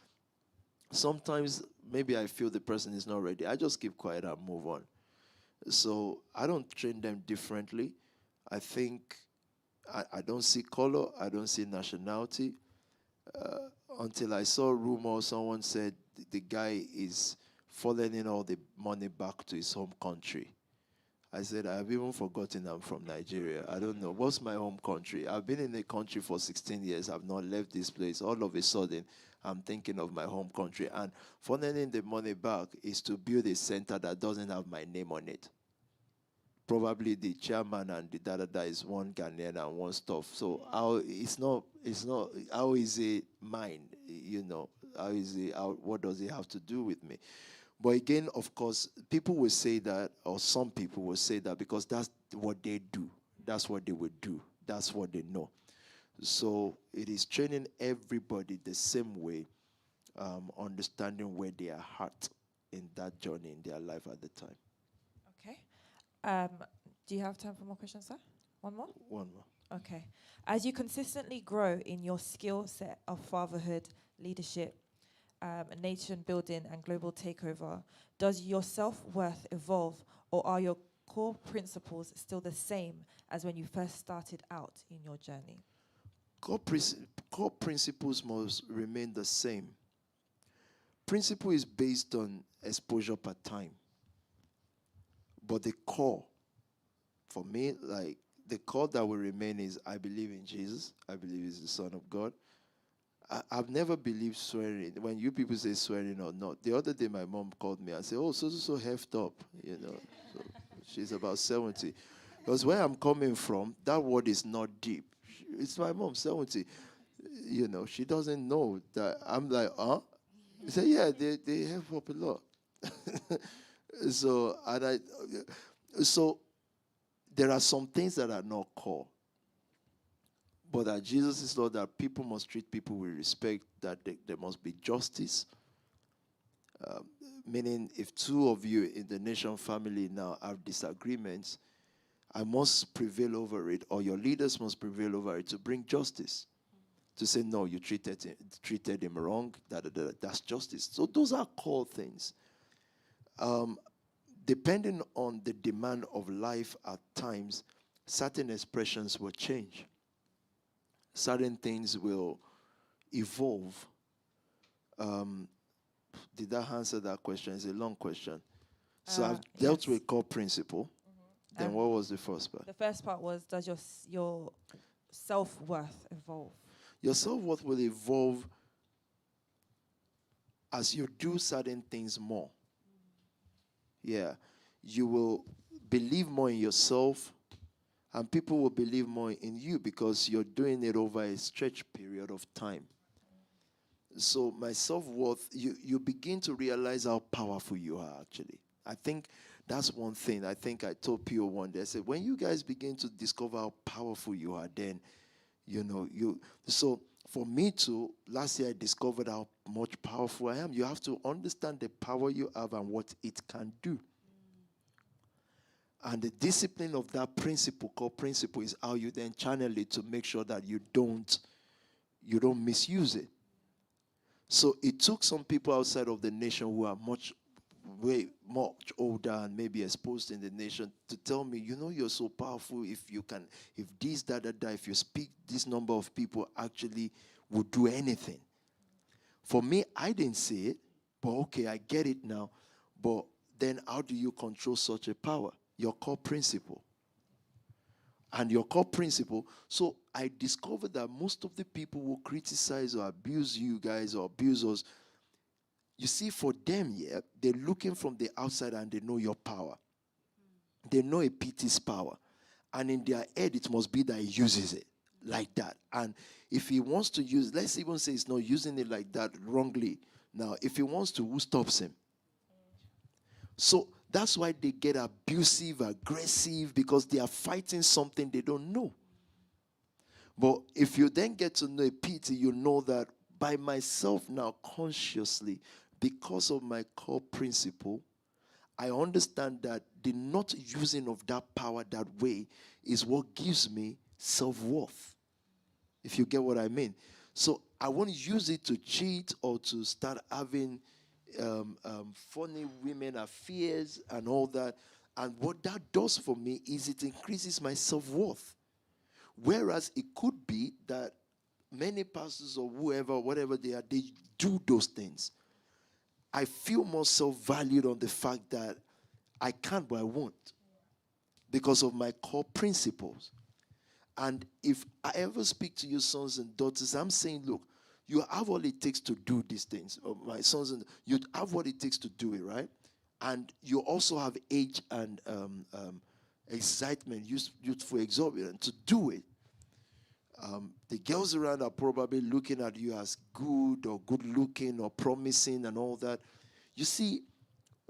Sometimes maybe I feel the person is not ready. I just keep quiet and move on. So I don't train them differently. I think I don't see color. I don't see nationality. Until I saw a rumor, someone said the guy is forwarding all the money back to his home country. I said, I've even forgotten I'm from Nigeria. I don't know. What's my home country? I've been in the country for 16 years. I've not left this place. All of a sudden, I'm thinking of my home country. And funneling the money back is to build a center that doesn't have my name on it. Probably the chairman and the da is one Ghanaian and one stuff. So how is it mine? How is he? What does he have to do with me? But again, of course, people will say that, or some people will say that because that's what they do. That's what they would do. That's what they know. So it is training everybody the same way, understanding where they are at in that journey in their life at the time. Okay. Do you have time for more questions, sir? One more? One more. Okay. As you consistently grow in your skill set of fatherhood, leadership, nation building, and global takeover, does your self-worth evolve, or are your core principles still the same as when you first started out in your journey? Core principles must remain the same. Principle is based on exposure per time. But the core, for me, like the core that will remain is I believe in Jesus. I believe he's the Son of God. I've never believed swearing. When you people say swearing or not, the other day my mom called me and said, "Oh, so heft up," you know. So she's about 70. Because where I'm coming from, that word is not deep. It's my mom, 70. You know, she doesn't know that. I'm like, huh? She said, yeah, they heft up a lot. So there are some things that are not core. But that Jesus is Lord, that people must treat people with respect, that there must be justice. Meaning, if two of you in the Nxtion family now have disagreements, I must prevail over it, or your leaders must prevail over it to bring justice. To say, no, you treated him wrong, that's justice. So those are core things. Depending on the demand of life at times, certain expressions will change. Certain things will evolve. Did that answer that question? It's a long question. So I've dealt with core principle. Then what was the first part? The first part was, does your self-worth evolve? Your self-worth will evolve as you do certain things more. Yeah. You will believe more in yourself, and people will believe more in you because you're doing it over a stretched period of time. So my self-worth, you begin to realize how powerful you are, actually. I think that's one thing. I think I told Pio one day, I said, when you guys begin to discover how powerful you are, then, so for me too, last year I discovered how much powerful I am. You have to understand the power you have and what it can do. And the discipline of that core principle, is how you then channel it to make sure that you don't misuse it. So it took some people outside of the nation who are way much older and maybe exposed in the nation to tell me, you're so powerful if this, if you speak, this number of people actually would do anything. For me, I didn't see it, but okay, I get it now. But then how do you control such a power? Your core principle. And your core principle. So I discovered that most of the people who criticize or abuse you guys or abuse us, you see, for them, yeah, they're looking from the outside and they know your power. They know a PT's power. And in their head, it must be that he uses it like that. And if he wants to use, let's even say he's not using it like that wrongly. Now, if he wants to, who stops him? So that's why they get abusive, aggressive, because they are fighting something they don't know. But if you then get to know a PT, you know that by myself now consciously, because of my core principle, I understand that the not using of that power that way is what gives me self-worth. If you get what I mean. So I won't use it to cheat or to start having funny women affairs and all that. And what that does for me is it increases my self-worth. Whereas it could be that many pastors or whoever, whatever they are, they do those things. I feel more self-valued on the fact that I can't, but I won't. Because of my core principles. And if I ever speak to you sons and daughters, I'm saying, look, you have what it takes to do these things. My sons, and you have what it takes to do it, right? And you also have age and excitement, youthful exuberance to do it. The girls around are probably looking at you as good or good looking or promising and all that. You see,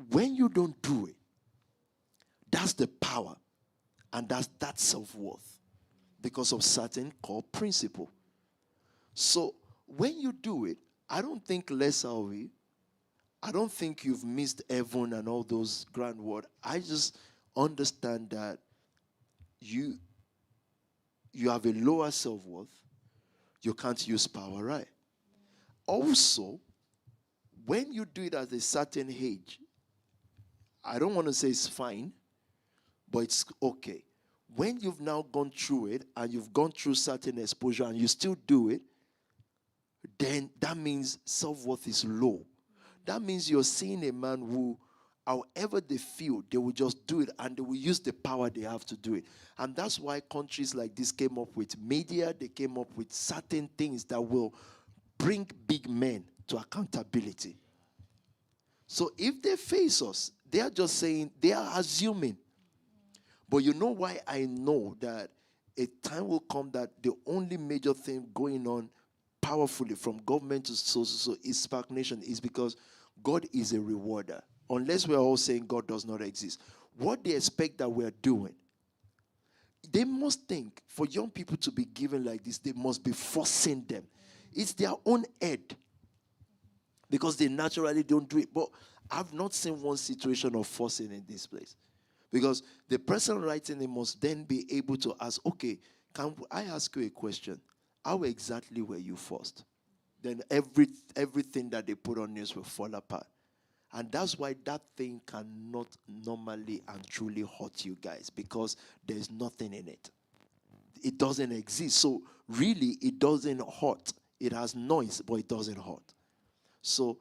when you don't do it, that's the power and that's that self-worth because of certain core principle. So when you do it, I don't think less of you. I don't think you've missed heaven and all those grand words. I just understand that you have a lower self-worth. You can't use power, right? Also, when you do it at a certain age, I don't want to say it's fine, but it's okay. When you've now gone through it and you've gone through certain exposure and you still do it, then that means self-worth is low. That means you're seeing a man who, however they feel, they will just do it and they will use the power they have to do it. And that's why countries like this came up with media, they came up with certain things that will bring big men to accountability. So if they face us, they are just saying, they are assuming. But you know why I know that a time will come that the only major thing going on powerfully from government to so is stagnation is because God is a rewarder. Unless we're all saying God does not exist. What they expect that we're doing, they must think for young people to be given like this, they must be forcing them. It's their own head. Because they naturally don't do it. But I've not seen one situation of forcing in this place. Because the person writing it must then be able to ask, okay, can I ask you a question? How exactly were you forced? Then everything that they put on news will fall apart. And that's why that thing cannot normally and truly hurt you guys, because there's nothing in it. It doesn't exist. So really, it doesn't hurt. It has noise, but it doesn't hurt. So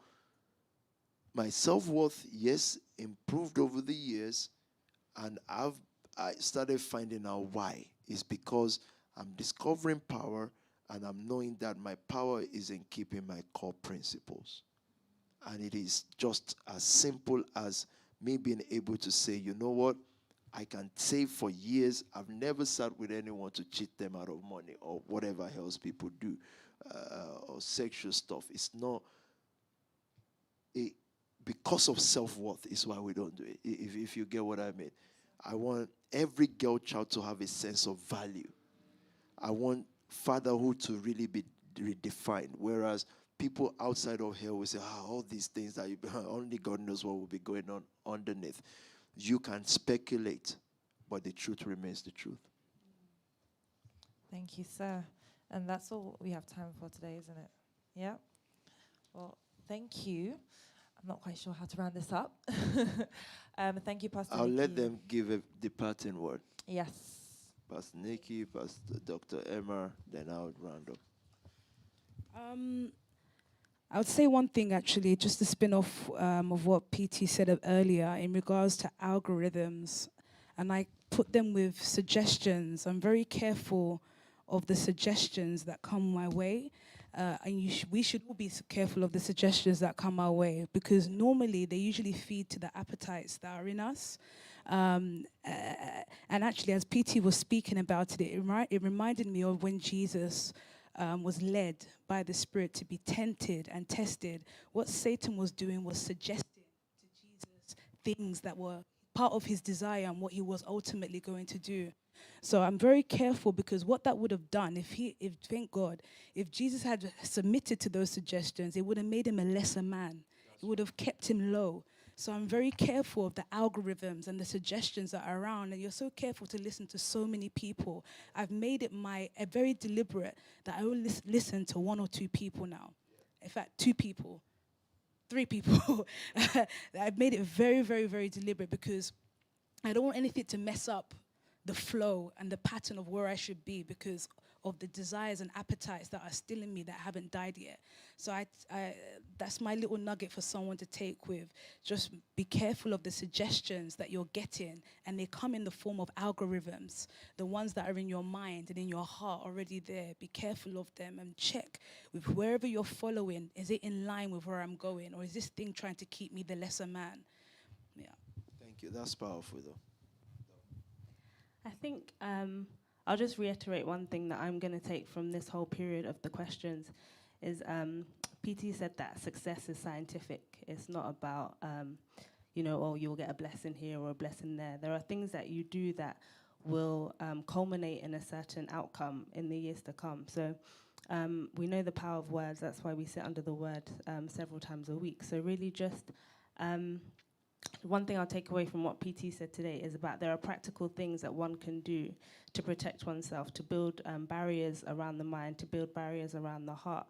my self-worth, yes, improved over the years, and I started finding out why. It's because I'm discovering power, and I'm knowing that my power is in keeping my core principles. And it is just as simple as me being able to say, you know what? I can say for years, I've never sat with anyone to cheat them out of money or whatever else people do, or sexual stuff. It's not because of self-worth is why we don't do it, if you get what I mean. I want every girl child to have a sense of value. I want fatherhood to really be redefined, whereas people outside of here will say, all these things that only God knows what will be going on underneath. You can speculate, but the truth remains the truth. Thank you, sir. And that's all we have time for today, isn't it? Yeah. Well, thank you. I'm not quite sure how to round this up. Thank you, Pastor I'll Nikki. let them give a departing word. Yes. Pastor Nikki, Pastor Dr. Emma, then I'll round up. I would say one thing, actually, just to spin off of what PT said earlier in regards to algorithms. And I put them with suggestions. I'm very careful of the suggestions that come my way. And we should all be careful of the suggestions that come our way, because normally they usually feed to the appetites that are in us. And actually, as PT was speaking about it, it reminded me of when Jesus was led by the Spirit to be tempted and tested. What Satan was doing was suggesting to Jesus things that were part of his desire and what he was ultimately going to do. So I'm very careful, because what that would have done, thank God, if Jesus had submitted to those suggestions, it would have made him a lesser man. It would have kept him low. So I'm very careful of the algorithms and the suggestions that are around. And you're so careful to listen to so many people. I've made it a very deliberate that I only listen to one or two people now. In fact, 2 people, 3 people. I've made it very, very, very deliberate, because I don't want anything to mess up the flow and the pattern of where I should be, because of the desires and appetites that are still in me that haven't died yet. So that's my little nugget for someone to take with. Just be careful of the suggestions that you're getting, and they come in the form of algorithms, the ones that are in your mind and in your heart already there. Be careful of them and check with wherever you're following, is it in line with where I'm going, or is this thing trying to keep me the lesser man? Yeah. Thank you. That's powerful, though. I think I'll just reiterate one thing that I'm going to take from this whole period of the questions is PT said that success is scientific. It's not about, oh, you'll get a blessing here or a blessing there. There are things that you do that will culminate in a certain outcome in the years to come. So we know the power of words. That's why we sit under the word several times a week. So really just one thing I'll take away from what PT said today is about there are practical things that one can do to protect oneself, to build barriers around the mind, to build barriers around the heart.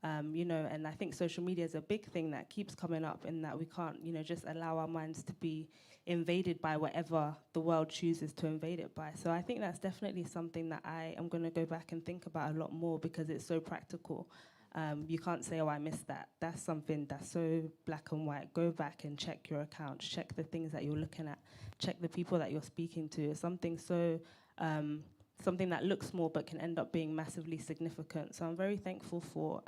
And I think social media is a big thing that keeps coming up in that we can't, just allow our minds to be invaded by whatever the world chooses to invade it by. So I think that's definitely something that I am going to go back and think about a lot more because it's so practical. You can't say, oh, I missed that. That's something that's so black and white. Go back and check your accounts, check the things that you're looking at, check the people that you're speaking to. It's something so, something that looks small but can end up being massively significant. So I'm very thankful for,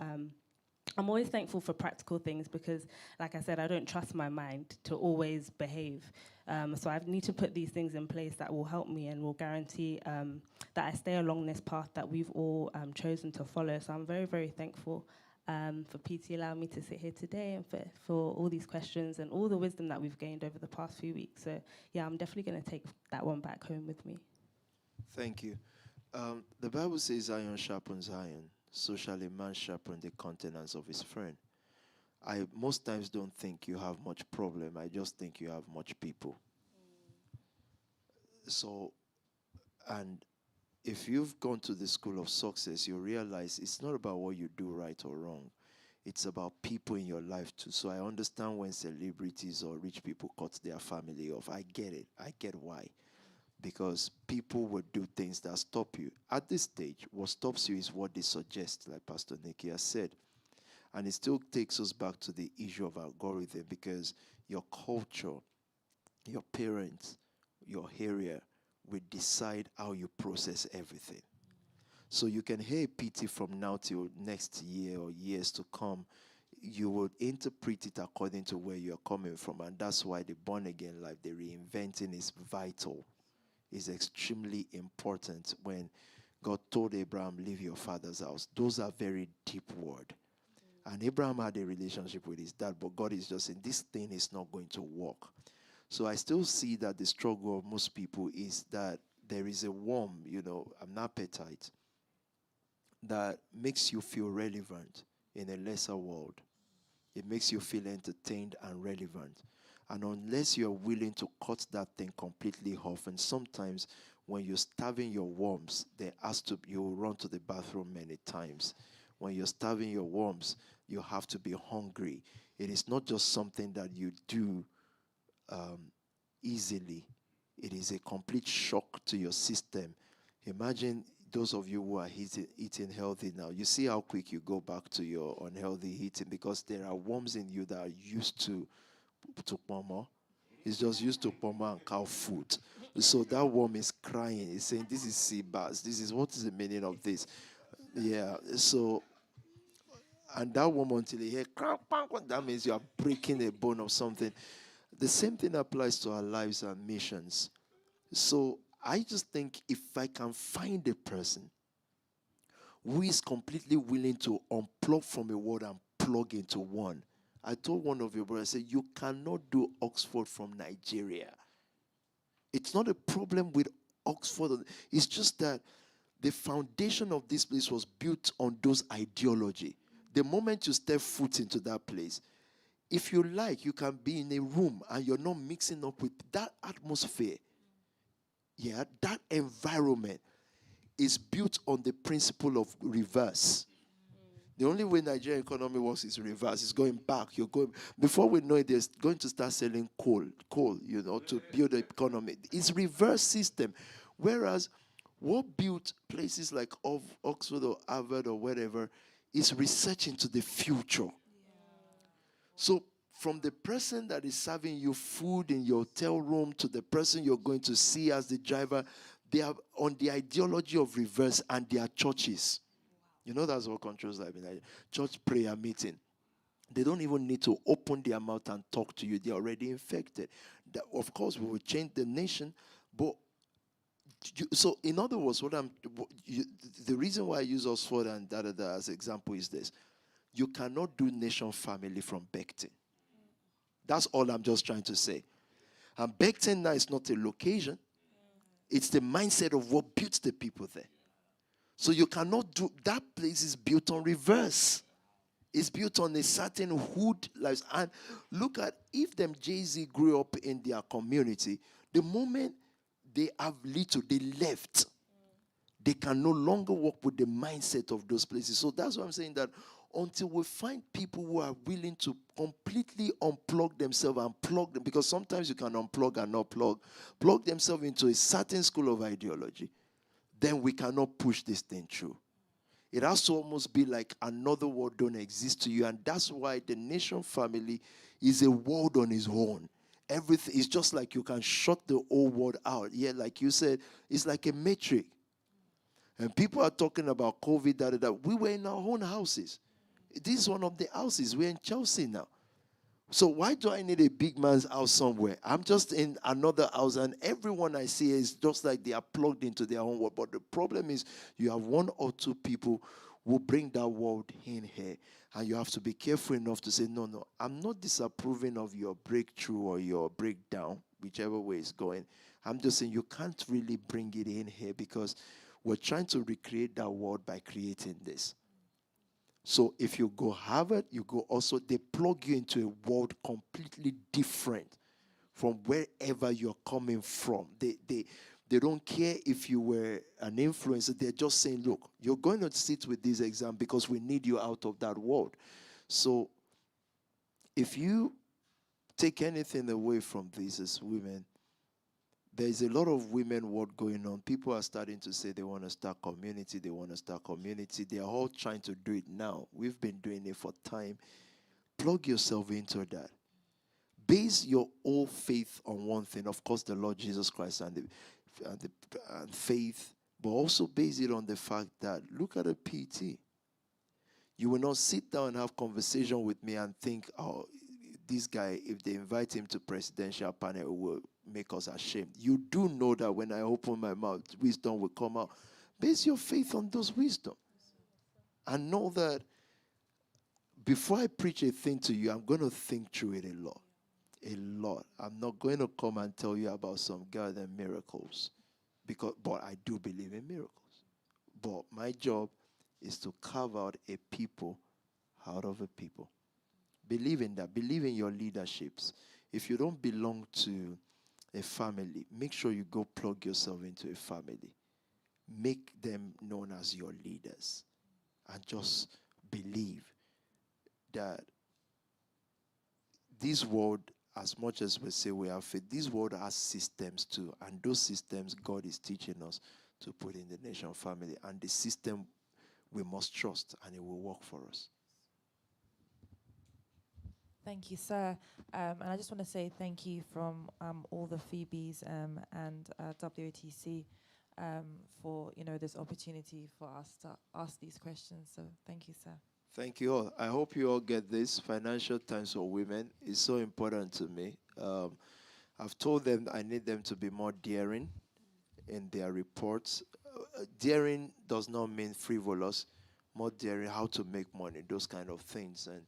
I'm always thankful for practical things because, like I said, I don't trust my mind to always behave. So I need to put these things in place that will help me and will guarantee that I stay along this path that we've all chosen to follow. So I'm very, very thankful for PT allowing me to sit here today and for all these questions and all the wisdom that we've gained over the past few weeks. So yeah, I'm definitely going to take that one back home with me. Thank you. The Bible says iron sharpens iron. So shall a man sharpen the countenance of his friend. I most times don't think you have much problem. I just think you have much people. So, and if you've gone to the school of success, you realize it's not about what you do right or wrong. It's about people in your life too. So I understand when celebrities or rich people cut their family off. I get it. I get why. Because people will do things that stop you. At this stage, what stops you is what they suggest, like Pastor Nikki has said. And it still takes us back to the issue of algorithm because your culture, your parents, your area will decide how you process everything. So you can hear PT from now till next year or years to come. You will interpret it according to where you're coming from. And that's why the born again life, the reinventing is vital. Is extremely important. When God told Abraham, leave your father's house. Those are very deep words. And Abraham had a relationship with his dad, but God is just saying, this thing is not going to work. So I still see that the struggle of most people is that there is a worm, an appetite that makes you feel relevant in a lesser world. It makes you feel entertained and relevant. And unless you're willing to cut that thing completely off, and sometimes when you're starving your worms, you'll run to the bathroom many times. When you're starving your worms, you have to be hungry. It is not just something that you do easily. It is a complete shock to your system. Imagine those of you who are eating healthy now. You see how quick you go back to your unhealthy eating because there are worms in you that are used to pomo. It's just used to pomo and cow food. So that worm is crying. It's saying, this is sea bass. What is the meaning of this? Yeah. So, and that worm until you hear, that means you are breaking a bone or something. The same thing applies to our lives and missions. So I just think if I can find a person who is completely willing to unplug from a word and plug into one. I told one of your brothers, I said, you cannot do Oxford from Nigeria. It's not a problem with Oxford. It's just that the foundation of this place was built on those ideology. The moment you step foot into that place, if you like, you can be in a room and you're not mixing up with that atmosphere. Yeah, that environment is built on the principle of reverse. The only way Nigerian economy works is reverse. It's going back. Before we know it, they're going to start selling coal, to build the economy. It's reverse system. Whereas what built places like Oxford or Harvard or whatever is research into the future. Yeah. So from the person that is serving you food in your hotel room to the person you're going to see as the driver, they are on the ideology of reverse and their churches. That's what controls life in a church prayer meeting. They don't even need to open their mouth and talk to you. They're already infected. Of course, we will change the nation, but So, in other words, the reason why I use Oxford and as example is this: you cannot do nation family from Beckton. That's all I'm just trying to say. And Beckton now is not a location; it's the mindset of what built the people there. So you cannot do that. Place is built on reverse. It's built on a certain hood lives. And look at if them Jay-Z grew up in their community, the moment they have little, they left. They can no longer work with the mindset of those places. So that's why I'm saying that until we find people who are willing to completely unplug themselves and plug them, because sometimes you can unplug and not plug themselves into a certain school of ideology, then we cannot push this thing through. It has to almost be like another world don't exist to you. And that's why the nation family is a world on its own. Everything is just like you can shut the whole world out. Yeah, like you said, it's like a matrix. And people are talking about COVID, that we were in our own houses. This is one of the houses. We're in Chelsea now. So why do I need a big man's house somewhere? I'm just in another house, and everyone I see is just like they are plugged into their own world. But the problem is you have one or two people who bring that world in here, and you have to be careful enough to say, no, I'm not disapproving of your breakthrough or your breakdown, whichever way it's going. I'm just saying you can't really bring it in here because we're trying to recreate that world by creating this. So if you go Harvard, you go also, they plug you into a world completely different from wherever you're coming from. They don't care if you were an influencer. They're just saying, look, you're going to sit with this exam because we need you out of that world. So if you take anything away from this as women, there's a lot of women work going on. People are starting to say they want to start community. They want to start community. They're all trying to do it now. We've been doing it for time. Plug yourself into that. Base your whole faith on one thing. Of course, the Lord Jesus Christ and faith. But also base it on the fact that, look at a PT. You will not sit down and have conversation with me and think, oh, this guy, if they invite him to presidential panel, will make us ashamed. You do know that when I open my mouth, wisdom will come out. Base your faith on those wisdom. And know that before I preach a thing to you, I'm going to think through it a lot. A lot. I'm not going to come and tell you about some goddamn miracles. But I do believe in miracles. But my job is to carve out a people out of a people. Believe in that. Believe in your leaderships. If you don't belong to a family, make sure you go plug yourself into a family. Make them known as your leaders. And just believe that this world, as much as we say we have faith, this world has systems too. And those systems God is teaching us to put in the nation family. And the system we must trust, and it will work for us. Thank you, sir. And I just want to say thank you from all the Phoebes and WOTC for this opportunity for us to ask these questions. So thank you, sir. Thank you all. I hope you all get this. Financial Times for Women is so important to me. I've told them I need them to be more daring in their reports. Daring does not mean frivolous. More daring, how to make money, those kind of things. And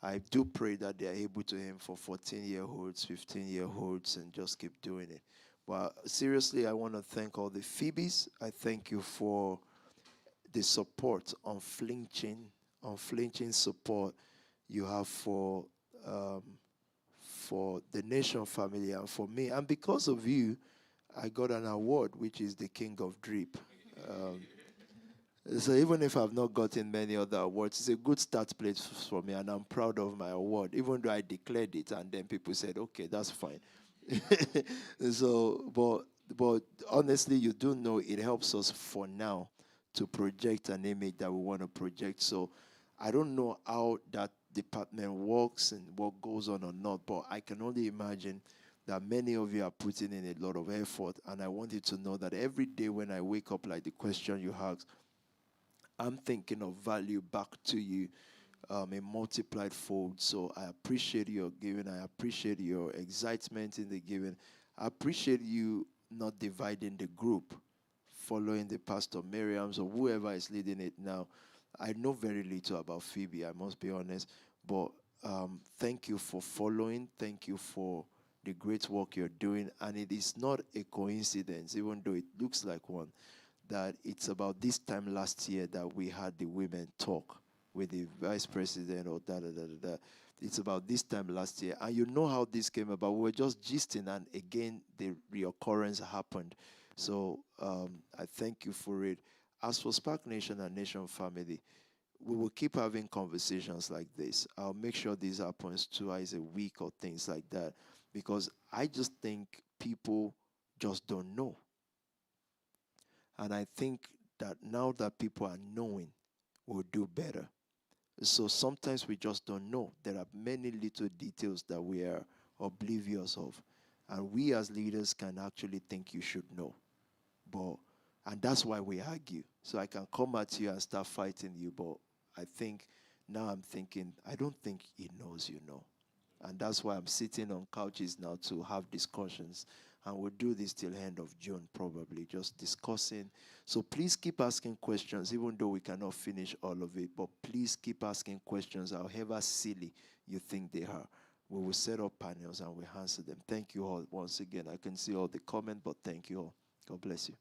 I do pray that they are able to aim for 14-year-olds, 15-year-olds, and just keep doing it. But seriously, I want to thank all the Phoebes. I thank you for the support, unflinching support you have for the Nation family and for me. And because of you, I got an award, which is the King of Drip. So even if I've not gotten many other awards, it's a good start place for me, and I'm proud of my award, even though I declared it, and then people said, okay, that's fine. So, but honestly, you do know it helps us for now to project an image that we want to project. So I don't know how that department works and what goes on or not, but I can only imagine that many of you are putting in a lot of effort, and I want you to know that every day when I wake up, like the question you asked, I'm thinking of value back to you in multiplied fold. So I appreciate your giving. I appreciate your excitement in the giving. I appreciate you not dividing the group. following the Pastor Miriam's or whoever is leading it now. I know very little about Phoebe, I must be honest, but thank you for following. Thank you for the great work you're doing. And it is not a coincidence, even though it looks like one, that it's about this time last year that we had the women talk with the vice president or da. It's about this time last year. And you know how this came about. We were just gisting, and again, the reoccurrence happened. So I thank you for it. As for Spark Nation and Nation Family, we will keep having conversations like this. I'll make sure this happens twice a week or things like that, because I just think people just don't know. And I think that now that people are knowing, we'll do better. So sometimes we just don't know. There are many little details that we are oblivious of. And we as leaders can actually think you should know. And that's why we argue. So I can come at you and start fighting you, but I think now I'm thinking, I don't think he knows you know. And that's why I'm sitting on couches now to have discussions. And we'll do this till end of June probably, just discussing. So please keep asking questions, even though we cannot finish all of it. But please keep asking questions, however silly you think they are. We will set up panels and we'll answer them. Thank you all once again. I can see all the comments, but thank you all. God bless you.